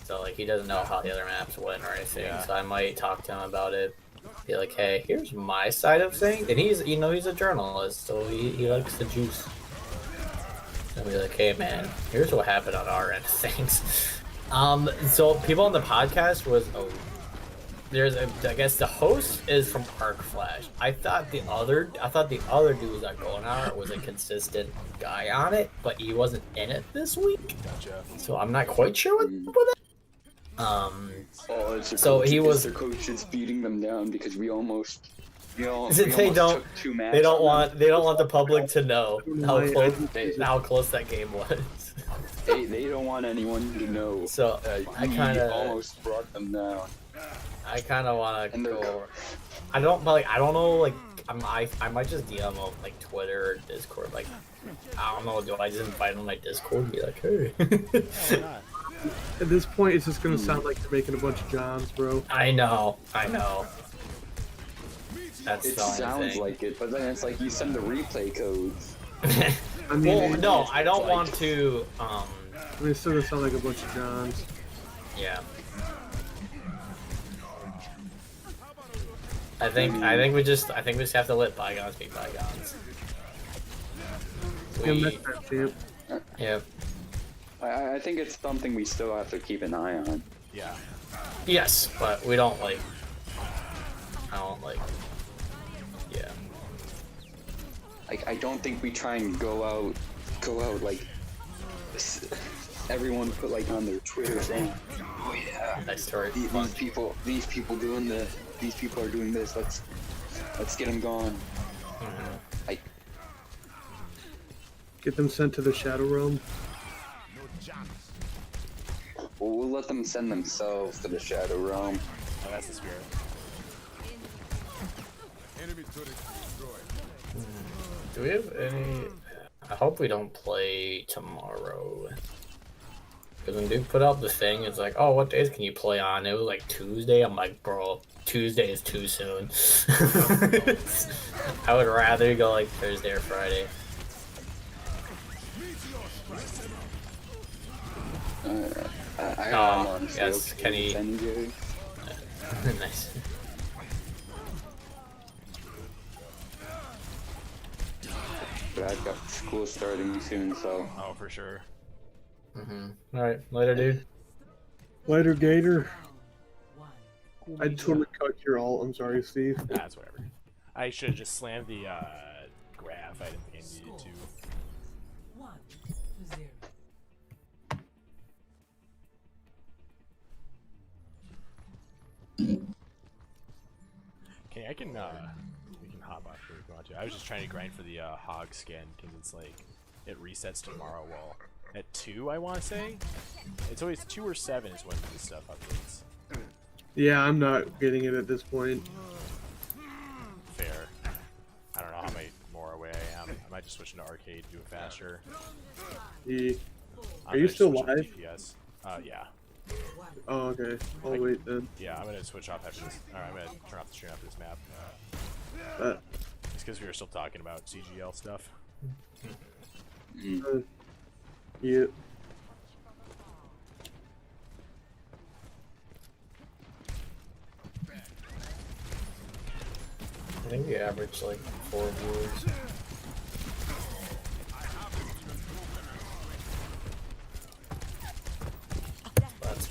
so like he doesn't know how the other maps went or anything. Yeah. So I might talk to him about it. Be like, hey, here's my side of things, and he's a journalist, so he likes the juice. And be like, hey man, here's what happened on our end of things. So people on the podcast I guess the host is from Arc Flash. I thought the other dude that going on was a consistent guy on it, but he wasn't in it this week. Gotcha. So I'm not quite sure what's up with it. He was. Their coach is beating them down because we almost took 2 matches. They don't want the public to know how close that game was. They don't want anyone to know. So I kind of almost brought them down. I kind of want to go. I don't know. Like I might just DM them like Twitter or Discord. Like I don't know. Do I just invite them on my Discord and be like, hey? At this point, it's just gonna sound like you're making a bunch of Johns, bro. I know. That's It the only sounds thing. like it, but then it's like you send the replay codes. I mean, Well, no, I don't want to. it's still gonna sound like a bunch of Johns. Yeah. I think we just have to let bygones be bygones. Yeah. I think it's something we still have to keep an eye on. Yeah. Yes, but we don't like. I don't like. Yeah. Like I don't think we try and go out like everyone put like on their Twitter saying, oh yeah, Nice story. these people doing this, these people are doing this. Let's get them gone. I Get them sent to the Shadow Realm. we'll let them send themselves to the Shadow Realm. Oh, that's the spirit. Enemy turret destroyed. Do we have any? I hope we don't play tomorrow. Because when Duke put out the thing, it's like, oh, what days can you play on? It was like Tuesday. I'm like, bro, Tuesday is too soon. I would rather go like Thursday or Friday. I'm Oh, on yes, sale. Kenny. NJ. Nice. But I've got school starting soon, so Oh, for sure. All right, later, dude. Later, Gator. One. I totally cut your alt. I'm sorry, Steve. That's whatever. I should have just slammed the graph. I didn't think I needed to. 1-0. Okay, we can hop off here if you want to. I was just trying to grind for the hog skin because it's like it resets tomorrow. Well, at 2, I want to say. It's always 2 or 7 is when this stuff updates. Yeah, I'm not getting it at this point. Fair. I don't know how many more away I am. I might just switch into arcade, do it faster. Yeah. I'm Are you gonna still switch up live? DPS. Yeah. Oh, okay. I'll wait then. Yeah, I'm gonna switch off after this. Alright, I'm gonna turn off the stream after this map. It's because we were still talking about CGL stuff. Yeah. I think we average like 4 viewers. That's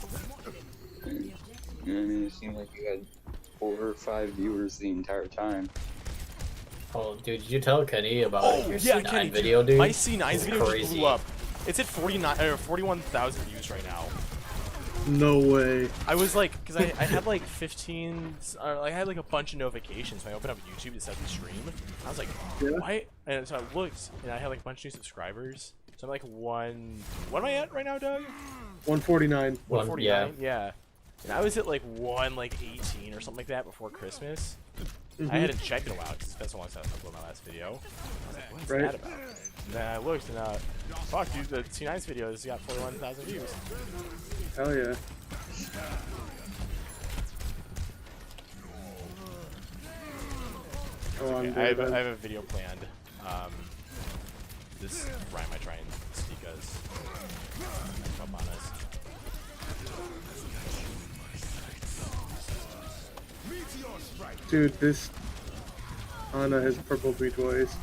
I mean, it seemed like you had 4 or 5 viewers the entire time. Oh, dude, did you tell Kenny about your C9 Kenny, video, dude? My C9's video just Crazy. blew up. It's at 41,000 views right now. No way. I was like, because I had like 15, I had like a bunch of notifications when I opened up YouTube to set the stream. I was like, Yeah. why? And so I looked, and I had like a bunch of new subscribers. So I'm like what am I at right now, Doug? 149. 149, yeah. And I was at like 18 or something like that before Christmas. I hadn't checked in a while because it's been so long since I uploaded my last video. I was like, what is Right. that about? And then I looked and fuck, dude, the C9's video has got 41,000 views. Hell yeah. Oh, I'm Okay, I dead. have a video planned. This Ryan might try and sneak us up on us. Dude, this Ana has purpled me twice.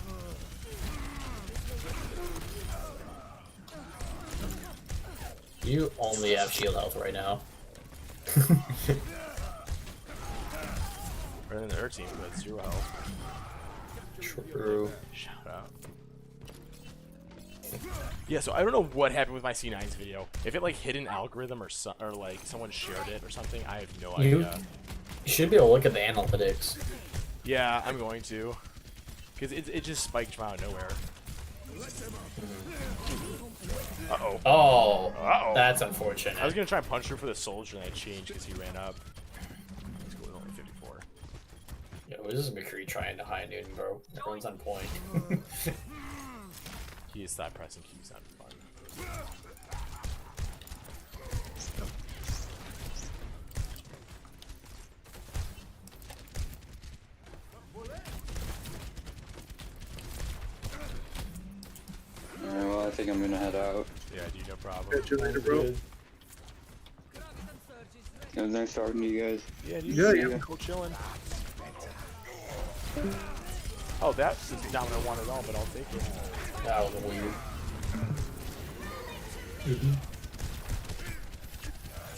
You only have shield health right now. Better than their team, but 0 health. True. Shout out. Yeah, so I don't know what happened with my C9's video. If it like hit an algorithm or like someone shared it or something, I have no idea. You should be able to look at the analytics. Yeah, I'm going to. Because it just spiked from out of nowhere. Uh-oh. Oh, Uh-oh. that's unfortunate. I was going to try and punch through for the soldier and I changed because he ran up. He's cool, only 54. Yo, this is McCree trying to high noon, bro. Everyone's on point. He is that pressing keeps not fun. Alright, well, I think I'm gonna head out. Yeah, dude, no problem. Catch you later, bro. It was nice talking to you guys. Yeah, dude. Yeah, see yeah. ya. Cool chilling. Oh, that is not what I want at all, but I'll take it. That was weird.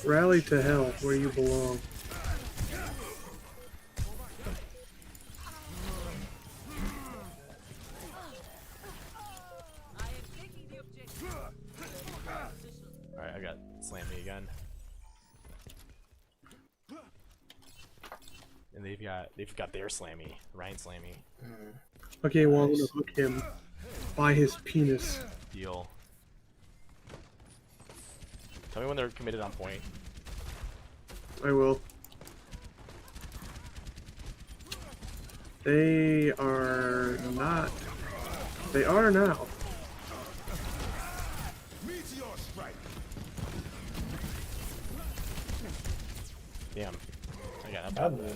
Rally to hell where you belong. Alright, I got slam me again. And they've got their slammy, Ryan slammy. Okay, well, I'm Nice. gonna hook him by his penis. Deal. Tell me when they're committed on point. I will. They are not. They are now. Meteor strike. Damn. I got God, that.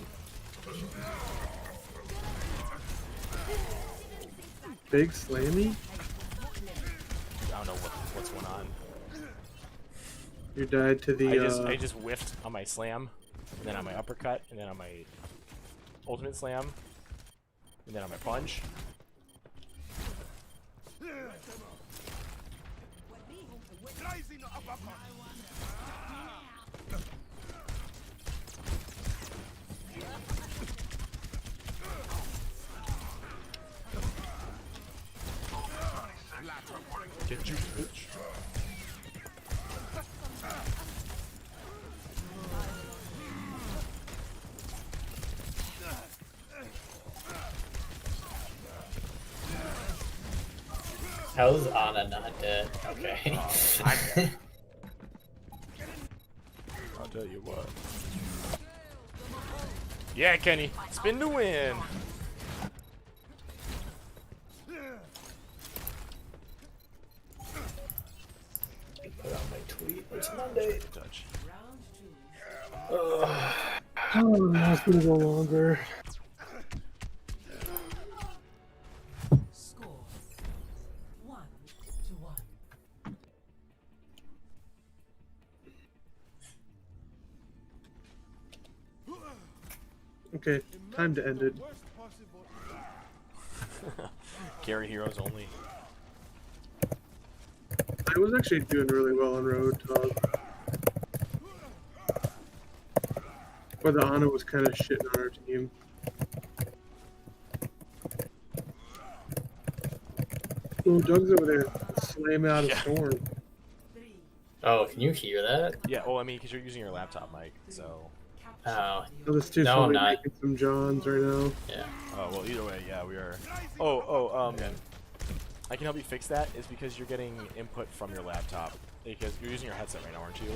Big slammy? I don't know what's going on. You died to the. I just whiffed on my slam, and then on my uppercut, and then on my ultimate slam, and then on my punch. Rising uppercut. Get you, bitch. how's Anna not dead? Okay. I'll tell you what. Yeah, Kenny. Spin to win. Put out my tweet. It's Monday. Touch. Round 2. Oh, that's gonna go longer. Score 1-1. Okay, time to end it. Worst possible. Carry heroes only. I was actually doing really well on Roadhog. But the Ana was kind of shitting on our team. Oh, Doug's over there slamming out a Yeah. storm. 3. Oh, can you hear that? Yeah. Oh, I mean, because you're using your laptop mic, so. Oh, Oh, this dude's No, I'm probably not. making some Johns right now. yeah. Oh well. Either way, yeah, we are. I can help you fix that. Is because you're getting input from your laptop. Because you're using your headset right now, aren't you?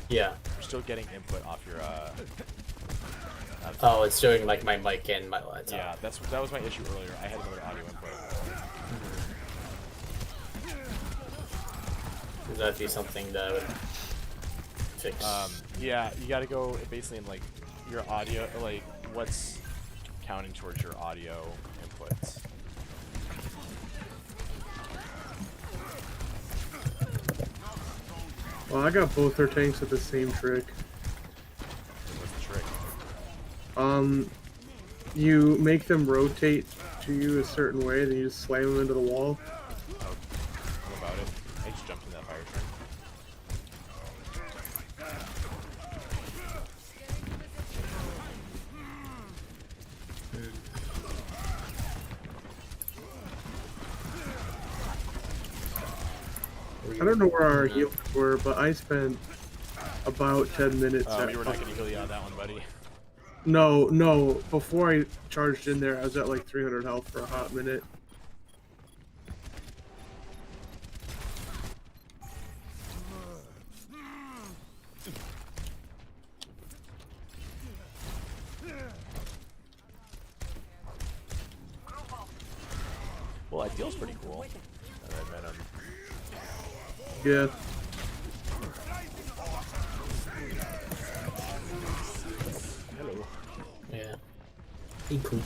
Yeah. You're still getting input off your. Oh, it's showing like my mic and my laptop. Yeah, that was my issue earlier. I had another audio input. Would that be something that would fix? Yeah, you gotta go basically in like your audio, like what's counting towards your audio inputs. Well, I got both their tanks with the same trick. What's the trick? You make them rotate to you a certain way, then you just slam them into the wall. What about it? I just jumped in that fire train. I don't know where our heals were, but I spent about 10 minutes. Oh, you were not gonna heal you out of that one, buddy. No. Before I charged in there, I was at like 300 health for a hot minute. Well, Ideal's pretty cool. I met him. Yeah. Hello. Yeah. He cool.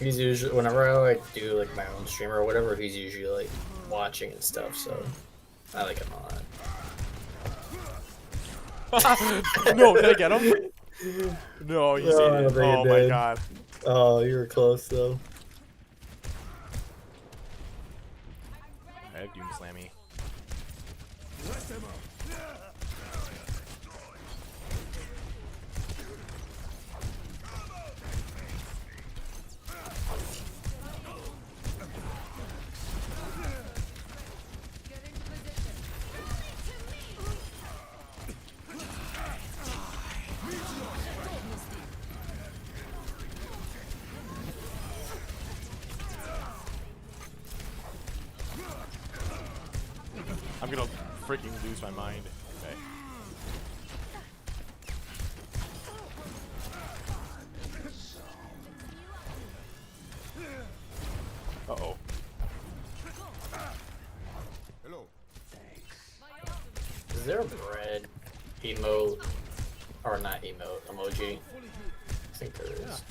He's usually whenever I like do like my own stream or whatever, he's usually like watching and stuff. So I like him a lot. No, did I get him? No, you No, I said don't it. think it Oh my did. god. Oh, you were close though. I have Doom Slammy. freaking lose my mind. Okay. Uh-oh. Hello. Is there a bread emote or not emote emoji? I think there is.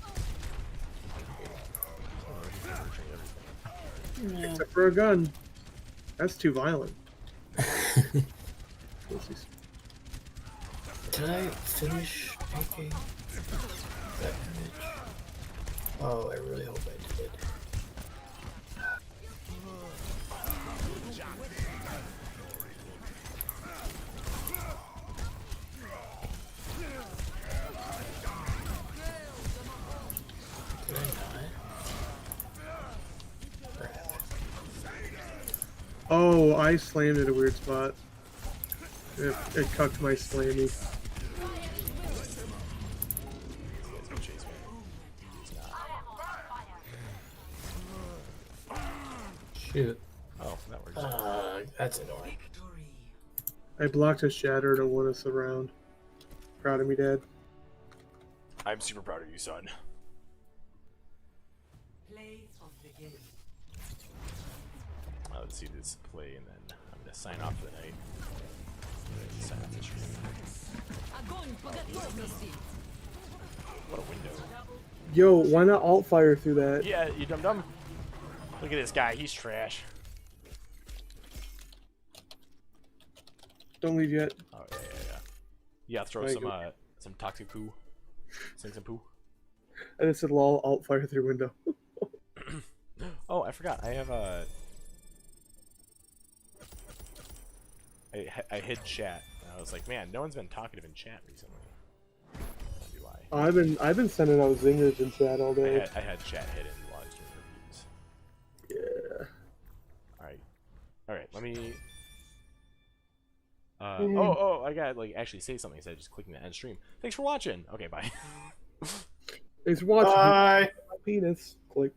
Yeah. Except for a gun. That's too violent. Pussies. Did I finish making that image? Oh, I really hope I did. Did I not? Oh, I slammed at a weird spot. It cucked my slammy. Shoot. Oh, that works. That's annoying. I blocked a shatter to win us around. Proud of me, Dad. I'm super proud of you, son. Play of the game. Let's see this play, and then I'm gonna sign off for the night. Sign off the stream. What a window. Yo, why not alt fire through that? Yeah, you dum dum. Look at this guy. He's trash. Don't leave yet. Oh yeah, yeah, yeah. Yeah, throw There you some toxic poo. Sing some poo. I just said lol, alt fire through window. Oh, I forgot. I have a. I hid chat. And I was like, man, no one's been talkative in chat recently. That'd be why. I've been sending out zingers in chat all day. I had chat hidden while I was doing reviews. Yeah. All right. Let me. Oh, I gotta like actually say something instead of just clicking the end stream. Thanks for watching. Okay, bye. Thanks for watching. Bye. My penis. Click.